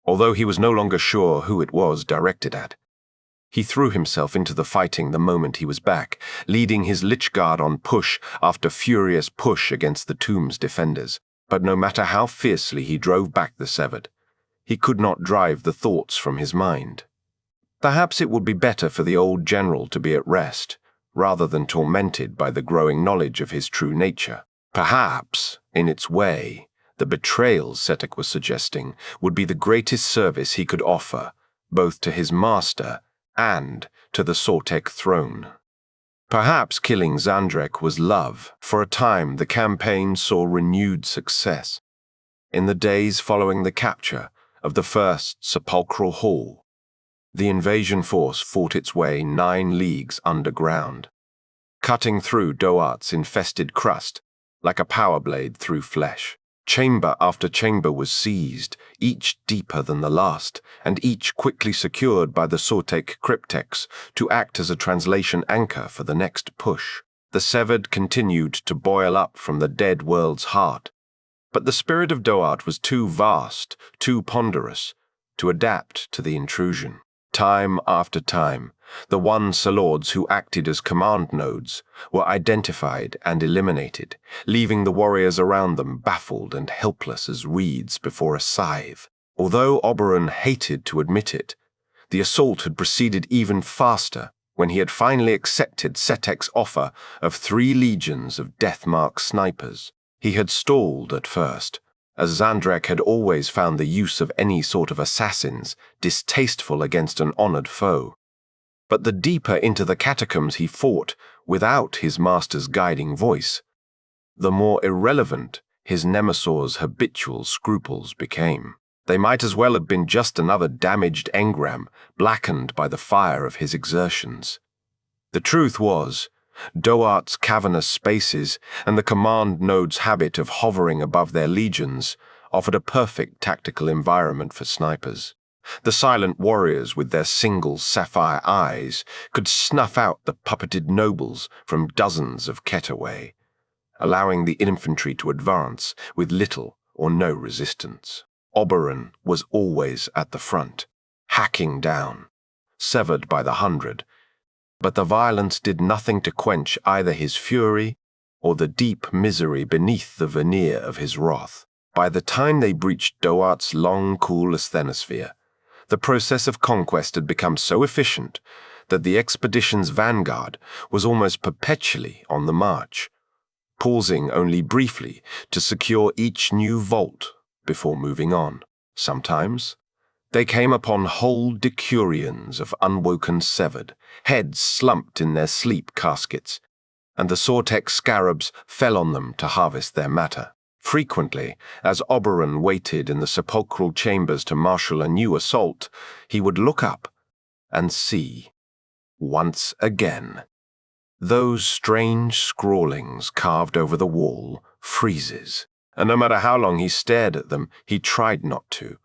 although he was no longer sure who it was directed at. He threw himself into the fighting the moment he was back, leading his Lich Guard on push after furious push against the tomb's defenders. But no matter how fiercely he drove back the Severed, he could not drive the thoughts from his mind. Perhaps it would be better for the old general to be at rest, rather than tormented by the growing knowledge of his true nature. Perhaps, in its way, the betrayal Setek was suggesting would be the greatest service he could offer, both to his master and to the Sortek throne. Perhaps killing Zandrek was love. For a time, the campaign saw renewed success. In the days following the capture of the first sepulchral hall, the invasion force fought its way 9 leagues underground, cutting through Doart's infested crust like a power blade through flesh. Chamber after chamber was seized, each deeper than the last, and each quickly secured by the Sortek cryptex to act as a translation anchor for the next push. The Severed continued to boil up from the dead world's heart, but the spirit of Doart was too vast, too ponderous, to adapt to the intrusion. Time after time, the One-Salords who acted as command nodes were identified and eliminated, leaving the warriors around them baffled and helpless as reeds before a scythe. Although Oberon hated to admit it, the assault had proceeded even faster when he had finally accepted Setek's offer of 3 legions of Deathmark snipers. He had stalled at first, as Zandrek had always found the use of any sort of assassins distasteful against an honored foe. But the deeper into the catacombs he fought without his master's guiding voice, the more irrelevant his Nemesaur's habitual scruples became. They might as well have been just another damaged engram, blackened by the fire of his exertions. The truth was, Doart's cavernous spaces and the command node's habit of hovering above their legions offered a perfect tactical environment for snipers. The silent warriors with their single sapphire eyes could snuff out the puppeted nobles from dozens of ket away, allowing the infantry to advance with little or no resistance. Oberon was always at the front, hacking down, severed by the 100, but the violence did nothing to quench either his fury or the deep misery beneath the veneer of his wrath. By the time they breached Doart's long, cool asthenosphere, the process of conquest had become so efficient that the expedition's vanguard was almost perpetually on the march, pausing only briefly to secure each new vault before moving on. Sometimes they came upon whole decurions of unwoken Severed, heads slumped in their sleep caskets, and the Sortek scarabs fell on them to harvest their matter. Frequently, as Oberon waited in the sepulchral chambers to marshal a new assault, he would look up and see, once again, those strange scrawlings carved over the wall, friezes, and no matter how long he stared at them, he tried not to,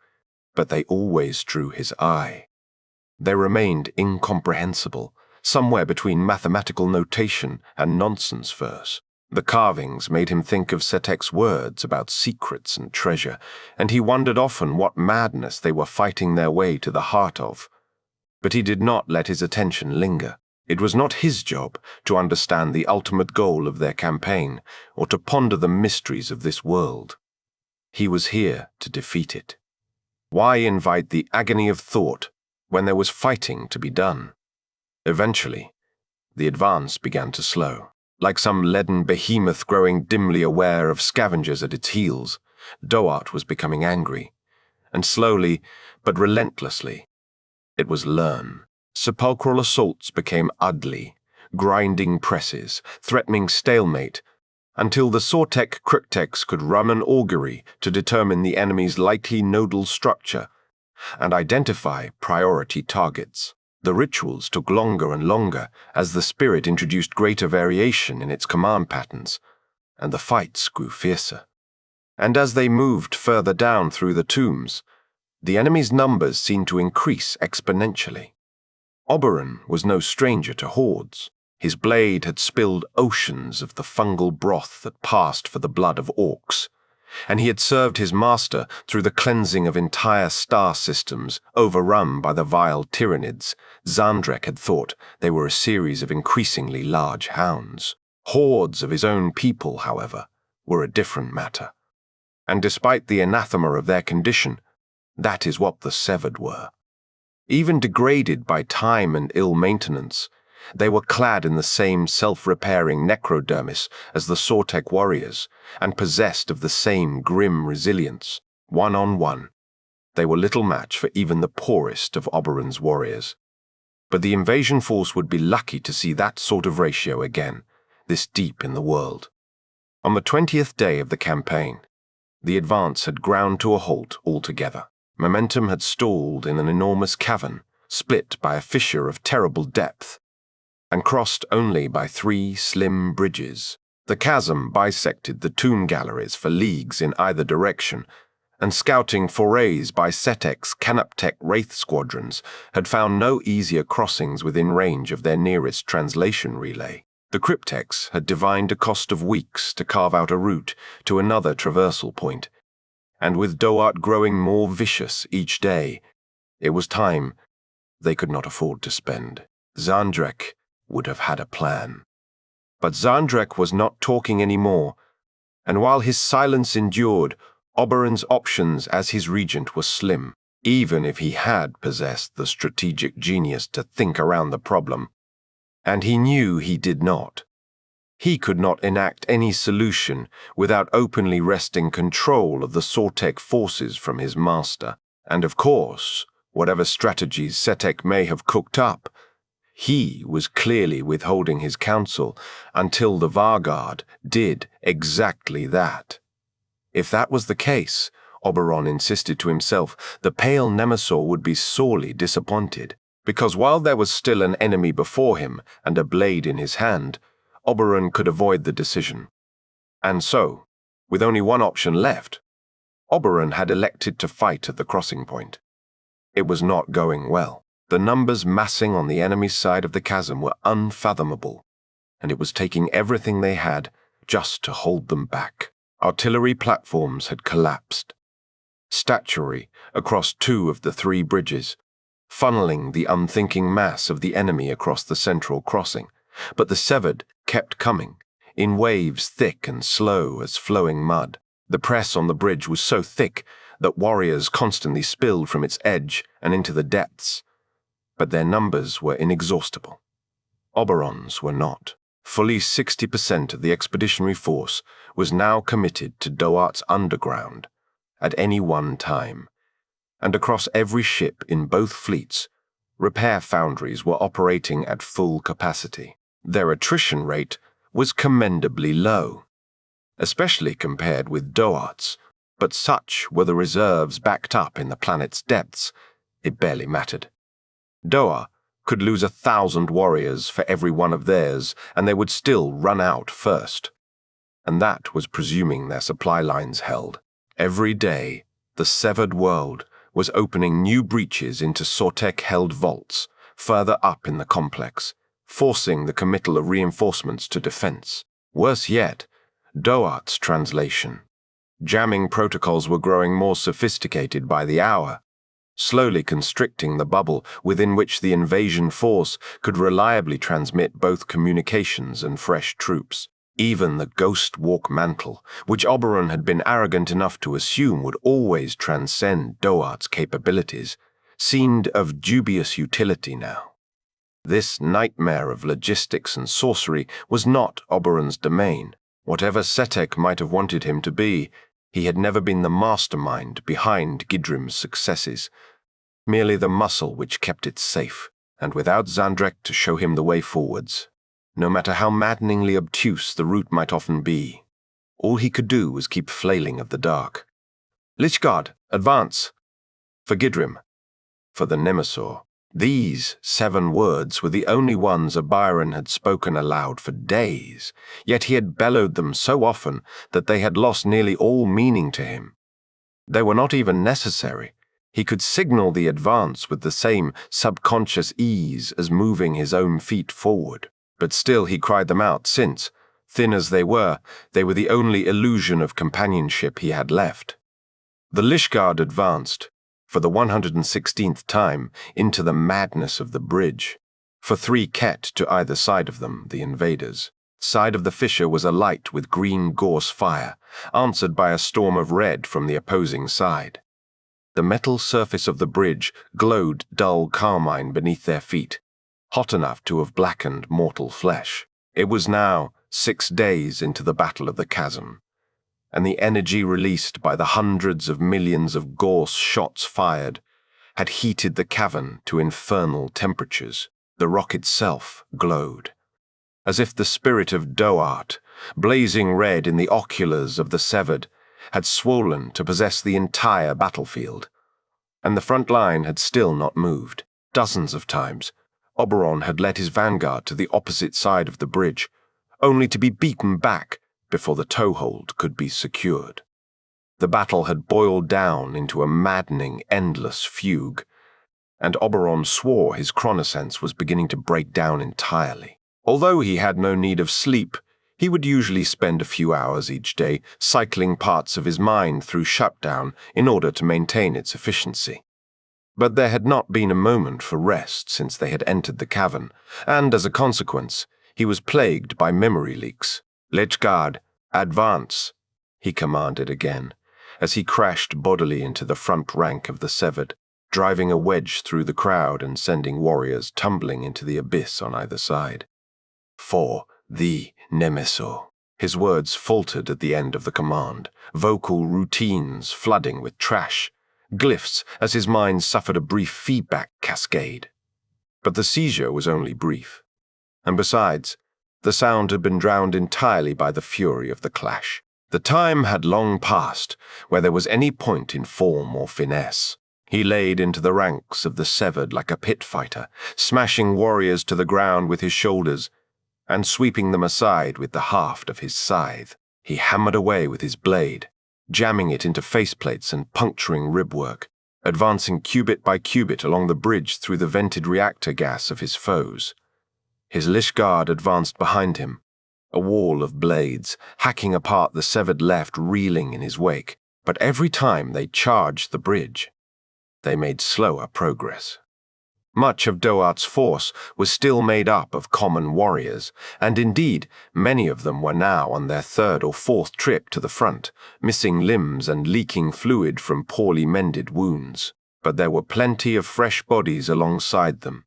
but they always drew his eye. They remained incomprehensible, somewhere between mathematical notation and nonsense verse. The carvings made him think of Setek's words about secrets and treasure, and he wondered often what madness they were fighting their way to the heart of. But he did not let his attention linger. It was not his job to understand the ultimate goal of their campaign, or to ponder the mysteries of this world. He was here to defeat it. Why invite the agony of thought when there was fighting to be done? Eventually, the advance began to slow. Like some leaden behemoth growing dimly aware of scavengers at its heels, Doart was becoming angry, and slowly, but relentlessly, it was learn. Sepulchral assaults became ugly, grinding presses, threatening stalemate, until the Sortek cryptex could run an augury to determine the enemy's likely nodal structure and identify priority targets. The rituals took longer and longer as the spirit introduced greater variation in its command patterns, and the fights grew fiercer. And as they moved further down through the tombs, the enemy's numbers seemed to increase exponentially. Oberon was no stranger to hordes. His blade had spilled oceans of the fungal broth that passed for the blood of orcs, and he had served his master through the cleansing of entire star systems overrun by the vile Tyranids. Zandrek had thought they were a series of increasingly large hounds. Hordes of his own people, however, were a different matter. And despite the anathema of their condition, that is what the Severed were. Even degraded by time and ill maintenance, they were clad in the same self-repairing necrodermis as the Sortek warriors, and possessed of the same grim resilience. One-on-one, they were little match for even the poorest of Oberon's warriors. But the invasion force would be lucky to see that sort of ratio again, this deep in the world. On the 20th day of the campaign, the advance had ground to a halt altogether. Momentum had stalled in an enormous cavern, split by a fissure of terrible depth, and crossed only by 3 slim bridges. The chasm bisected the tomb galleries for leagues in either direction, and scouting forays by Setek's Canoptek Wraith squadrons had found no easier crossings within range of their nearest translation relay. The cryptex had divined a cost of weeks to carve out a route to another traversal point, and with Doart growing more vicious each day, it was time they could not afford to spend. Zandrek would have had a plan. But Zandrek was not talking anymore, and while his silence endured, Oberon's options as his regent were slim, even if he had possessed the strategic genius to think around the problem. And he knew he did not. He could not enact any solution without openly wresting control of the Sortek forces from his master. And of course, whatever strategies Setek may have cooked up, he was clearly withholding his counsel until the Vargard did exactly that. If that was the case, Oberon insisted to himself, the pale Nemesaur would be sorely disappointed, because while there was still an enemy before him and a blade in his hand, Oberon could avoid the decision. And so, with only one option left, Oberon had elected to fight at the crossing point. It was not going well. The numbers massing on the enemy's side of the chasm were unfathomable, and it was taking everything they had just to hold them back. Artillery platforms had collapsed. Statuary across 2 of the 3 bridges, funneling the unthinking mass of the enemy across the central crossing, but the Severed kept coming, in waves thick and slow as flowing mud. The press on the bridge was so thick that warriors constantly spilled from its edge and into the depths, but their numbers were inexhaustible. Oberon's were not. Fully 60% of the expeditionary force was now committed to Doart's underground at any one time, and across every ship in both fleets, repair foundries were operating at full capacity. Their attrition rate was commendably low, especially compared with Doart's, but such were the reserves backed up in the planet's depths, it barely mattered. Doart could lose 1,000 warriors for every one of theirs, and they would still run out first. And that was presuming their supply lines held. Every day, the Severed world was opening new breaches into Sortek-held vaults, further up in the complex, forcing the committal of reinforcements to defense. Worse yet, Doart's translation. Jamming protocols were growing more sophisticated by the hour, slowly constricting the bubble within which the invasion force could reliably transmit both communications and fresh troops. Even the Ghost Walk mantle, which Oberon had been arrogant enough to assume would always transcend Doart's capabilities, seemed of dubious utility now. This nightmare of logistics and sorcery was not Oberon's domain. Whatever Setek might have wanted him to be, he had never been the mastermind behind Gidrim's successes, merely the muscle which kept it safe, and without Zandrek to show him the way forwards, no matter how maddeningly obtuse the route might often be, All he could do was keep flailing at the dark. "Lichguard, advance!" For Gidrim. For the Nemesaur. These 7 words were the only ones Abiron had spoken aloud for days, yet he had bellowed them so often that they had lost nearly all meaning to him. They were not even necessary. He could signal the advance with the same subconscious ease as moving his own feet forward. But still he cried them out since, thin as they were the only illusion of companionship he had left. The Lichguard advanced, for the 116th time, into the madness of the bridge. For 3 Ket to either side of them, the invaders. Side of the fissure was alight with green gorse fire, answered by a storm of red from the opposing side. The metal surface of the bridge glowed dull carmine beneath their feet, hot enough to have blackened mortal flesh. It was now 6 days into the Battle of the Chasm, and the energy released by the hundreds of millions of gorse shots fired had heated the cavern to infernal temperatures. The rock itself glowed, as if the spirit of Doart, blazing red in the oculars of the Severed, had swollen to possess the entire battlefield. And the front line had still not moved. Dozens of times, Oberon had led his vanguard to the opposite side of the bridge, only to be beaten back before the toehold could be secured. The battle had boiled down into a maddening, endless fugue, and Oberon swore his chronosense was beginning to break down entirely. Although he had no need of sleep, he would usually spend a few hours each day cycling parts of his mind through shutdown in order to maintain its efficiency. But there had not been a moment for rest since they had entered the cavern, and as a consequence, he was plagued by memory leaks. "Lichguard, advance," he commanded again, as he crashed bodily into the front rank of the Severed, driving a wedge through the crowd and sending warriors tumbling into the abyss on either side. "For the Nemesaur." His words faltered at the end of the command, vocal routines flooding with trash, glyphs as his mind suffered a brief feedback cascade. But the seizure was only brief, and besides, the sound had been drowned entirely by the fury of the clash. The time had long passed where there was any point in form or finesse. He laid into the ranks of the Severed like a pit fighter, smashing warriors to the ground with his shoulders and sweeping them aside with the haft of his scythe. He hammered away with his blade, jamming it into faceplates and puncturing ribwork, advancing cubit by cubit along the bridge through the vented reactor gas of his foes. His Lichguard advanced behind him, a wall of blades, hacking apart the Severed left, reeling in his wake. But every time they charged the bridge, they made slower progress. Much of Doart's force was still made up of common warriors, and indeed many of them were now on their 3rd or 4th trip to the front, missing limbs and leaking fluid from poorly mended wounds. But there were plenty of fresh bodies alongside them,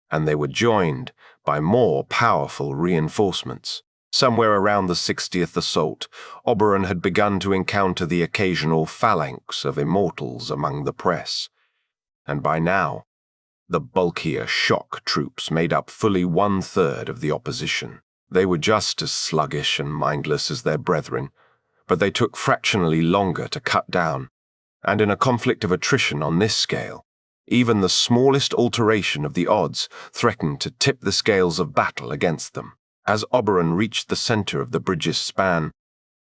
and they were joined by more powerful reinforcements. Somewhere around the 60th assault, Oberon had begun to encounter the occasional phalanx of immortals among the press, and by now, the bulkier shock troops made up fully 1/3 of the opposition. They were just as sluggish and mindless as their brethren, but they took fractionally longer to cut down, and in a conflict of attrition on this scale, even the smallest alteration of the odds threatened to tip the scales of battle against them. As Oberon reached the center of the bridge's span,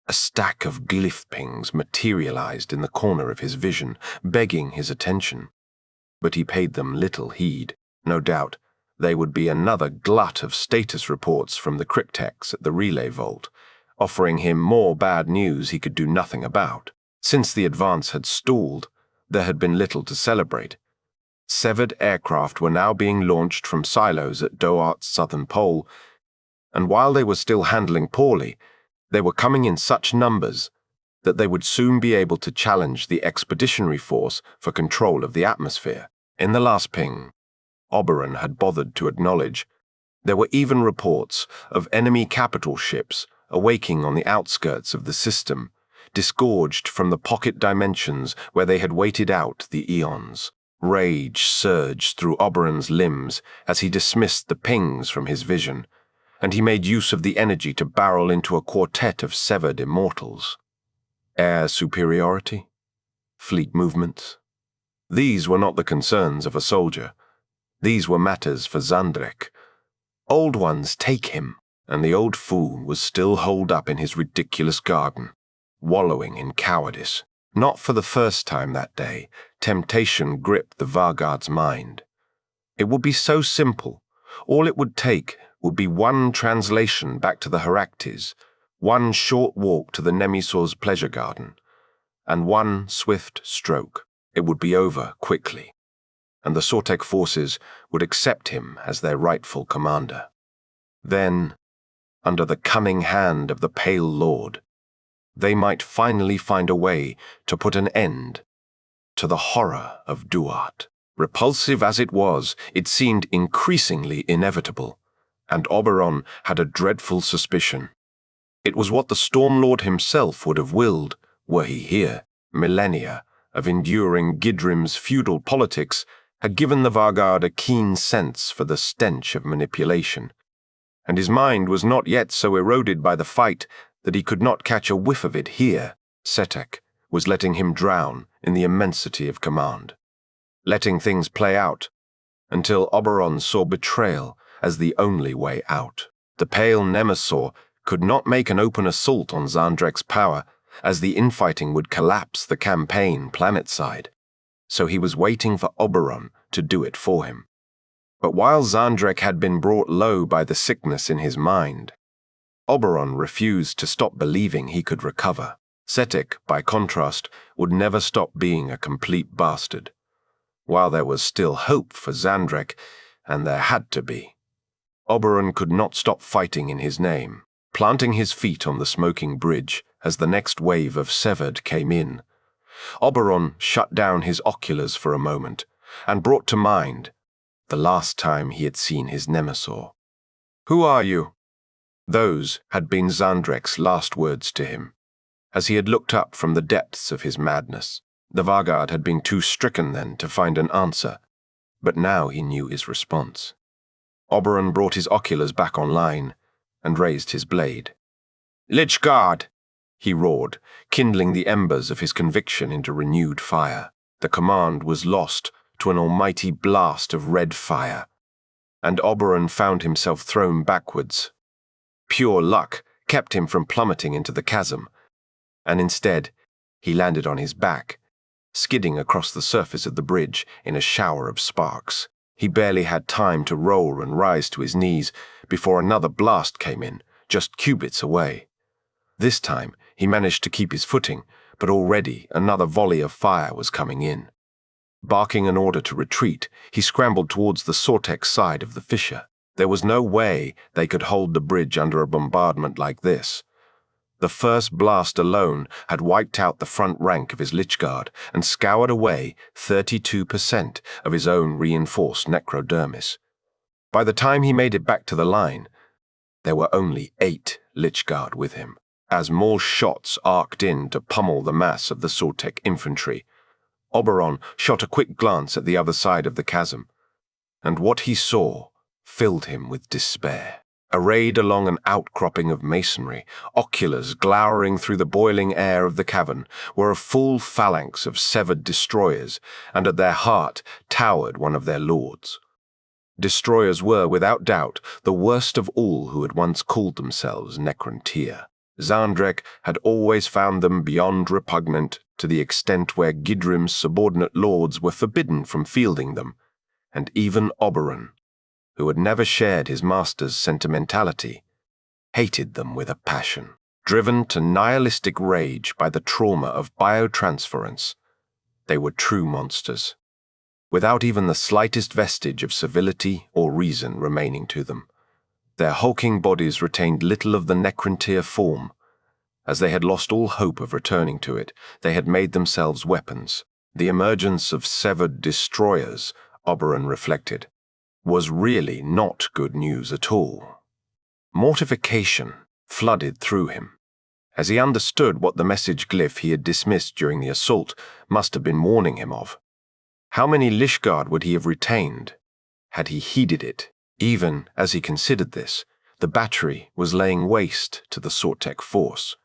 a stack of glyph pings materialized in the corner of his vision, begging his attention. But he paid them little heed. No doubt, they would be another glut of status reports from the cryptex at the relay vault, offering him more bad news he could do nothing about. Since the advance had stalled, there had been little to celebrate. Severed aircraft were now being launched from silos at Doart's southern pole, and while they were still handling poorly, they were coming in such numbers that they would soon be able to challenge the expeditionary force for control of the atmosphere. In the last ping Oberon had bothered to acknowledge, there were even reports of enemy capital ships awaking on the outskirts of the system, disgorged from the pocket dimensions where they had waited out the eons. Rage surged through Oberon's limbs as he dismissed the pings from his vision, and he made use of the energy to barrel into a quartet of severed immortals. Air superiority? Fleet movements? These were not the concerns of a soldier. These were matters for Zandrek. Old ones take him, and the old fool was still holed up in his ridiculous garden, wallowing in cowardice. Not for the first time that day, temptation gripped the Vargard's mind. It would be so simple. All it would take would be one translation back to the Heraktes, one short walk to the Nemisor's pleasure garden, and one swift stroke. It would be over quickly, and the Sortek forces would accept him as their rightful commander. Then, under the cunning hand of the Pale Lord, they might finally find a way to put an end to the horror of Duat. Repulsive as it was, it seemed increasingly inevitable, and Oberon had a dreadful suspicion. It was what the Stormlord himself would have willed, were he here. Millennia of enduring Gidrim's feudal politics had given the Vargard a keen sense for the stench of manipulation, and his mind was not yet so eroded by the fight that he could not catch a whiff of it here. Setek was letting him drown in the immensity of command, letting things play out until Oberon saw betrayal as the only way out. The Pale Nemesaur could not make an open assault on Zandrek's power, as the infighting would collapse the campaign planetside, so he was waiting for Oberon to do it for him. But while Zandrek had been brought low by the sickness in his mind, Oberon refused to stop believing he could recover. Setek, by contrast, would never stop being a complete bastard. While there was still hope for Zandrek, and there had to be, Oberon could not stop fighting in his name, planting his feet on the smoking bridge as the next wave of Severed came in. Oberon shut down his oculars for a moment and brought to mind the last time he had seen his Nemesaur. "Who are you?" Those had been Zandrek's last words to him, as he had looked up from the depths of his madness. The Vargard had been too stricken then to find an answer, but now he knew his response. Oberon brought his oculars back online and raised his blade. "Lichguard!" he roared, kindling the embers of his conviction into renewed fire. The command was lost to an almighty blast of red fire, and Oberon found himself thrown backwards. Pure luck kept him from plummeting into the chasm, and instead he landed on his back, skidding across the surface of the bridge in a shower of sparks. He barely had time to roll and rise to his knees before another blast came in, just cubits away. This time he managed to keep his footing, but already another volley of fire was coming in. Barking an order to retreat, he scrambled towards the Sortek side of the fissure. There was no way they could hold the bridge under a bombardment like this. The first blast alone had wiped out the front rank of his Lichguard and scoured away 32% of his own reinforced necrodermis. By the time he made it back to the line, there were only 8 Lichguard with him, as more shots arced in to pummel the mass of the Sortek infantry. Oberon shot a quick glance at the other side of the chasm, and what he saw filled him with despair. Arrayed along an outcropping of masonry, oculars glowering through the boiling air of the cavern, were a full phalanx of severed destroyers, and at their heart towered one of their lords. Destroyers were, without doubt, the worst of all who had once called themselves Necrontyr. Zandrek had always found them beyond repugnant to the extent where Gidrim's subordinate lords were forbidden from fielding them, and even Oberon, who had never shared his master's sentimentality, hated them with a passion. Driven to nihilistic rage by the trauma of biotransference, they were true monsters, without even the slightest vestige of civility or reason remaining to them. Their hulking bodies retained little of the Necrontyr form. As they had lost all hope of returning to it, they had made themselves weapons. The emergence of severed destroyers, Oberon reflected, was really not good news at all. Mortification flooded through him, as he understood what the message glyph he had dismissed during the assault must have been warning him of. How many Lichguard would he have retained had he heeded it? Even as he considered this, The battery was laying waste to the Sortek force.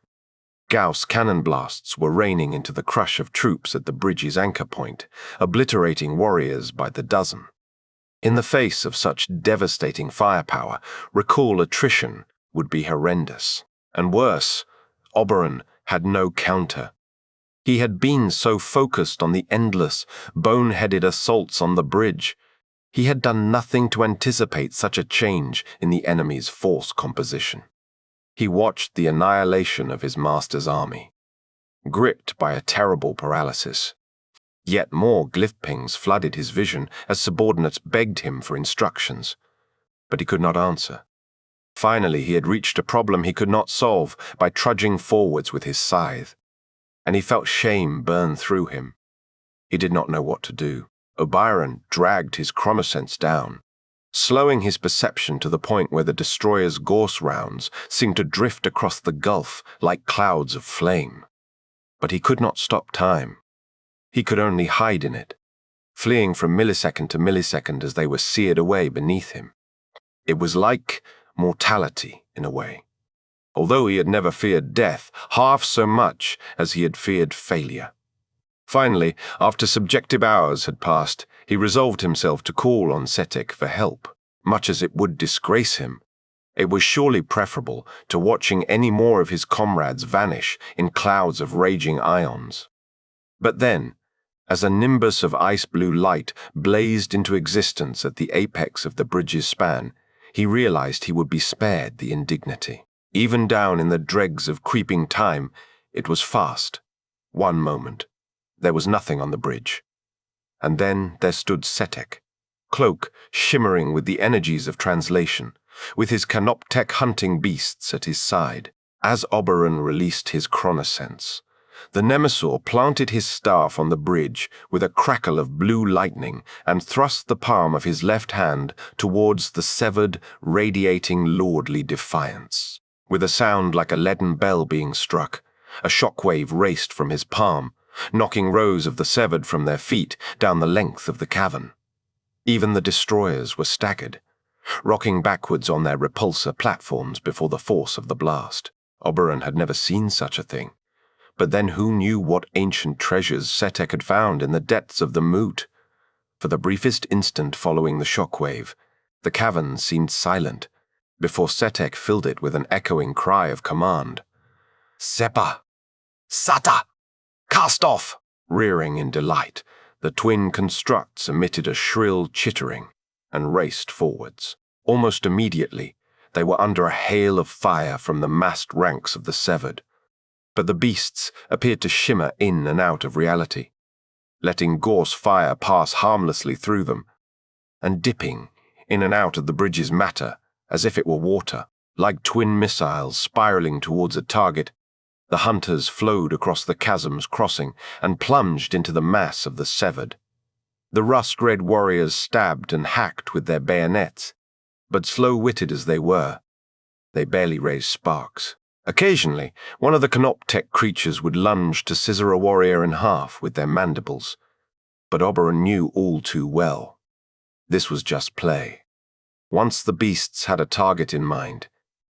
Gauss cannon blasts were raining into the crush of troops at the bridge's anchor point, obliterating warriors by the dozen. In the face of such devastating firepower, recall attrition would be horrendous. And worse, Oberon had no counter. He had been so focused on the endless, bone-headed assaults on the bridge. He had done nothing to anticipate such a change in the enemy's force composition. He watched the annihilation of his master's army. Gripped by a terrible paralysis, yet more glyph pings flooded his vision as subordinates begged him for instructions. But he could not answer. Finally, he had reached a problem he could not solve by trudging forwards with his scythe, and he felt shame burn through him. He did not know what to do. Oberon dragged his chronosense down, slowing his perception to the point where the destroyer's Gauss rounds seemed to drift across the gulf like clouds of flame. But he could not stop time. He could only hide in it, fleeing from millisecond to millisecond as they were seared away beneath him. It was like mortality, in a way. Although he had never feared death half so much as he had feared failure. Finally, after subjective hours had passed, he resolved himself to call on Setek for help. Much as it would disgrace him, it was surely preferable to watching any more of his comrades vanish in clouds of raging ions. But then, as a nimbus of ice-blue light blazed into existence at the apex of the bridge's span, he realized he would be spared the indignity. Even down in the dregs of creeping time, it was fast. One moment. There was nothing on the bridge. And then there stood Setek, cloak shimmering with the energies of translation, with his canoptek hunting beasts at his side. As Oberon released his chronosense, the Nemesaur planted his staff on the bridge with a crackle of blue lightning and thrust the palm of his left hand towards the severed, radiating lordly defiance. With a sound like a leaden bell being struck, a shockwave raced from his palm, knocking rows of the severed from their feet down the length of the cavern. Even the destroyers were staggered, rocking backwards on their repulsor platforms before the force of the blast. Oberon had never seen such a thing. But then who knew what ancient treasures Setek had found in the depths of the moot? For the briefest instant following the shockwave, the cavern seemed silent, before Setek filled it with an echoing cry of command. Sepa! Sata! Cast off! Rearing in delight, the twin constructs emitted a shrill chittering and raced forwards. Almost immediately, they were under a hail of fire from the massed ranks of the severed. But the beasts appeared to shimmer in and out of reality, letting Gauss fire pass harmlessly through them, and dipping in and out of the bridge's matter as if it were water. Like twin missiles spiraling towards a target, the hunters flowed across the chasm's crossing and plunged into the mass of the severed. The rust-red warriors stabbed and hacked with their bayonets, but slow-witted as they were, they barely raised sparks. Occasionally, one of the canoptek creatures would lunge to scissor a warrior in half with their mandibles, but Oberon knew all too well. This was just play. Once the beasts had a target in mind,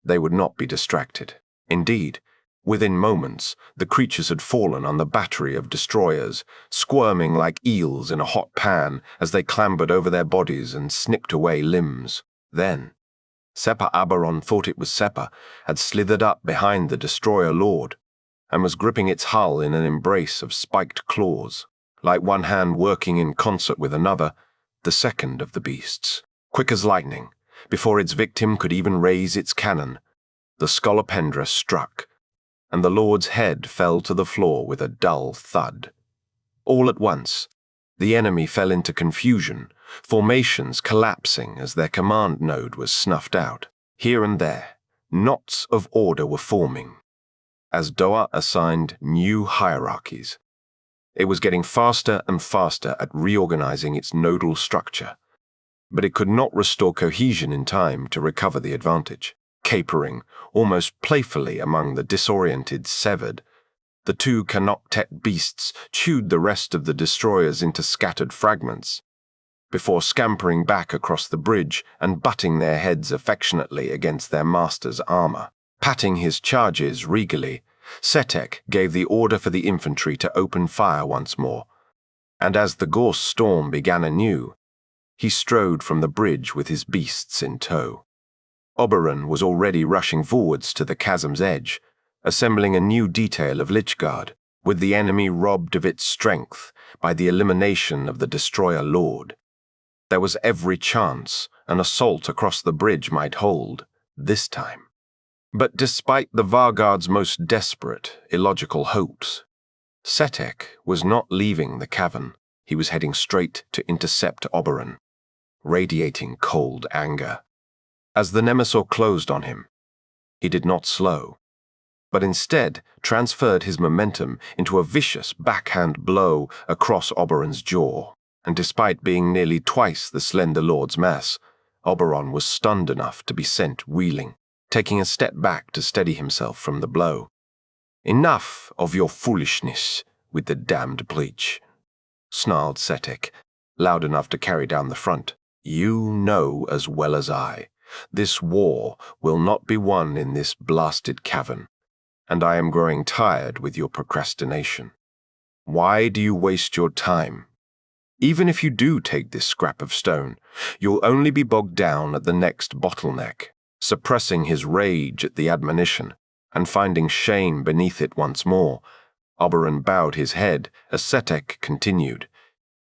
they would not be distracted. Indeed, within moments, the creatures had fallen on the battery of destroyers, squirming like eels in a hot pan as they clambered over their bodies and snipped away limbs. Then, Sepa Aberon thought it was Sepa, had slithered up behind the destroyer lord, and was gripping its hull in an embrace of spiked claws. Like one hand working in concert with another, the second of the beasts, quick as lightning, before its victim could even raise its cannon, the scolopendra struck, and the lord's head fell to the floor with a dull thud. All at once, the enemy fell into confusion, formations collapsing as their command node was snuffed out. Here and there, knots of order were forming, as Doa assigned new hierarchies. It was getting faster and faster at reorganizing its nodal structure, but it could not restore cohesion in time to recover the advantage. Capering almost playfully among the disoriented severed, the two canoptek beasts chewed the rest of the destroyers into scattered fragments. before scampering back across the bridge and butting their heads affectionately against their master's armor. Patting his charges regally, Setek gave the order for the infantry to open fire once more, and as the gorse storm began anew, he strode from the bridge with his beasts in tow. Oberon was already rushing forwards to the chasm's edge, assembling a new detail of Lychguard, with the enemy robbed of its strength by the elimination of the Destroyer Lord. There was every chance an assault across the bridge might hold, this time. But despite the Varguard's most desperate, illogical hopes, Setek was not leaving the cavern. He was heading straight to intercept Oberon, radiating cold anger. As the Nemesaur closed on him, he did not slow, but instead transferred his momentum into a vicious backhand blow across Oberon's jaw, and despite being nearly twice the slender lord's mass, Oberon was stunned enough to be sent reeling, taking a step back to steady himself from the blow. "Enough of your foolishness with the damned bleach," snarled Setek, loud enough to carry down the front. "You know as well as I, this war will not be won in this blasted cavern, and I am growing tired with your procrastination. Why do you waste your time? Even if you do take this scrap of stone, you'll only be bogged down at the next bottleneck, suppressing his rage at the admonition, and finding shame beneath it once more." Oberon bowed his head as Setek continued,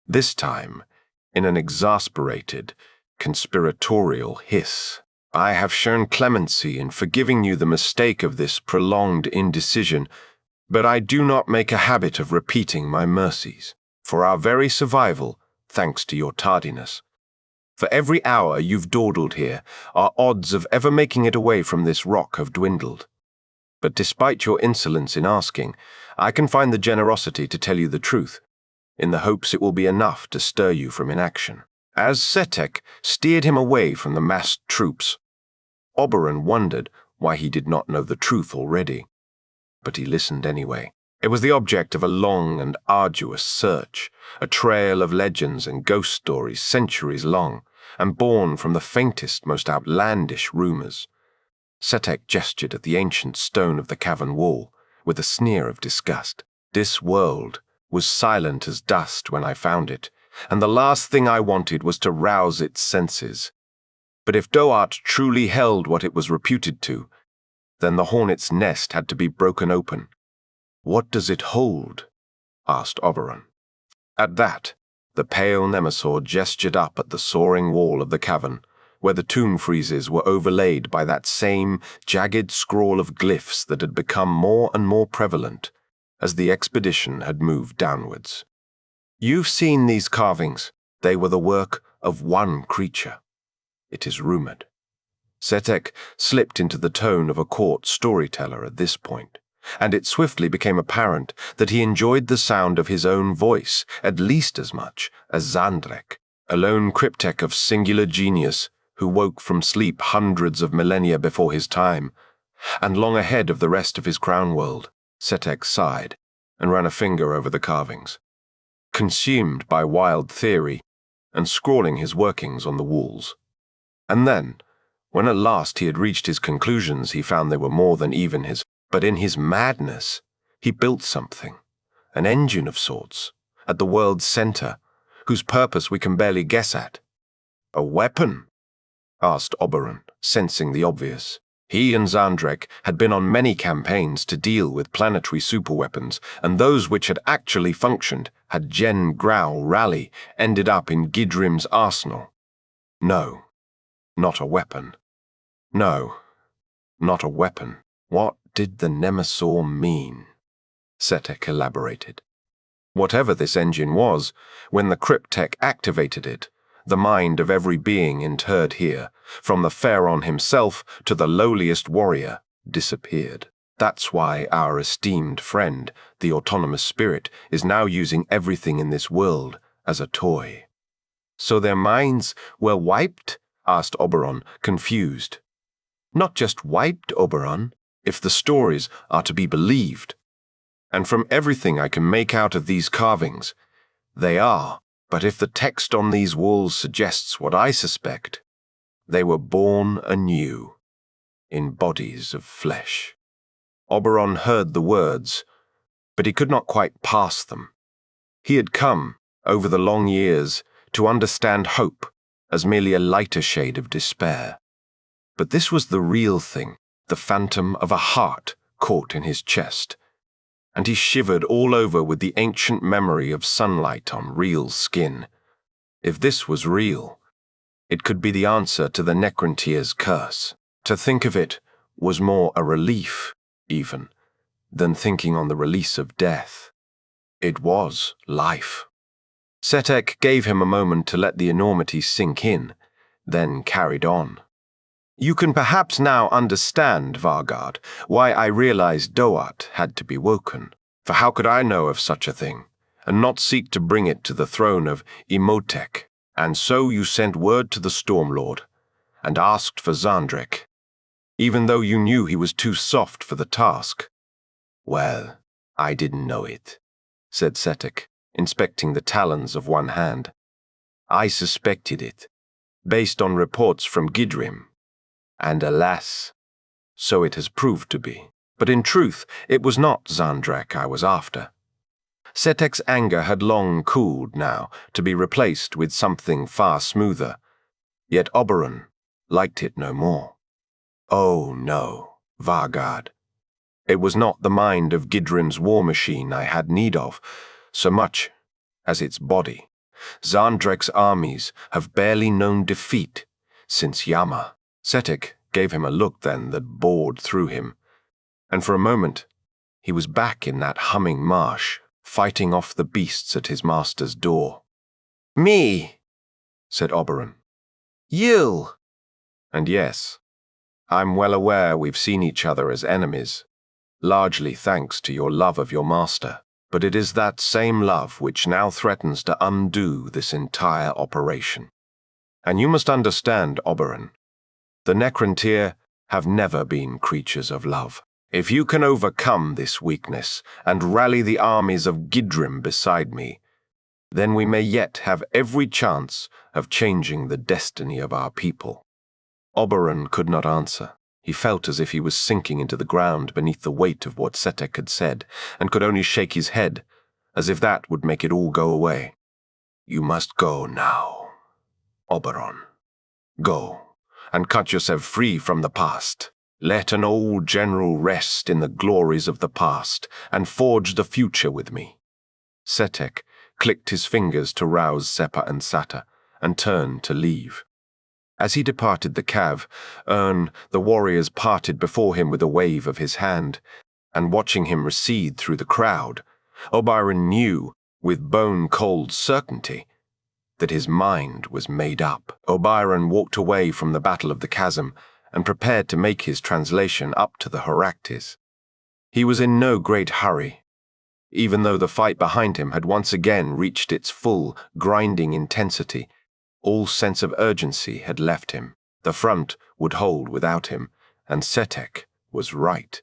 this time in an exasperated, conspiratorial hiss. "I have shown clemency in forgiving you the mistake of this prolonged indecision, but I do not make a habit of repeating my mercies, for our very survival, thanks to your tardiness. For every hour you've dawdled here, our odds of ever making it away from this rock have dwindled. But despite your insolence in asking, I can find the generosity to tell you the truth, in the hopes it will be enough to stir you from inaction." As Setek steered him away from the massed troops, Oberon wondered why he did not know the truth already. But he listened anyway. It was the object of a long and arduous search, a trail of legends and ghost stories centuries long, and born from the faintest, most outlandish rumors. Setek gestured at the ancient stone of the cavern wall, with a sneer of disgust. "This world was silent as dust when I found it, and the last thing I wanted was to rouse its senses. But if Doart truly held what it was reputed to, then the hornet's nest had to be broken open." "What does it hold?" asked Oberon. At that, the pale Nemesaur gestured up at the soaring wall of the cavern, where the tomb friezes were overlaid by that same jagged scrawl of glyphs that had become more and more prevalent as the expedition had moved downwards. "You've seen these carvings. They were the work of one creature, it is rumored." Setek slipped into the tone of a court storyteller at this point, and it swiftly became apparent that he enjoyed the sound of his own voice at least as much as Zandrek, a lone cryptek of singular genius who woke from sleep hundreds of millennia before his time, and long ahead of the rest of his crown world. Setek sighed and ran a finger over the carvings, consumed by wild theory and scrawling his workings on the walls. And then, when at last he had reached his conclusions, he found they were more than even his. But in his madness, he built something, an engine of sorts, at the world's center, whose purpose we can barely guess at. "A weapon?" asked Oberon, sensing the obvious. He and Zandrek had been on many campaigns to deal with planetary superweapons, and those which had actually functioned, had Jen Grau Rally ended up in Gidrim's arsenal. No, not a weapon. No, not a weapon. What did the Nemesaur mean? Setek elaborated. Whatever this engine was, when the cryptek activated it, the mind of every being interred here, from the pharaoh himself to the lowliest warrior, disappeared. That's why our esteemed friend, the autonomous spirit, is now using everything in this world as a toy. "So their minds were wiped?" asked Oberon, confused. "Not just wiped, Oberon, if the stories are to be believed. And from everything I can make out of these carvings, they are. But if the text on these walls suggests what I suspect, they were born anew, in bodies of flesh. Oberon heard the words, but he could not quite pass them. He had come, over the long years, to understand hope as merely a lighter shade of despair. But this was the real thing, the phantom of a heart caught in his chest, and he shivered all over with the ancient memory of sunlight on real skin. If this was real, it could be the answer to the Necrontier's curse. To think of it was more a relief, even, than thinking on the release of death. It was life. Setek gave him a moment to let the enormity sink in, then carried on. You can perhaps now understand, Vargard, why I realized Doat had to be woken. For how could I know of such a thing, and not seek to bring it to the throne of Imhotep? And so you sent word to the Stormlord, and asked for Zandrek, even though you knew he was too soft for the task. Well, I didn't know it, said Setek, inspecting the talons of one hand. I suspected it, based on reports from Gidrim. And alas, so it has proved to be. But in truth, it was not Zandrek I was after. Setek's anger had long cooled now, to be replaced with something far smoother. Yet Oberon liked it no more. Oh no, Vargard. It was not the mind of Gidrim's war machine I had need of, so much as its body. Zandrek's armies have barely known defeat since Yama. Setek gave him a look then that bored through him, and for a moment he was back in that humming marsh, fighting off the beasts at his master's door. Me, said Oberon. You. And yes, I'm well aware we've seen each other as enemies, largely thanks to your love of your master, but it is that same love which now threatens to undo this entire operation. And you must understand, Oberon, the Necrontier have never been creatures of love. If you can overcome this weakness and rally the armies of Gidrim beside me, then we may yet have every chance of changing the destiny of our people. Oberon could not answer. He felt as if he was sinking into the ground beneath the weight of what Setek had said, and could only shake his head, as if that would make it all go away. You must go now, Oberon. Go, and cut yourself free from the past. Let an old general rest in the glories of the past, and forge the future with me. Setek clicked his fingers to rouse Seppa and Sata, and turned to leave. As he departed the cave, the warriors parted before him with a wave of his hand, and watching him recede through the crowd, Oberon knew, with bone-cold certainty, that his mind was made up. Oberon walked away from the Battle of the Chasm, and prepared to make his translation up to the Horaktis. He was in no great hurry. Even though the fight behind him had once again reached its full, grinding intensity, all sense of urgency had left him. The front would hold without him, and Setek was right.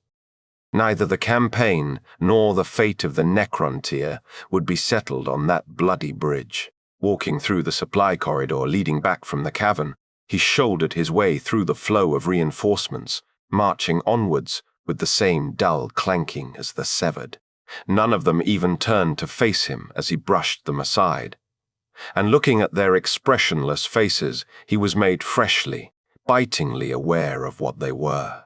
Neither the campaign nor the fate of the Necrontier would be settled on that bloody bridge. Walking through the supply corridor leading back from the cavern, he shouldered his way through the flow of reinforcements, marching onwards with the same dull clanking as the Severed. None of them even turned to face him as he brushed them aside. And looking at their expressionless faces, he was made freshly, bitingly aware of what they were.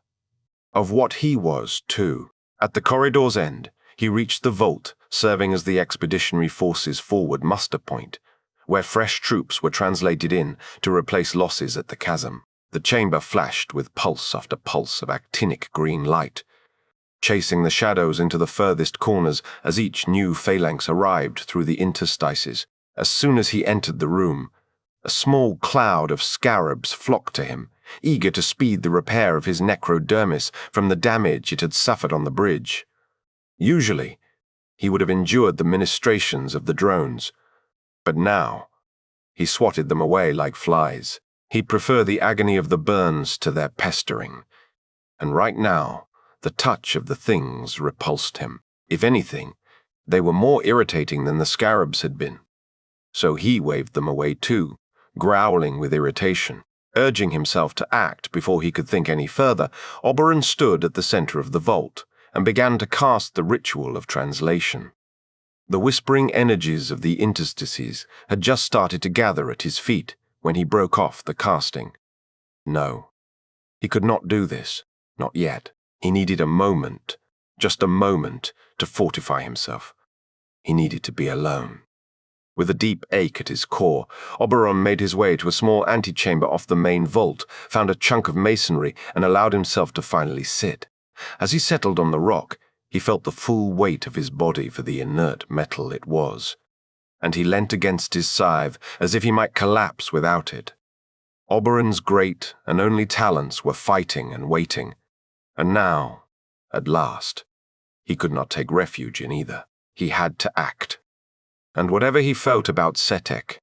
Of what he was, too. At the corridor's end, he reached the vault serving as the Expeditionary Force's forward muster point, where fresh troops were translated in to replace losses at the chasm. The chamber flashed with pulse after pulse of actinic green light, chasing the shadows into the furthest corners as each new phalanx arrived through the interstices. As soon as he entered the room, a small cloud of scarabs flocked to him, eager to speed the repair of his necrodermis from the damage it had suffered on the bridge. Usually, he would have endured the ministrations of the drones, but now, he swatted them away like flies. He'd prefer the agony of the burns to their pestering, and right now, the touch of the things repulsed him. If anything, they were more irritating than the scarabs had been. so he waved them away too, growling with irritation. Urging himself to act before he could think any further, Oberon stood at the center of the vault and began to cast the ritual of translation. The whispering energies of the interstices had just started to gather at his feet when he broke off the casting. No, he could not do this, not yet. He needed a moment, just a moment, to fortify himself. He needed to be alone. With a deep ache at his core, Oberon made his way to a small antechamber off the main vault, found a chunk of masonry, and allowed himself to finally sit. As he settled on the rock, he felt the full weight of his body for the inert metal it was, and he leant against his scythe as if he might collapse without it. Oberon's great and only talents were fighting and waiting, and now, at last, he could not take refuge in either. He had to act. And whatever he felt about Setek,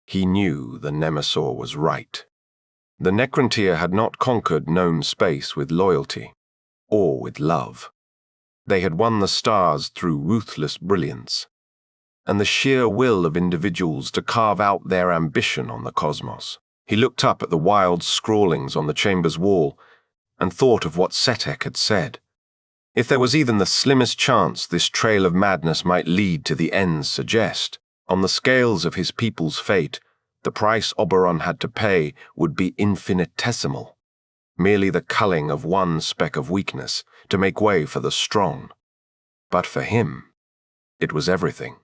he knew the Nemesaur was right. The Necrontyr had not conquered known space with loyalty, or with love. They had won the stars through ruthless brilliance, and the sheer will of individuals to carve out their ambition on the cosmos. He looked up at the wild scrawlings on the chamber's wall, and thought of what Setek had said. If there was even the slimmest chance this trail of madness might lead to the ends suggest, on the scales of his people's fate, the price Oberon had to pay would be infinitesimal, merely the culling of one speck of weakness to make way for the strong. But for him, it was everything.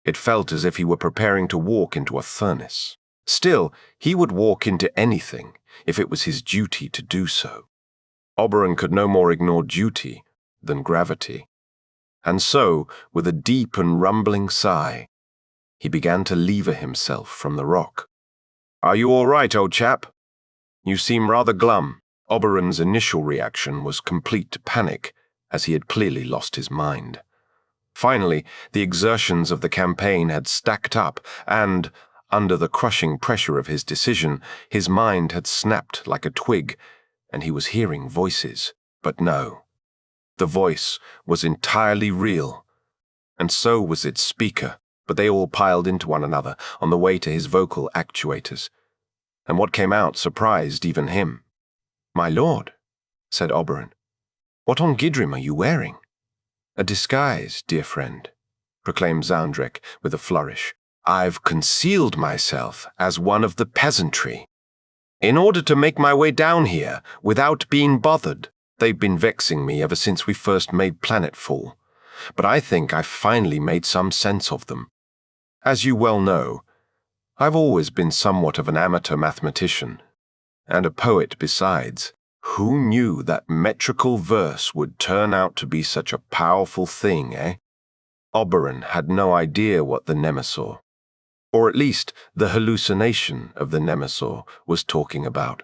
It felt as if he were preparing to walk into a furnace. Still, he would walk into anything if it was his duty to do so. Oberon could no more ignore duty than gravity. And so, with a deep and rumbling sigh, he began to lever himself from the rock. "Are you all right, old chap? You seem rather glum." Oberon's initial reaction was complete panic, as he had clearly lost his mind. Finally, the exertions of the campaign had stacked up, and, under the crushing pressure of his decision, his mind had snapped like a twig, and he was hearing voices. But no. The voice was entirely real, and so was its speaker, but they all piled into one another on the way to his vocal actuators. And what came out surprised even him. "My lord," said Oberon, "what on Gidrim are you wearing?" "A disguise, dear friend," proclaimed Zandrek with a flourish. "I've concealed myself as one of the peasantry, in order to make my way down here without being bothered. They've been vexing me ever since we first made planetfall, but I think I've finally made some sense of them. As you well know, I've always been somewhat of an amateur mathematician, and a poet besides. Who knew that metrical verse would turn out to be such a powerful thing, eh?" Oberon had no idea what the Nemesaur, or at least the hallucination of the Nemesaur, was talking about.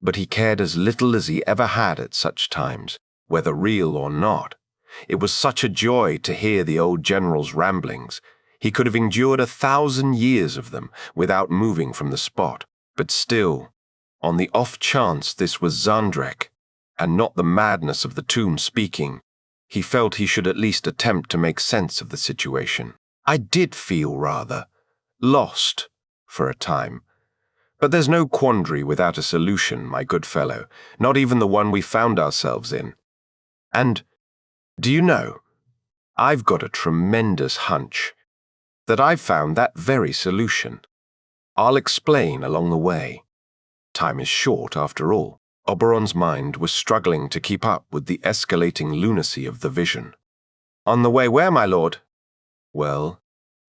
But he cared as little as he ever had at such times, whether real or not. It was such a joy to hear the old general's ramblings. He could have endured 1,000 years of them without moving from the spot. But still, on the off chance this was Zandrek, and not the madness of the tomb speaking, he felt he should at least attempt to make sense of the situation. I did feel rather lost for a time. But there's no quandary without a solution, my good fellow, not even the one we found ourselves in. And, do you know, I've got a tremendous hunch that I've found that very solution. I'll explain along the way. Time is short, after all. Oberon's mind was struggling to keep up with the escalating lunacy of the vision. "On the way where, my lord?" "Well,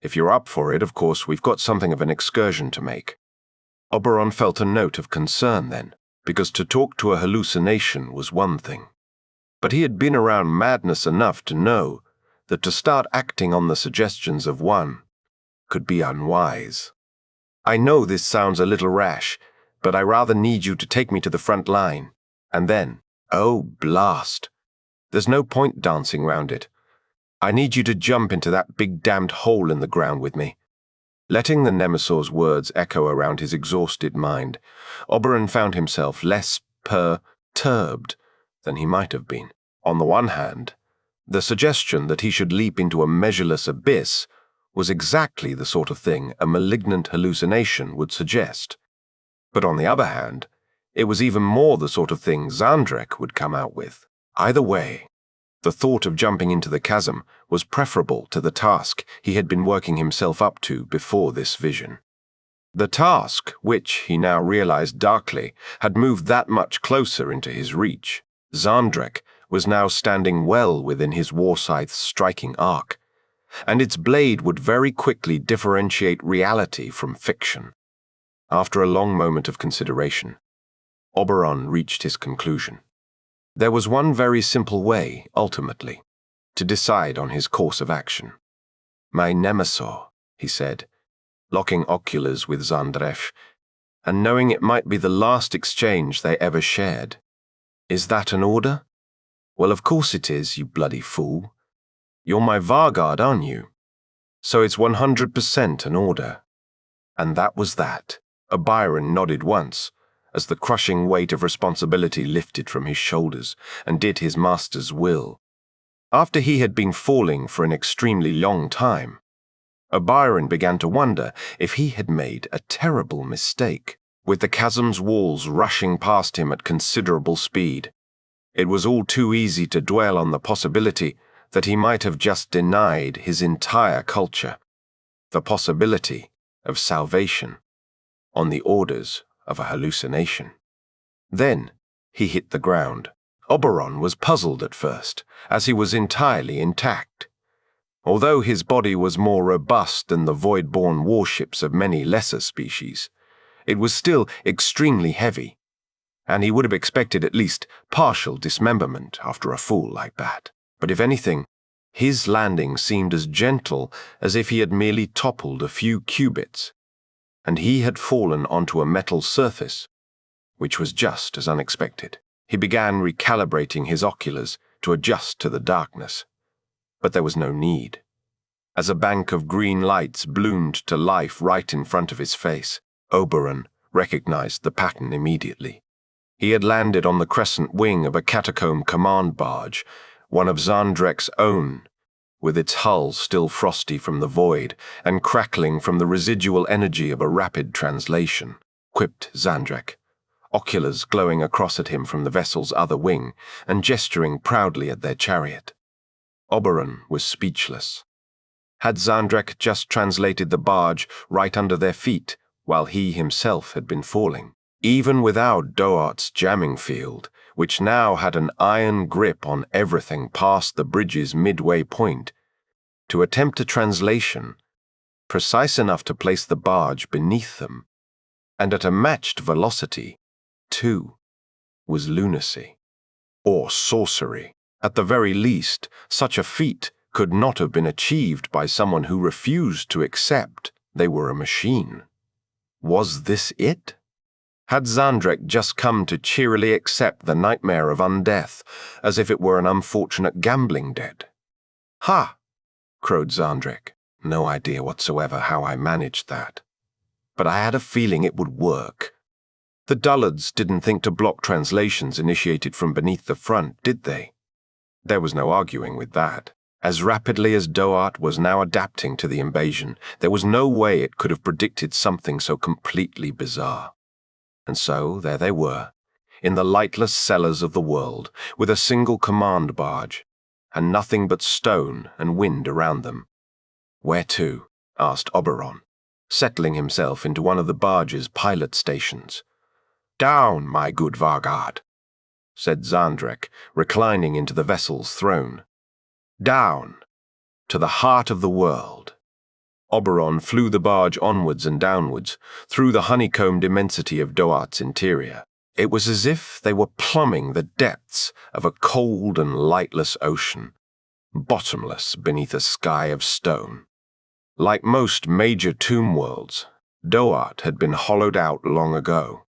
if you're up for it, of course we've got something of an excursion to make." Oberon felt a note of concern then, because to talk to a hallucination was one thing. But he had been around madness enough to know that to start acting on the suggestions of one could be unwise. "I know this sounds a little rash, but I rather need you to take me to the front line. And then, oh blast, there's no point dancing round it. I need you to jump into that big damned hole in the ground with me." Letting the Nemesaur's words echo around his exhausted mind, Oberon found himself less perturbed than he might have been. On the one hand, the suggestion that he should leap into a measureless abyss was exactly the sort of thing a malignant hallucination would suggest. But on the other hand, it was even more the sort of thing Zandrek would come out with. Either way, the thought of jumping into the chasm was preferable to the task he had been working himself up to before this vision. The task, which, he now realized darkly, had moved that much closer into his reach. Zandrek was now standing well within his warscythe's striking arc, and its blade would very quickly differentiate reality from fiction. After a long moment of consideration, Oberon reached his conclusion. There was one very simple way, ultimately, to decide on his course of action. "My Nemesor," he said, locking oculars with Zandrek, and knowing it might be the last exchange they ever shared. "Is that an order?" "Well, of course it is, you bloody fool. You're my Varguard, aren't you? So it's 100% an order." And that was that. Byron nodded once, as the crushing weight of responsibility lifted from his shoulders and did his master's will. After he had been falling for an extremely long time, Byron began to wonder if he had made a terrible mistake. With the chasm's walls rushing past him at considerable speed, it was all too easy to dwell on the possibility that he might have just denied his entire culture the possibility of salvation on the orders of a hallucination. Then he hit the ground. Oberon was puzzled at first, as he was entirely intact. Although his body was more robust than the void-born warships of many lesser species, it was still extremely heavy, and he would have expected at least partial dismemberment after a fall like that. But if anything, his landing seemed as gentle as if he had merely toppled a few cubits, and he had fallen onto a metal surface, which was just as unexpected. He began recalibrating his oculars to adjust to the darkness, but there was no need. As a bank of green lights bloomed to life right in front of his face, Oberon recognized the pattern immediately. He had landed on the crescent wing of a catacomb command barge, one of Zandrek's own, with its hull still frosty from the void and crackling from the residual energy of a rapid translation, quipped Zandrek, oculars glowing across at him from the vessel's other wing and gesturing proudly at their chariot. Oberon was speechless. Had Zandrek just translated the barge right under their feet while he himself had been falling? Even without Doart's jamming field, which now had an iron grip on everything past the bridge's midway point, to attempt a translation, precise enough to place the barge beneath them, and at a matched velocity, too, was lunacy. Or sorcery. At the very least, such a feat could not have been achieved by someone who refused to accept they were a machine. Was this it? Had Zandrek just come to cheerily accept the nightmare of undeath as if it were an unfortunate gambling debt? "Ha!" crowed Zandrek. "No idea whatsoever how I managed that. But I had a feeling it would work. The dullards didn't think to block translations initiated from beneath the front, did they?" There was no arguing with that. As rapidly as Doart was now adapting to the invasion, there was no way it could have predicted something so completely bizarre. And so there they were, in the lightless cellars of the world, with a single command barge, and nothing but stone and wind around them. "Where to?" asked Oberon, settling himself into one of the barge's pilot stations. "Down, my good Varguard," said Zandrek, reclining into the vessel's throne. "Down, to the heart of the world." Oberon flew the barge onwards and downwards, through the honeycombed immensity of Doart's interior. It was as if they were plumbing the depths of a cold and lightless ocean, bottomless beneath a sky of stone. Like most major tomb worlds, Doart had been hollowed out long ago,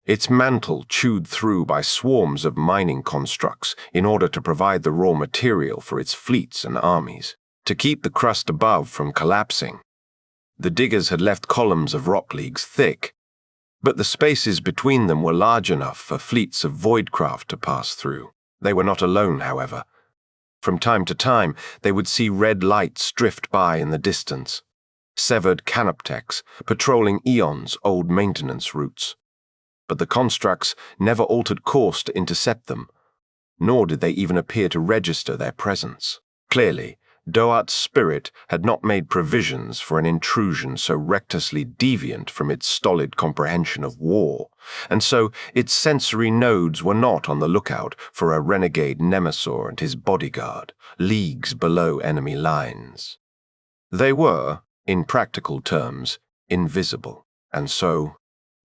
its mantle chewed through by swarms of mining constructs in order to provide the raw material for its fleets and armies. To keep the crust above from collapsing, the diggers had left columns of rock leagues thick, but the spaces between them were large enough for fleets of voidcraft to pass through. They were not alone, however. From time to time, they would see red lights drift by in the distance, severed canoptex patrolling Eon's old maintenance routes. But the constructs never altered course to intercept them, nor did they even appear to register their presence. Clearly, Doat's spirit had not made provisions for an intrusion so recklessly deviant from its stolid comprehension of war, and so its sensory nodes were not on the lookout for a renegade Nemesaur and his bodyguard, leagues below enemy lines. They were, in practical terms, invisible, and so,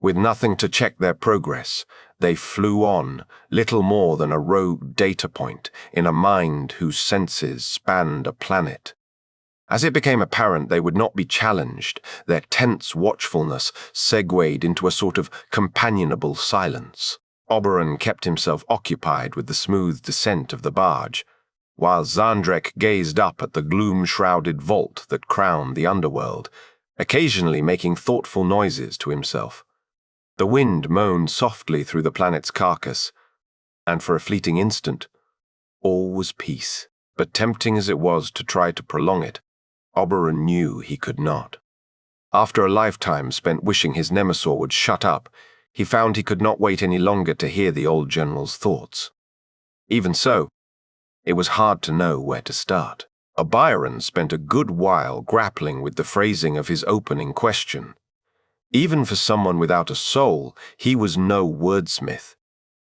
with nothing to check their progress, they flew on, little more than a rogue data point in a mind whose senses spanned a planet. As it became apparent they would not be challenged, their tense watchfulness segued into a sort of companionable silence. Oberon kept himself occupied with the smooth descent of the barge, while Zandrek gazed up at the gloom-shrouded vault that crowned the underworld, occasionally making thoughtful noises to himself. The wind moaned softly through the planet's carcass, and for a fleeting instant, all was peace. But tempting as it was to try to prolong it, Oberon knew he could not. After a lifetime spent wishing his Nemesaur would shut up, he found he could not wait any longer to hear the old general's thoughts. Even so, it was hard to know where to start. Oberon spent a good while grappling with the phrasing of his opening question. Even for someone without a soul, he was no wordsmith.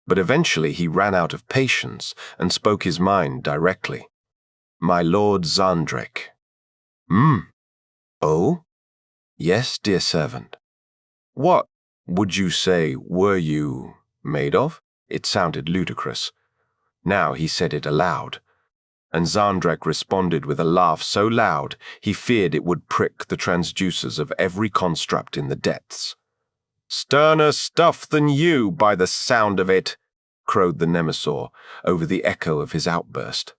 But eventually he ran out of patience and spoke his mind directly. "My Lord Zandrek." "Oh? Yes, dear servant. What, would you say, were you made of?" It sounded ludicrous. Now he said it aloud, and Zandrek responded with a laugh so loud he feared it would prick the transducers of every construct in the depths. "Sterner stuff than you, by the sound of it," crowed the Nemesaur over the echo of his outburst.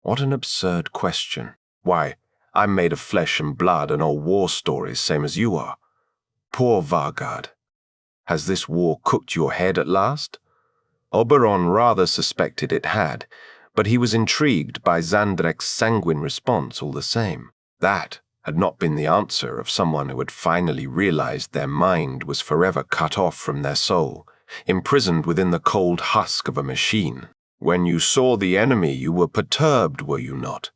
What an absurd question. Why, I'm made of flesh and blood and old war stories, same as you are. Poor Vargard. Has this war cooked your head at last? Oberon rather suspected it had, but he was intrigued by Zandrek's sanguine response all the same. That had not been the answer of someone who had finally realized their mind was forever cut off from their soul, imprisoned within the cold husk of a machine. "When you saw the enemy, you were perturbed, were you not?"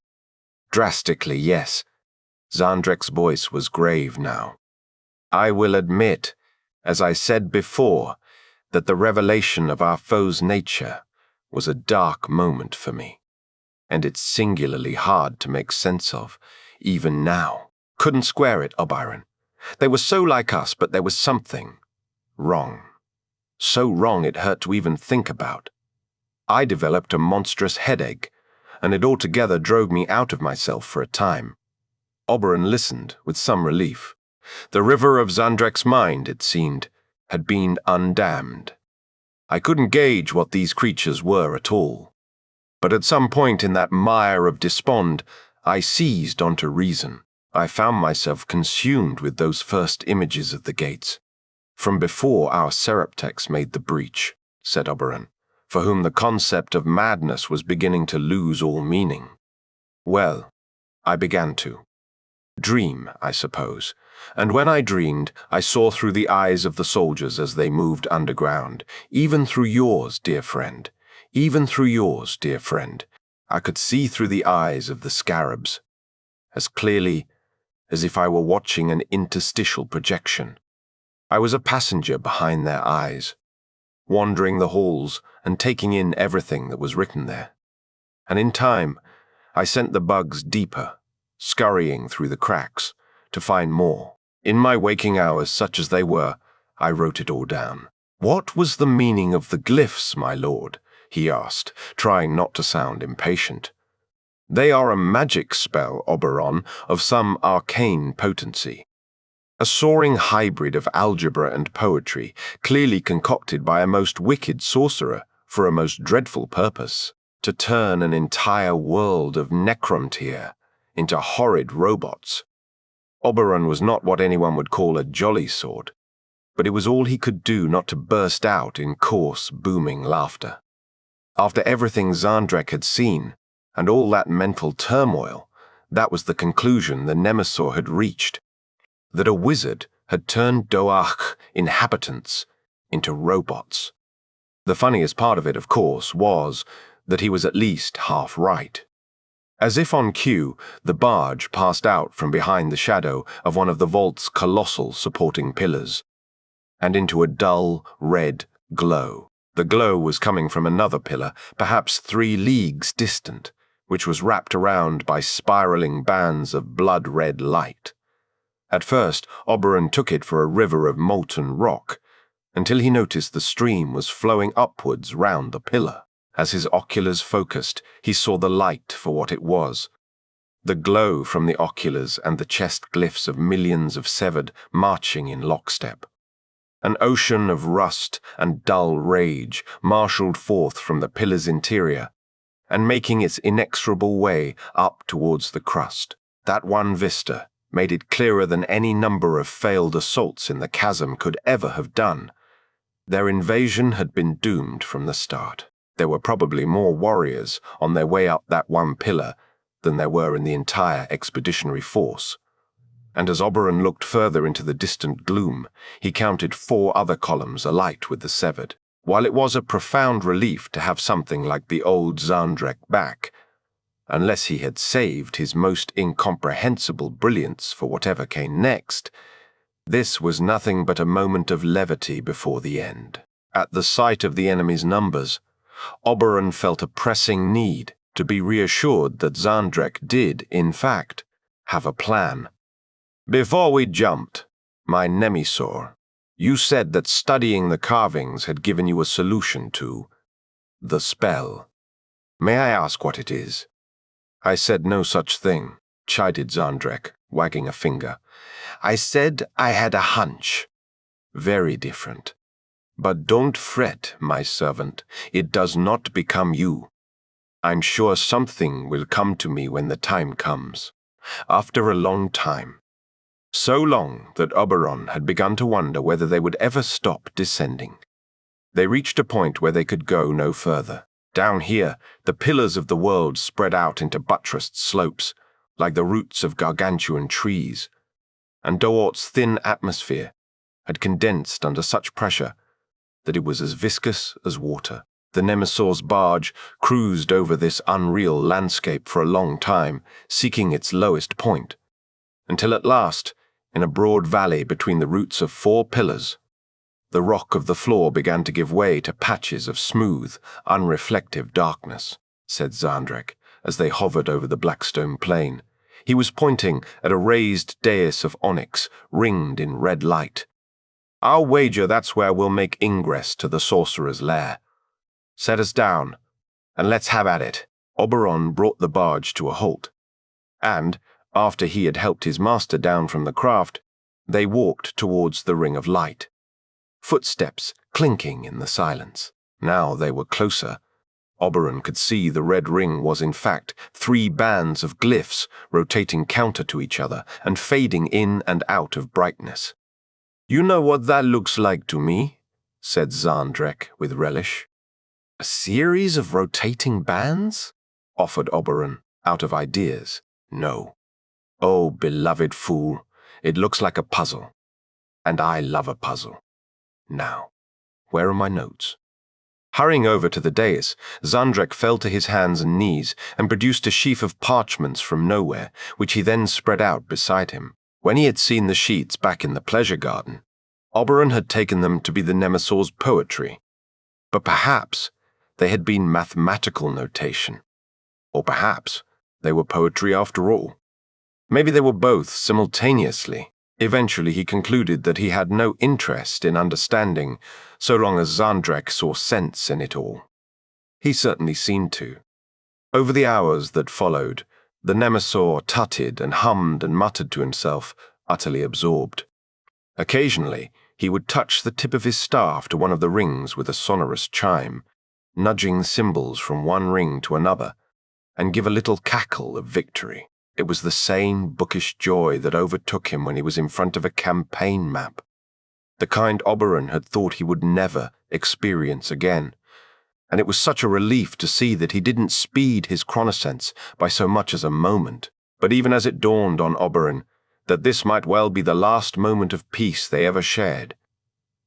"Drastically, yes." Zandrek's voice was grave now. "I will admit, as I said before, that the revelation of our foe's nature was a dark moment for me, and it's singularly hard to make sense of, even now. Couldn't square it, Oberon. They were so like us, but there was something wrong. So wrong it hurt to even think about. I developed a monstrous headache, and it altogether drove me out of myself for a time." Oberon listened with some relief. The river of Zandrek's mind, it seemed, had been undammed. I couldn't gauge what these creatures were at all. But at some point in that mire of despond, I seized onto reason. I found myself consumed with those first images of the gates. "From before our Seraptex made the breach," said Oberon, for whom the concept of madness was beginning to lose all meaning. "Well, I began to. Dream, I suppose. And when I dreamed, I saw through the eyes of the soldiers as they moved underground, even through yours, dear friend. Even through yours, dear friend. I could see through the eyes of the scarabs, as clearly as if I were watching an interstitial projection. I was a passenger behind their eyes, wandering the halls and taking in everything that was written there. And in time, I sent the bugs deeper, scurrying through the cracks, to find more. In my waking hours, such as they were, I wrote it all down." "What was the meaning of the glyphs, my lord?" he asked, trying not to sound impatient. "They are a magic spell, Oberon, of some arcane potency. A soaring hybrid of algebra and poetry, clearly concocted by a most wicked sorcerer for a most dreadful purpose, to turn an entire world of Necrontier into horrid robots." Oberon was not what anyone would call a jolly sort, but it was all he could do not to burst out in coarse, booming laughter. After everything Zandrek had seen, and all that mental turmoil, That was the conclusion the Nemesaur had reached, that a wizard had turned Doach inhabitants into robots. The funniest part of it, of course, was that he was at least half right. As if on cue, the barge passed out from behind the shadow of one of the vault's colossal supporting pillars, and into a dull, red glow. The glow was coming from another pillar, perhaps 3 leagues distant, which was wrapped around by spiraling bands of blood-red light. At first, Oberon took it for a river of molten rock, until he noticed the stream was flowing upwards round the pillar. As his oculars focused, he saw the light for what it was. The glow from the oculars and the chest glyphs of millions of severed marching in lockstep. An ocean of rust and dull rage marshalled forth from the pillar's interior, and making its inexorable way up towards the crust. That one vista made it clearer than any number of failed assaults in the chasm could ever have done. Their invasion had been doomed from the start. There were probably more warriors on their way up that one pillar than there were in the entire expeditionary force. And as Oberon looked further into the distant gloom, he counted 4 other columns alight with the severed. While it was a profound relief to have something like the old Zandrek back, unless he had saved his most incomprehensible brilliance for whatever came next, this was nothing but a moment of levity before the end. At the sight of the enemy's numbers, Oberon felt a pressing need to be reassured that Zandrek did, in fact, have a plan. Before we jumped, my Nemesaur, you said that studying the carvings had given you a solution to the spell. May I ask what it is? I said no such thing, chided Zandrek, wagging a finger. I said I had a hunch. Very different. But don't fret, my servant. It does not become you. I'm sure something will come to me when the time comes. After a long time. So long that Oberon had begun to wonder whether they would ever stop descending. They reached a point where they could go no further. Down here, the pillars of the world spread out into buttressed slopes, like the roots of gargantuan trees, and Doort's thin atmosphere had condensed under such pressure that it was as viscous as water. The Nemesaur's barge cruised over this unreal landscape for a long time, seeking its lowest point, until at last, in a broad valley between the roots of 4 pillars, the rock of the floor began to give way to patches of smooth, unreflective darkness, said Zandrek, as they hovered over the blackstone plain. He was pointing at a raised dais of onyx, ringed in red light. I'll wager that's where we'll make ingress to the sorcerer's lair. Set us down, and let's have at it. Oberon brought the barge to a halt, and, after he had helped his master down from the craft, they walked towards the ring of light. Footsteps clinking in the silence. Now they were closer. Oberon could see the red ring was in fact 3 bands of glyphs rotating counter to each other and fading in and out of brightness. You know what that looks like to me, said Zandrek with relish. A series of rotating bands? Offered Oberon, out of ideas. No. Oh, beloved fool, it looks like a puzzle. And I love a puzzle. Now, where are my notes? Hurrying over to the dais, Zandrek fell to his hands and knees and produced a sheaf of parchments from nowhere, which he then spread out beside him. When he had seen the sheets back in the pleasure garden, Oberon had taken them to be the Nemesaur's poetry. But perhaps they had been mathematical notation. Or perhaps they were poetry after all. Maybe they were both simultaneously. Eventually he concluded that he had no interest in understanding, so long as Zandrek saw sense in it all. He certainly seemed to. Over the hours that followed, the Nemesaur tutted and hummed and muttered to himself, utterly absorbed. Occasionally, he would touch the tip of his staff to one of the rings with a sonorous chime, nudging the symbols from one ring to another, and give a little cackle of victory. It was the same bookish joy that overtook him when he was in front of a campaign map, the kind Oberon had thought he would never experience again, and it was such a relief to see that he didn't speed his chronosense by so much as a moment. But even as it dawned on Oberon that this might well be the last moment of peace they ever shared,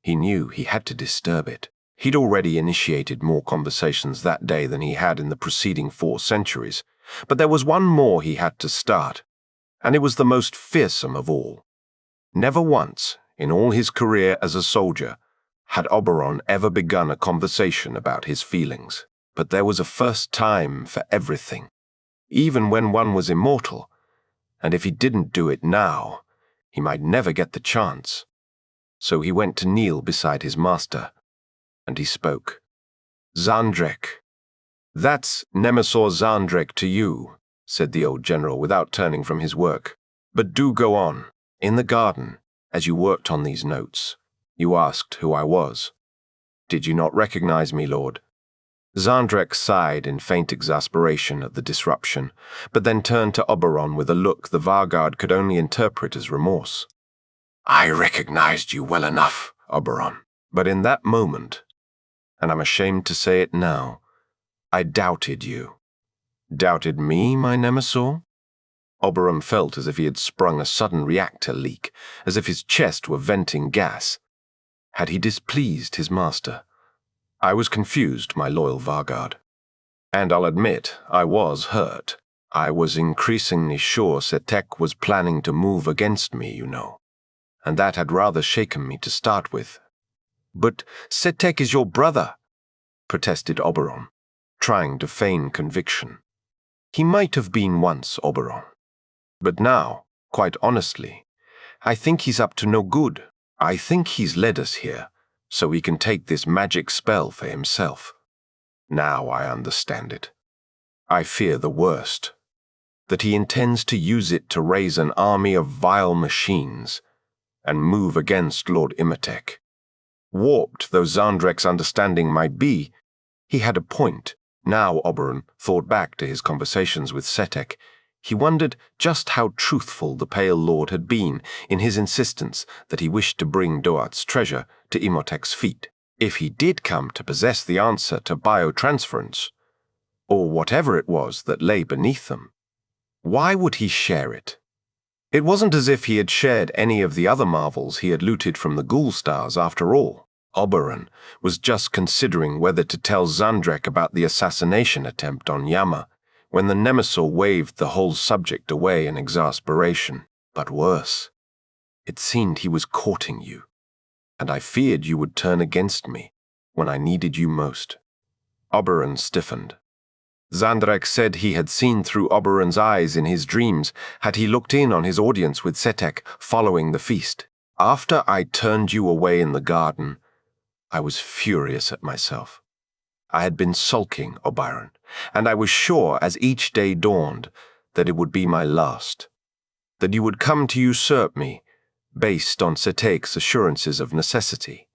he knew he had to disturb it. He'd already initiated more conversations that day than he had in the preceding 4 centuries, but there was one more he had to start, and it was the most fearsome of all. Never once, in all his career as a soldier, had Oberon ever begun a conversation about his feelings. But there was a first time for everything, even when one was immortal, and if he didn't do it now, he might never get the chance. So he went to kneel beside his master, and he spoke. "Zandrek." "That's Nemesor Zandrek to you," said the old general without turning from his work. "But do go on. In the garden, as you worked on these notes, you asked who I was. Did you not recognize me, Lord?" Zandrek sighed in faint exasperation at the disruption, but then turned to Oberon with a look the Vargard could only interpret as remorse. "I recognized you well enough, Oberon, but in that moment, and I'm ashamed to say it now, I doubted you." "Doubted me, my Nemesor?" Oberon felt as if he had sprung a sudden reactor leak, as if his chest were venting gas. Had he displeased his master? I was confused, my loyal Vargard. And I'll admit, I was hurt. I was increasingly sure Setek was planning to move against me, you know. And that had rather shaken me to start with. "But Setek is your brother," protested Oberon, trying to feign conviction. "He might have been once, Oberon. But now, quite honestly, I think he's up to no good. I think he's led us here, so he can take this magic spell for himself. Now I understand it. I fear the worst, that he intends to use it to raise an army of vile machines and move against Lord Imhotep. Warped though Zandrek's understanding might be, he had a point. Now Oberon thought back to his conversations with Setek. He wondered just how truthful the Pale Lord had been in his insistence that he wished to bring Doat's treasure to Imhotep's feet. If he did come to possess the answer to biotransference, or whatever it was that lay beneath them, why would he share it? It wasn't as if he had shared any of the other marvels he had looted from the Ghoul Stars after all. Oberon was just considering whether to tell Zandrek about the assassination attempt on Yama, when the Nemesor waved the whole subject away in exasperation. But worse, it seemed he was courting you, and I feared you would turn against me when I needed you most. Oberon stiffened. Zandrek said he had seen through Oberon's eyes in his dreams had he looked in on his audience with Setek following the feast. After I turned you away in the garden, I was furious at myself. I had been sulking, Oberon, and I was sure as each day dawned that it would be my last, that you would come to usurp me, based on Setek's assurances of necessity.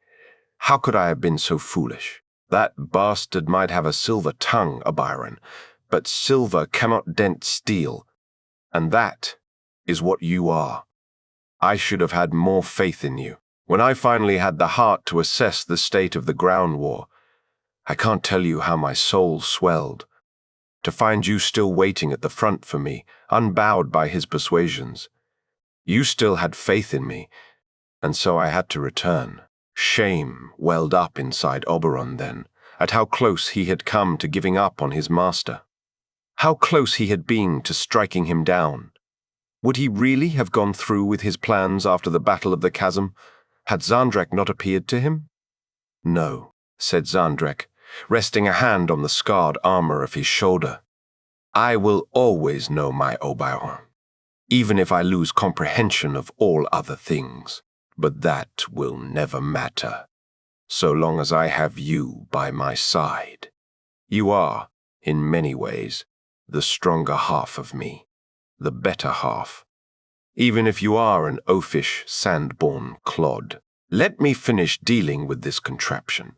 How could I have been so foolish? That bastard might have a silver tongue, Oberon, but silver cannot dent steel, and that is what you are. I should have had more faith in you. When I finally had the heart to assess the state of the ground war, I can't tell you how my soul swelled. To find you still waiting at the front for me, unbowed by his persuasions. You still had faith in me, and so I had to return. Shame welled up inside Oberon then, at how close he had come to giving up on his master. How close he had been to striking him down. Would he really have gone through with his plans after the Battle of the Chasm? Had Zandrek not appeared to him? "No," said Zandrek, resting a hand on the scarred armor of his shoulder. "I will always know my Oberon, even if I lose comprehension of all other things. But that will never matter, so long as I have you by my side. You are, in many ways, the stronger half of me, the better half. Even if you are an oafish, sand-born clod. Let me finish dealing with this contraption.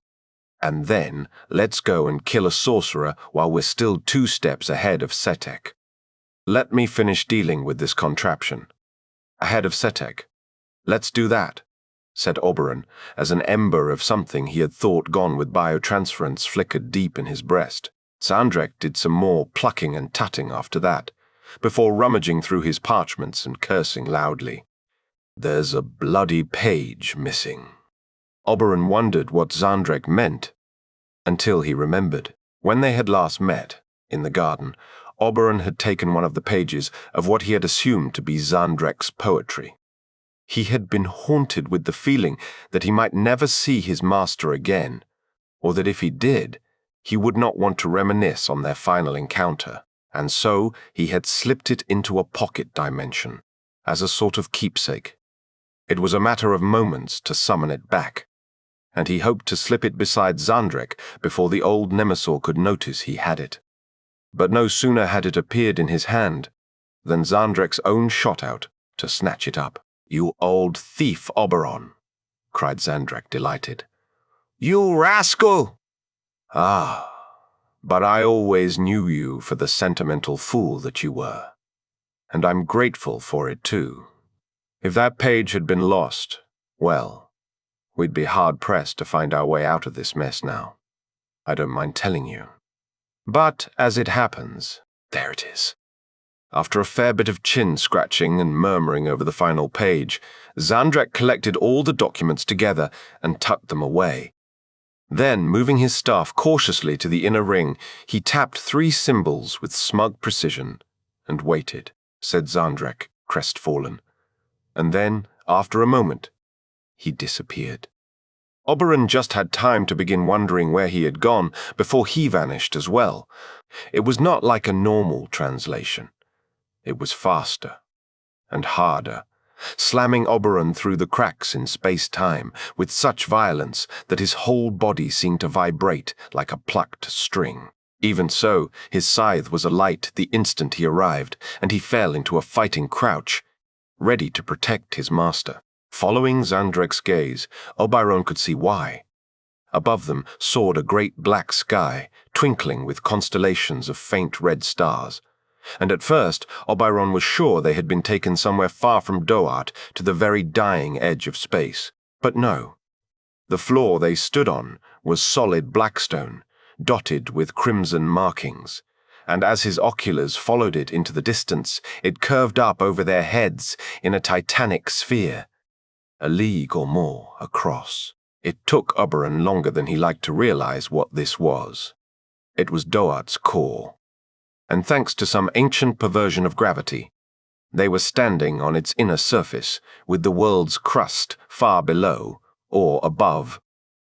And then let's go and kill a sorcerer while we're still 2 steps ahead of Setek. Let me finish dealing with this contraption. Ahead of Setek. Let's do that," said Oberon, as an ember of something he had thought gone with biotransference flickered deep in his breast. Zandrek did some more plucking and tutting after that, before rummaging through his parchments and cursing loudly. "There's a bloody page missing." Oberon wondered what Zandrek meant, until he remembered. When they had last met, in the garden, Oberon had taken one of the pages of what he had assumed to be Zandrek's poetry. He had been haunted with the feeling that he might never see his master again, or that if he did, he would not want to reminisce on their final encounter, and so he had slipped it into a pocket dimension, as a sort of keepsake. It was a matter of moments to summon it back, and he hoped to slip it beside Zandrek before the old Nemesaur could notice he had it. But no sooner had it appeared in his hand than Zandrek's own shot out to snatch it up. "You old thief, Oberon!" cried Zandrek, delighted. "You rascal!" "Ah, but I always knew you for the sentimental fool that you were, and I'm grateful for it too. If that page had been lost, well, we'd be hard-pressed to find our way out of this mess now. I don't mind telling you. But, as it happens, there it is." After a fair bit of chin-scratching and murmuring over the final page, Zandrek collected all the documents together and tucked them away. Then, moving his staff cautiously to the inner ring, he tapped 3 symbols with smug precision, and waited, said Zandrek, crestfallen. And then, after a moment, he disappeared. Oberon just had time to begin wondering where he had gone before he vanished as well. It was not like a normal translation. It was faster and harder, slamming Oberon through the cracks in space-time with such violence that his whole body seemed to vibrate like a plucked string. Even so, his scythe was alight the instant he arrived, and he fell into a fighting crouch, ready to protect his master. Following Zandrek's gaze, Oberon could see why. Above them soared a great black sky, twinkling with constellations of faint red stars. And at first, Oberon was sure they had been taken somewhere far from Doart to the very dying edge of space. But no. The floor they stood on was solid blackstone, dotted with crimson markings, and as his oculars followed it into the distance, it curved up over their heads in a titanic sphere, a league or more across. It took Oberon longer than he liked to realize what this was. It was Doart's core. And thanks to some ancient perversion of gravity, they were standing on its inner surface, with the world's crust far below, or above,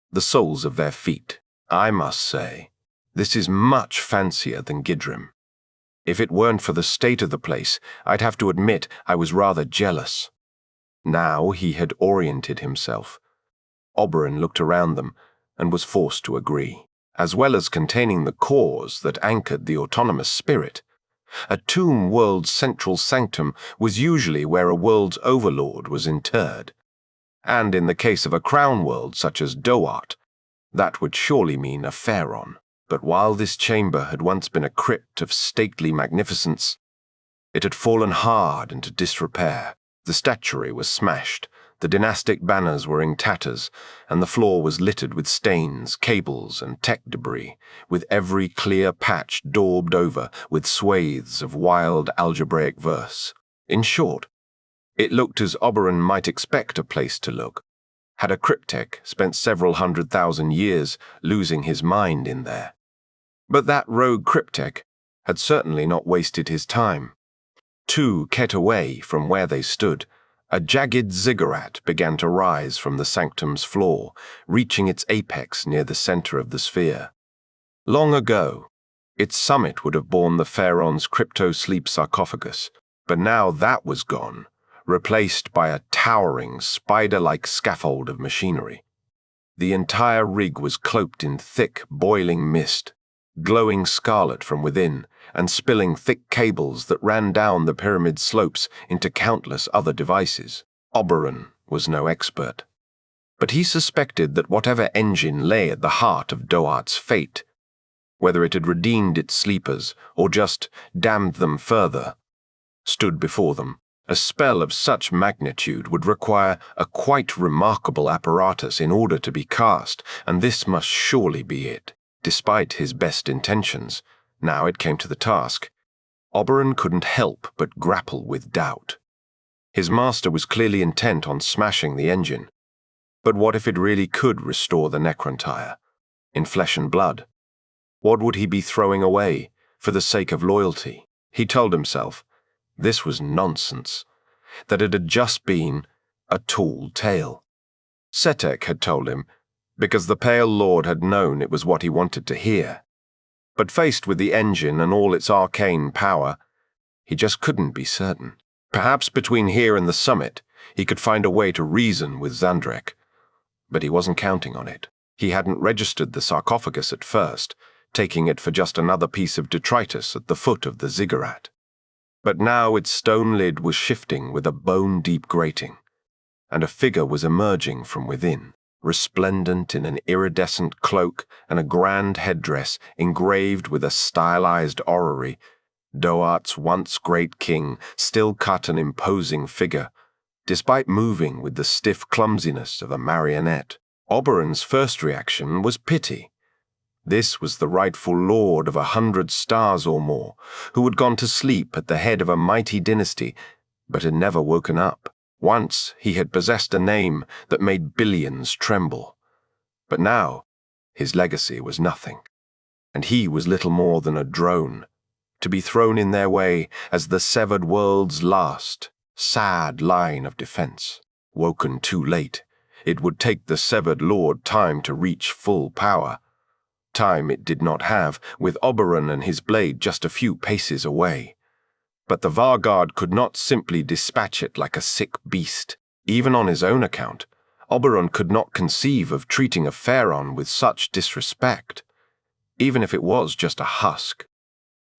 the soles of their feet. I must say, this is much fancier than Gidrim. If it weren't for the state of the place, I'd have to admit I was rather jealous. Now he had oriented himself. Oberon looked around them and was forced to agree. As well as containing the cores that anchored the autonomous spirit, a tomb world's central sanctum was usually where a world's overlord was interred. And in the case of a crown world such as Doart, that would surely mean a pharaon. But while this chamber had once been a crypt of stately magnificence, it had fallen hard into disrepair. The statuary was smashed, the dynastic banners were in tatters, and the floor was littered with stains, cables, and tech debris, with every clear patch daubed over with swathes of wild algebraic verse. In short, it looked as Oberon might expect a place to look, had a cryptech spent several 100,000 years losing his mind in there. But that rogue cryptech had certainly not wasted his time. 2 ket away from where they stood, a jagged ziggurat began to rise from the sanctum's floor, reaching its apex near the center of the sphere. Long ago, its summit would have borne the pharaoh's crypto-sleep sarcophagus, but now that was gone, replaced by a towering, spider-like scaffold of machinery. The entire rig was cloaked in thick, boiling mist, glowing scarlet from within, and spilling thick cables that ran down the pyramid slopes into countless other devices. Oberon was no expert, but he suspected that whatever engine lay at the heart of Doart's fate, whether it had redeemed its sleepers or just damned them further, stood before them. A spell of such magnitude would require a quite remarkable apparatus in order to be cast, and this must surely be it. Despite his best intentions, now it came to the task, Oberon couldn't help but grapple with doubt. His master was clearly intent on smashing the engine. But what if it really could restore the Necron tire, in flesh and blood? What would he be throwing away for the sake of loyalty? He told himself this was nonsense, that it had just been a tall tale. Setek had told him, because the Pale Lord had known it was what he wanted to hear. But faced with the engine and all its arcane power, he just couldn't be certain. Perhaps between here and the summit, he could find a way to reason with Zandrek. But he wasn't counting on it. He hadn't registered the sarcophagus at first, taking it for just another piece of detritus at the foot of the ziggurat. But now its stone lid was shifting with a bone-deep grating, and a figure was emerging from within, resplendent in an iridescent cloak and a grand headdress engraved with a stylized orrery. Doart's once great king still cut an imposing figure, despite moving with the stiff clumsiness of a marionette. Oberon's first reaction was pity. This was the rightful lord of 100 stars or more, who had gone to sleep at the head of a mighty dynasty, but had never woken up. Once he had possessed a name that made billions tremble. But now his legacy was nothing, and he was little more than a drone, to be thrown in their way as the severed world's last, sad line of defense. Woken too late, it would take the severed lord time to reach full power. Time it did not have, with Oberon and his blade just a few paces away. But the Varguard could not simply dispatch it like a sick beast. Even on his own account, Oberon could not conceive of treating a Pharaon with such disrespect, even if it was just a husk.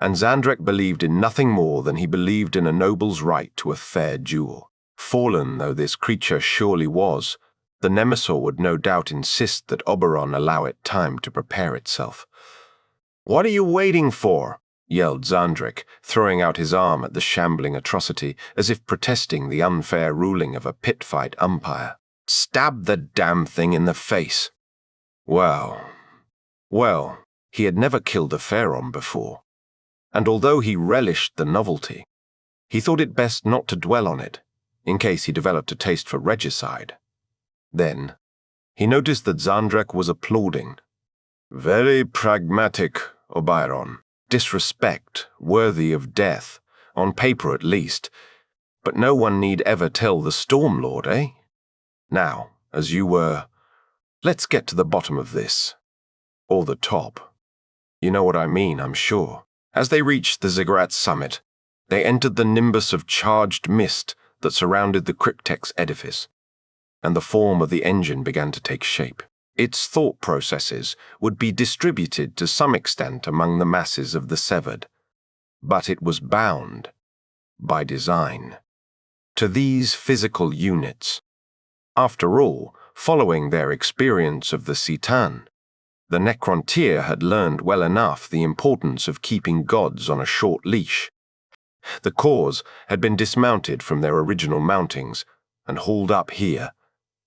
And Zandrek believed in nothing more than he believed in a noble's right to a fair duel. Fallen though this creature surely was, the Nemesaur would no doubt insist that Oberon allow it time to prepare itself. "What are you waiting for?" yelled Zandrek, throwing out his arm at the shambling atrocity as if protesting the unfair ruling of a pit-fight umpire. "Stab the damn thing in the face." Well, he had never killed a Pharaon before, and although he relished the novelty, he thought it best not to dwell on it, in case he developed a taste for regicide. Then, he noticed that Zandrek was applauding. "Very pragmatic, Oberon. Disrespect, worthy of death, on paper at least, but no one need ever tell the Stormlord, eh? Now, as you were, let's get to the bottom of this. Or the top. You know what I mean, I'm sure." As they reached the ziggurat's summit, they entered the nimbus of charged mist that surrounded the cryptex edifice, and the form of the engine began to take shape. Its thought processes would be distributed to some extent among the masses of the severed, but it was bound, by design, to these physical units. After all, following their experience of the Citan, the Necrontyr had learned well enough the importance of keeping gods on a short leash. The cores had been dismounted from their original mountings and hauled up here,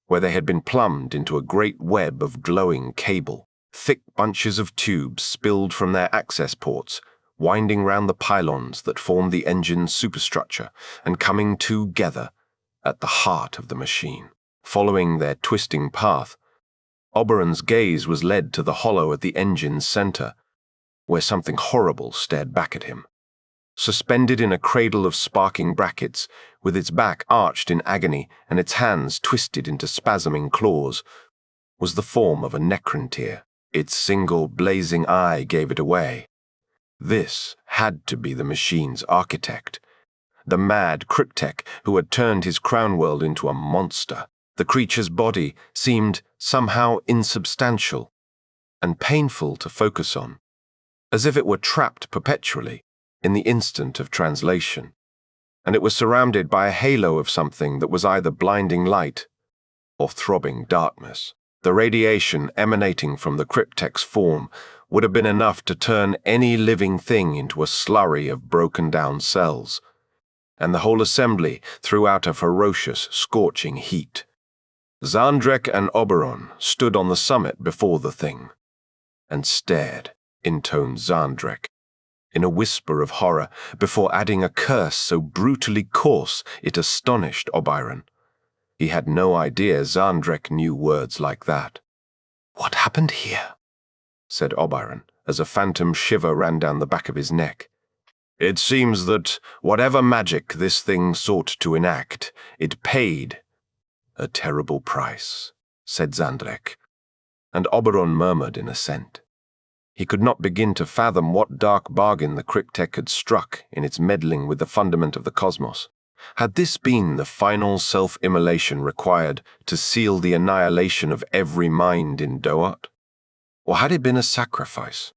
where they had been plumbed into a great web of glowing cable. Thick bunches of tubes spilled from their access ports, winding round the pylons that formed the engine's superstructure and coming together at the heart of the machine. Following their twisting path, Oberon's gaze was led to the hollow at the engine's center, where something horrible stared back at him. Suspended in a cradle of sparking brackets, with its back arched in agony and its hands twisted into spasming claws, was the form of a Necrontyr. Its single blazing eye gave it away. This had to be the machine's architect, the mad cryptech who had turned his crown world into a monster. The creature's body seemed somehow insubstantial and painful to focus on, as if it were trapped perpetually in the instant of translation, and it was surrounded by a halo of something that was either blinding light or throbbing darkness. The radiation emanating from the cryptech's form would have been enough to turn any living thing into a slurry of broken-down cells, and the whole assembly threw out a ferocious, scorching heat. Zandrek and Oberon stood on the summit before the thing, and stared, intoned Zandrek. in a whisper of horror, before adding a curse so brutally coarse it astonished Obyron. He had no idea Zandrek knew words like that. "What happened here?" said Obyron, as a phantom shiver ran down the back of his neck. "It seems that whatever magic this thing sought to enact, it paid a terrible price," said Zandrek, and Oberon murmured in assent. He could not begin to fathom what dark bargain the Cryptek had struck in its meddling with the fundament of the cosmos. Had this been the final self-immolation required to seal the annihilation of every mind in Doat? Or had it been a sacrifice?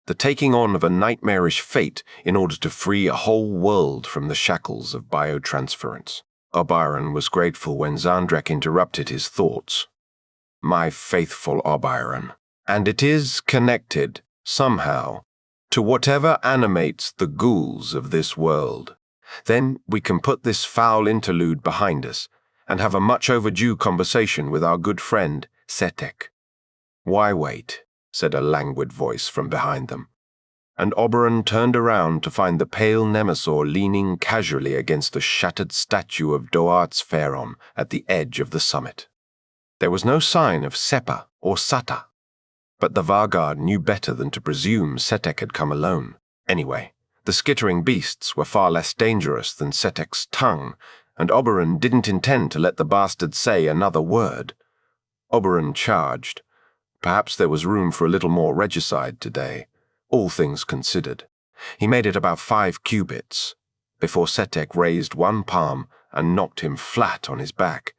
The taking on of a nightmarish fate in order to free a whole world from the shackles of biotransference. Obyron was grateful when Zandrek interrupted his thoughts. "My faithful Obyron, and it is connected, somehow, to whatever animates the ghouls of this world. Then we can put this foul interlude behind us and have a much overdue conversation with our good friend, Setek." "Why wait?" said a languid voice from behind them, and Oberon turned around to find the pale Nemesaur leaning casually against a shattered statue of Doat's Pharaon at the edge of the summit. There was no sign of Sepa or Sata, but the Vargard knew better than to presume Setek had come alone. Anyway, the skittering beasts were far less dangerous than Setek's tongue, and Oberon didn't intend to let the bastard say another word. Oberon charged. Perhaps there was room for a little more regicide today, all things considered. He made it about 5 cubits, before Setek raised one palm and knocked him flat on his back,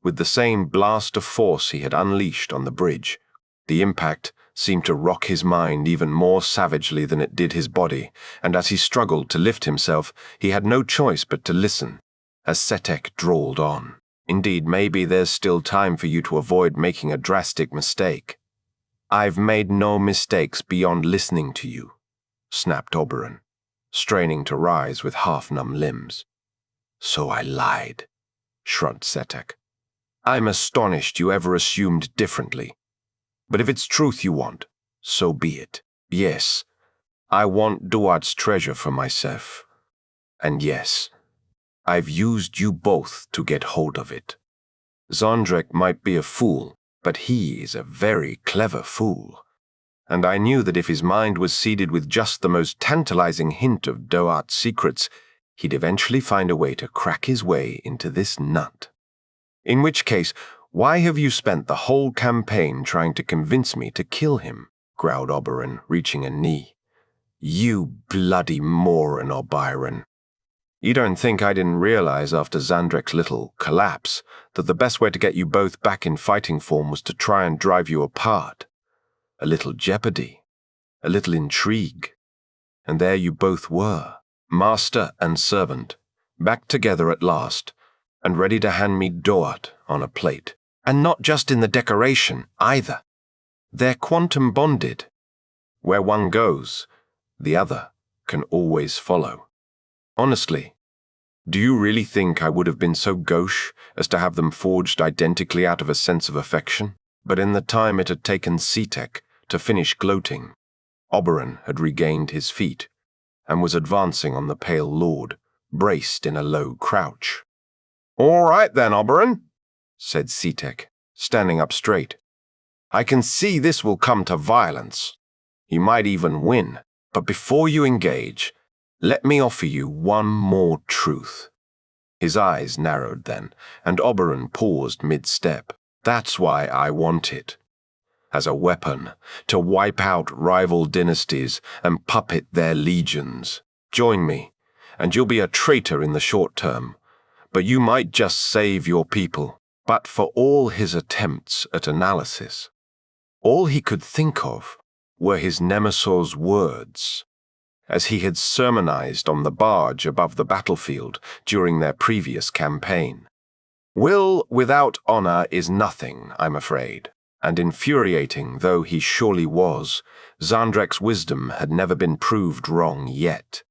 with the same blast of force he had unleashed on the bridge. The impact seemed to rock his mind even more savagely than it did his body, and as he struggled to lift himself, he had no choice but to listen, as Setek drawled on. "Indeed, maybe there's still time for you to avoid making a drastic mistake." "I've made no mistakes beyond listening to you," snapped Oberon, straining to rise with half-numb limbs. "So I lied," shrugged Setek. "I'm astonished you ever assumed differently. But if it's truth you want, so be it. Yes, I want Duat's treasure for myself. And yes, I've used you both to get hold of it. Zandrek might be a fool, but he is a very clever fool. And I knew that if his mind was seeded with just the most tantalizing hint of Doat's secrets, he'd eventually find a way to crack his way into this nut. In which case, why have you spent the whole campaign trying to convince me to kill him?" growled Oberon, reaching a knee. "You bloody moron, Obyron. You don't think I didn't realize after Zandrek's little collapse that the best way to get you both back in fighting form was to try and drive you apart? A little jeopardy, a little intrigue. And there you both were, master and servant, back together at last, and ready to hand me Doat on a plate. And not just in the decoration, either. They're quantum bonded. Where one goes, the other can always follow. Honestly, do you really think I would have been so gauche as to have them forged identically out of a sense of affection? But in the time it had taken Setek to finish gloating, Oberon had regained his feet and was advancing on the pale lord, braced in a low crouch. "All right then, Oberon," said Setek, standing up straight. "I can see this will come to violence. You might even win, but before you engage, let me offer you one more truth." His eyes narrowed then, and Oberon paused mid-step. "That's why I want it. As a weapon, to wipe out rival dynasties and puppet their legions. Join me, and you'll be a traitor in the short term, but you might just save your people." But for all his attempts at analysis, all he could think of were his Nemesaur's words, as he had sermonized on the barge above the battlefield during their previous campaign. Will without honor is nothing, I'm afraid, and infuriating though he surely was, Zandrek's wisdom had never been proved wrong yet.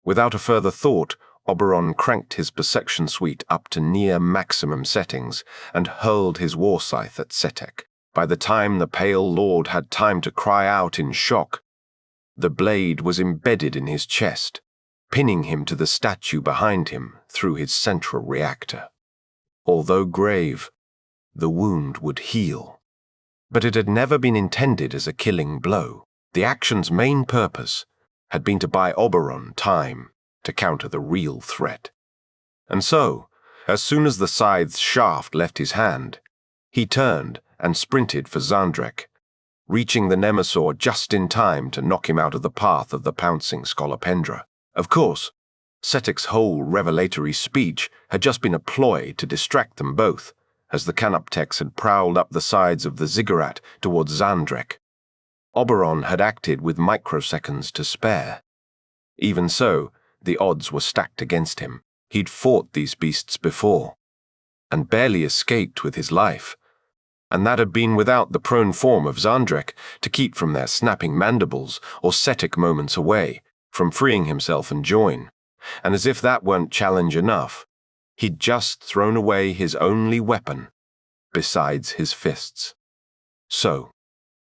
Without a further thought, Oberon cranked his perception suite up to near maximum settings and hurled his war scythe at Setek. By the time the pale lord had time to cry out in shock, The blade was embedded in his chest, pinning him to the statue behind him through his central reactor. Although grave, the wound would heal. But it had never been intended as a killing blow. The action's main purpose had been to buy Oberon time to counter the real threat. And so, as soon as the scythe's shaft left his hand, he turned and sprinted for Zandrek, reaching the Nemesaur just in time to knock him out of the path of the pouncing Scolopendra. Of course, Setek's whole revelatory speech had just been a ploy to distract them both, as the Canoptex had prowled up the sides of the ziggurat towards Zandrek. Oberon had acted with microseconds to spare. Even so, the odds were stacked against him. He'd fought these beasts before, and barely escaped with his life, and that had been without the prone form of Zandrek to keep from their snapping mandibles or Setek moments away from freeing himself and join. And as if that weren't challenge enough, he'd just thrown away his only weapon, besides his fists. So,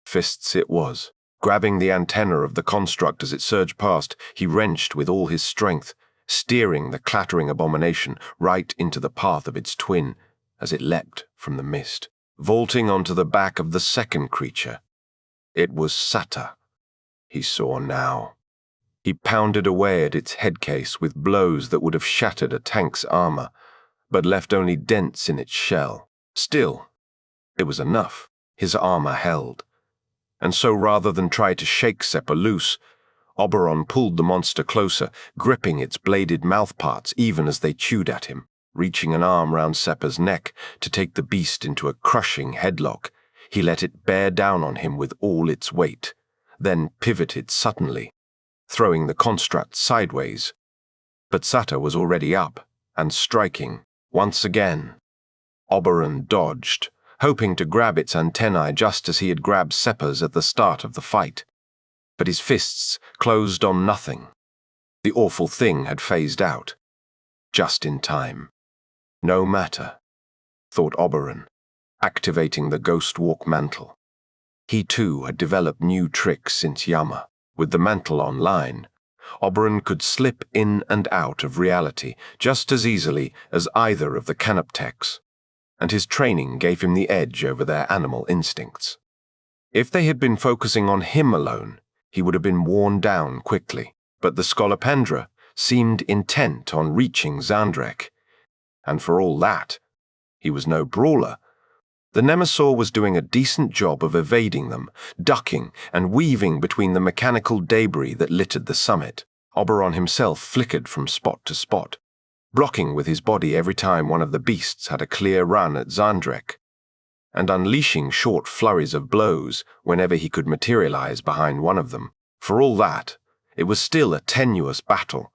fists it was. Grabbing the antenna of the construct as it surged past, he wrenched with all his strength, steering the clattering abomination right into the path of its twin as it leapt from the mist, vaulting onto the back of the second creature. It was Sata, he saw now. He pounded away at its headcase with blows that would have shattered a tank's armor, but left only dents in its shell. Still, it was enough. His armor held. And so rather than try to shake Seppa loose, Oberon pulled the monster closer, gripping its bladed mouthparts even as they chewed at him. Reaching an arm round Seppa's neck to take the beast into a crushing headlock, he let it bear down on him with all its weight, then pivoted suddenly, throwing the construct sideways. But Sata was already up and striking once again. Oberon dodged, hoping to grab its antennae just as he had grabbed Seppa's at the start of the fight. But his fists closed on nothing. The awful thing had phased out. Just in time. No matter, thought Oberon, activating the Ghost Walk mantle. He too had developed new tricks since Yama. With the mantle online, Oberon could slip in and out of reality just as easily as either of the Canoptex, and his training gave him the edge over their animal instincts. If they had been focusing on him alone, he would have been worn down quickly, but the Scolopendra seemed intent on reaching Zandrek, and for all that, he was no brawler. The Nemesaur was doing a decent job of evading them, ducking and weaving between the mechanical debris that littered the summit. Oberon himself flickered from spot to spot, blocking with his body every time one of the beasts had a clear run at Zandrek, and unleashing short flurries of blows whenever he could materialize behind one of them. For all that, it was still a tenuous battle,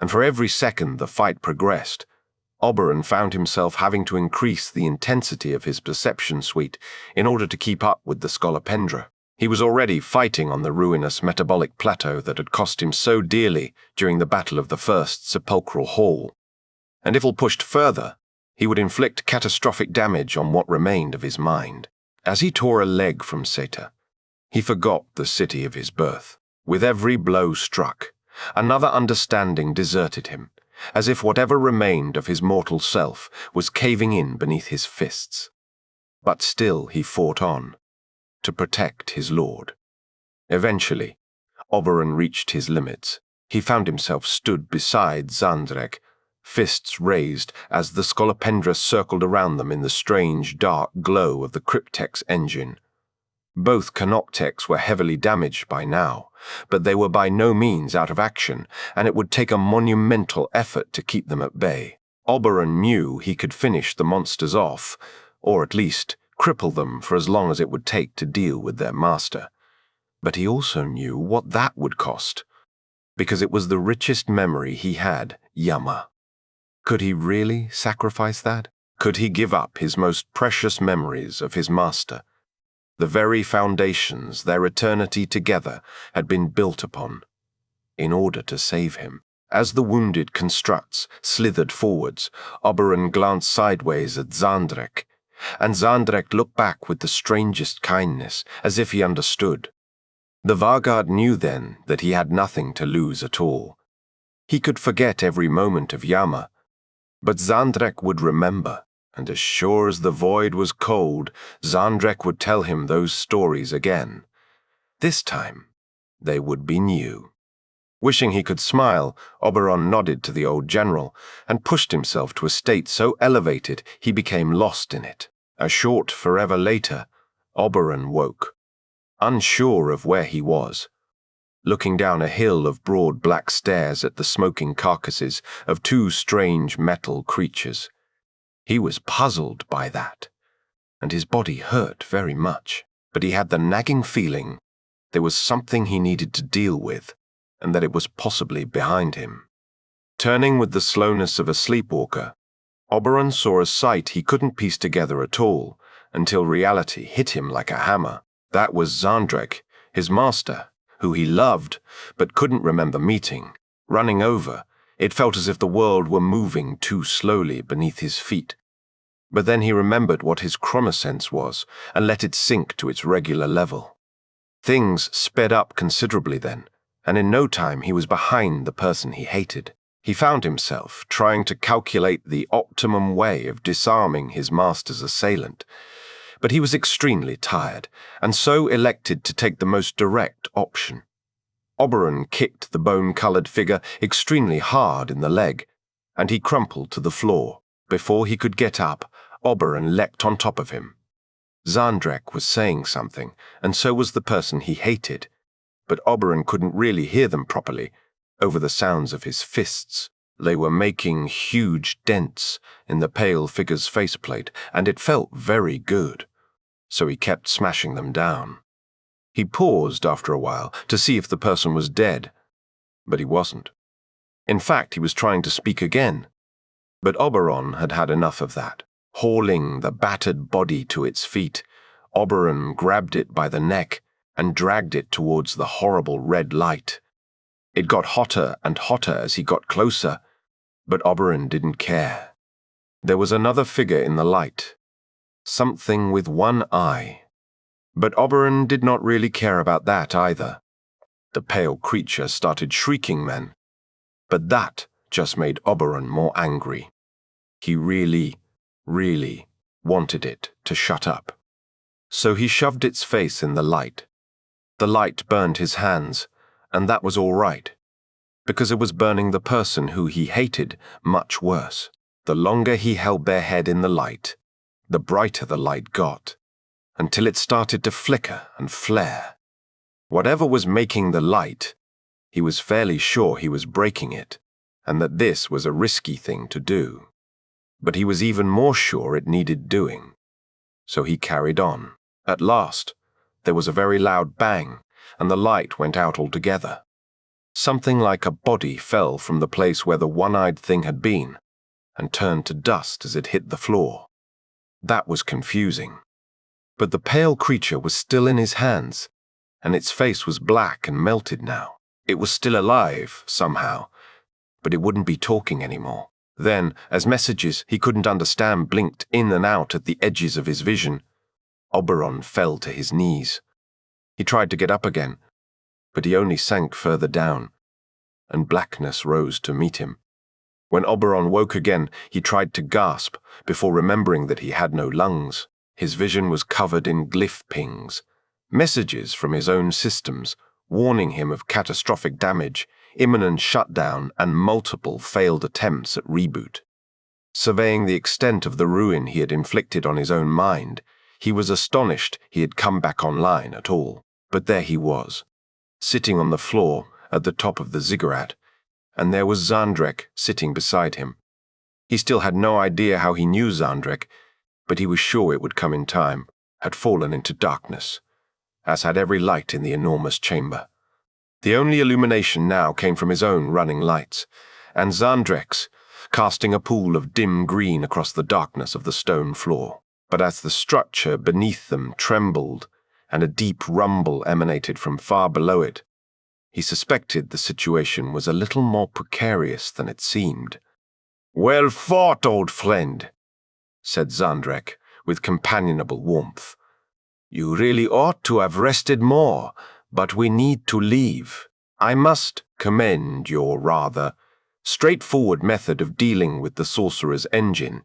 and for every second the fight progressed, Oberon found himself having to increase the intensity of his perception suite in order to keep up with the Scolopendra. He was already fighting on the ruinous metabolic plateau that had cost him so dearly during the Battle of the First Sepulchral Hall, and if all pushed further, he would inflict catastrophic damage on what remained of his mind. As he tore a leg from Seta, he forgot the city of his birth. With every blow struck, another understanding deserted him, as if whatever remained of his mortal self was caving in beneath his fists. But still he fought on, to protect his lord. Eventually, Oberon reached his limits. He found himself stood beside Zandrek, fists raised as the Scolopendra circled around them in the strange, dark glow of the Cryptex engine. Both Canoptex were heavily damaged by now, but they were by no means out of action, and it would take a monumental effort to keep them at bay. Oberon knew he could finish the monsters off, or at least cripple them for as long as it would take to deal with their master. But he also knew what that would cost, because it was the richest memory he had, Yama. Could he really sacrifice that? Could he give up his most precious memories of his master? The very foundations their eternity together had been built upon, in order to save him. As the wounded constructs slithered forwards, Oberon glanced sideways at Zandrek, and Zandrek looked back with the strangest kindness, as if he understood. The Vargard knew then that he had nothing to lose at all. He could forget every moment of Yama, but Zandrek would remember, and as sure as the void was cold, Zandrek would tell him those stories again. This time, they would be new. Wishing he could smile, Oberon nodded to the old general and pushed himself to a state so elevated he became lost in it. A short forever later, Oberon woke, unsure of where he was, looking down a hill of broad black stairs at the smoking carcasses of two strange metal creatures. He was puzzled by that, and his body hurt very much, but he had the nagging feeling there was something he needed to deal with, and that it was possibly behind him. Turning with the slowness of a sleepwalker, Oberon saw a sight he couldn't piece together at all, until reality hit him like a hammer. That was Zandrek, his master, who he loved, but couldn't remember meeting, running over. It felt as if the world were moving too slowly beneath his feet. But then he remembered what his chronosense was, and let it sink to its regular level. Things sped up considerably then, and in no time he was behind the person he hated. He found himself trying to calculate the optimum way of disarming his master's assailant, but he was extremely tired, and so elected to take the most direct option. Oberon kicked the bone-colored figure extremely hard in the leg, and he crumpled to the floor. Before he could get up, Oberon leapt on top of him. Zandrek was saying something, and so was the person he hated, but Oberon couldn't really hear them properly over the sounds of his fists. They were making huge dents in the pale figure's faceplate, and it felt very good, so he kept smashing them down. He paused after a while to see if the person was dead, but he wasn't. In fact, he was trying to speak again, but Oberon had had enough of that. Hauling the battered body to its feet, Oberon grabbed it by the neck and dragged it towards the horrible red light. It got hotter and hotter as he got closer, but Oberon didn't care. There was another figure in the light, something with one eye, but Oberon did not really care about that either. The pale creature started shrieking then, but that just made Oberon more angry. He really wanted it to shut up. So he shoved its face in the light. The light burned his hands, and that was all right, because it was burning the person who he hated much worse. The longer he held their head in the light, the brighter the light got, until it started to flicker and flare. Whatever was making the light, he was fairly sure he was breaking it, and that this was a risky thing to do. But he was even more sure it needed doing. So he carried on. At last, there was a very loud bang, and the light went out altogether. Something like a body fell from the place where the one-eyed thing had been, and turned to dust as it hit the floor. That was confusing. But the pale creature was still in his hands, and its face was black and melted now. It was still alive, somehow, but it wouldn't be talking anymore. Then, as messages he couldn't understand blinked in and out at the edges of his vision, Oberon fell to his knees. He tried to get up again, but he only sank further down, and blackness rose to meet him. When Oberon woke again, he tried to gasp before remembering that he had no lungs. His vision was covered in glyph pings, messages from his own systems, warning him of catastrophic damage, imminent shutdown, and multiple failed attempts at reboot. Surveying the extent of the ruin he had inflicted on his own mind, he was astonished he had come back online at all. But there he was, sitting on the floor at the top of the ziggurat, and there was Zandrek sitting beside him. He still had no idea how he knew Zandrek, but he was sure it would come in time, had fallen into darkness, as had every light in the enormous chamber. The only illumination now came from his own running lights, and Zandrek's, casting a pool of dim green across the darkness of the stone floor. But as the structure beneath them trembled, and a deep rumble emanated from far below it, he suspected the situation was a little more precarious than it seemed. "Well fought, old friend," said Zandrek, with companionable warmth. "You really ought to have rested more, But we need to leave. I must commend your rather straightforward method of dealing with the sorcerer's engine,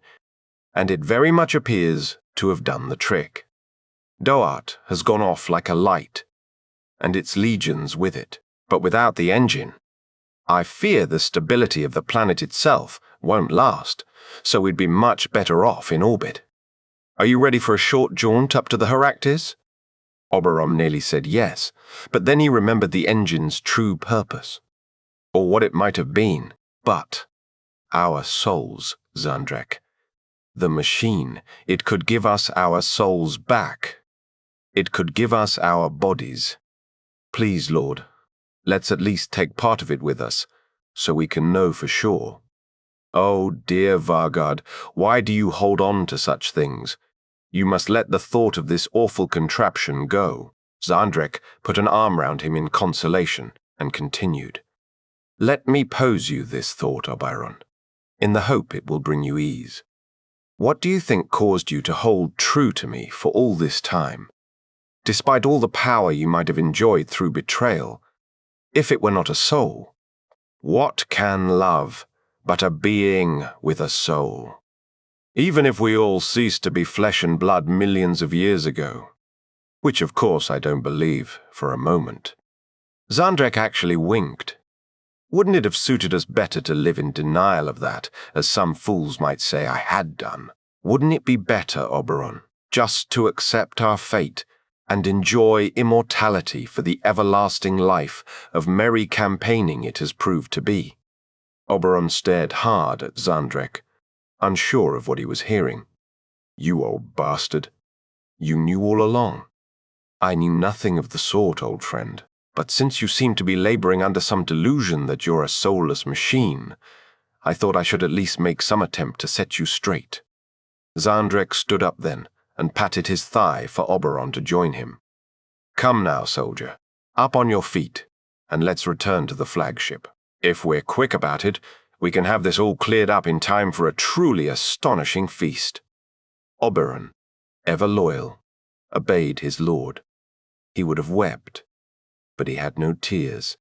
and it very much appears to have done the trick. Doat has gone off like a light, and its legions with it, but without the engine, I fear the stability of the planet itself won't last, so we'd be much better off in orbit. Are you ready for a short jaunt up to the Heractis? Oberon nearly said yes, but then he remembered the engine's true purpose, or what it might have been. But our souls, Zandrek. The machine, it could give us our souls back. It could give us our bodies. Please, Lord, let's at least take part of it with us, so we can know for sure. Oh, dear Vargard, why do you hold on to such things? You must let the thought of this awful contraption go. Zandrek put an arm round him in consolation and continued. Let me pose you this thought, Oberon, in the hope it will bring you ease. What do you think caused you to hold true to me for all this time? Despite all the power you might have enjoyed through betrayal, if it were not a soul, what can love but a being with a soul? Even if we all ceased to be flesh and blood millions of years ago, which of course I don't believe for a moment. Zandrek actually winked. Wouldn't it have suited us better to live in denial of that, as some fools might say I had done? Wouldn't it be better, Oberon, just to accept our fate and enjoy immortality for the everlasting life of merry campaigning it has proved to be? Oberon stared hard at Zandrek, unsure of what he was hearing. You old bastard. You knew all along. I knew nothing of the sort, old friend. But since you seem to be laboring under some delusion that you're a soulless machine, I thought I should at least make some attempt to set you straight. Zandrek stood up then and patted his thigh for Oberon to join him. Come now, soldier, up on your feet, and let's return to the flagship. If we're quick about it, we can have this all cleared up in time for a truly astonishing feast. Oberon, ever loyal, obeyed his lord. He would have wept, but he had no tears.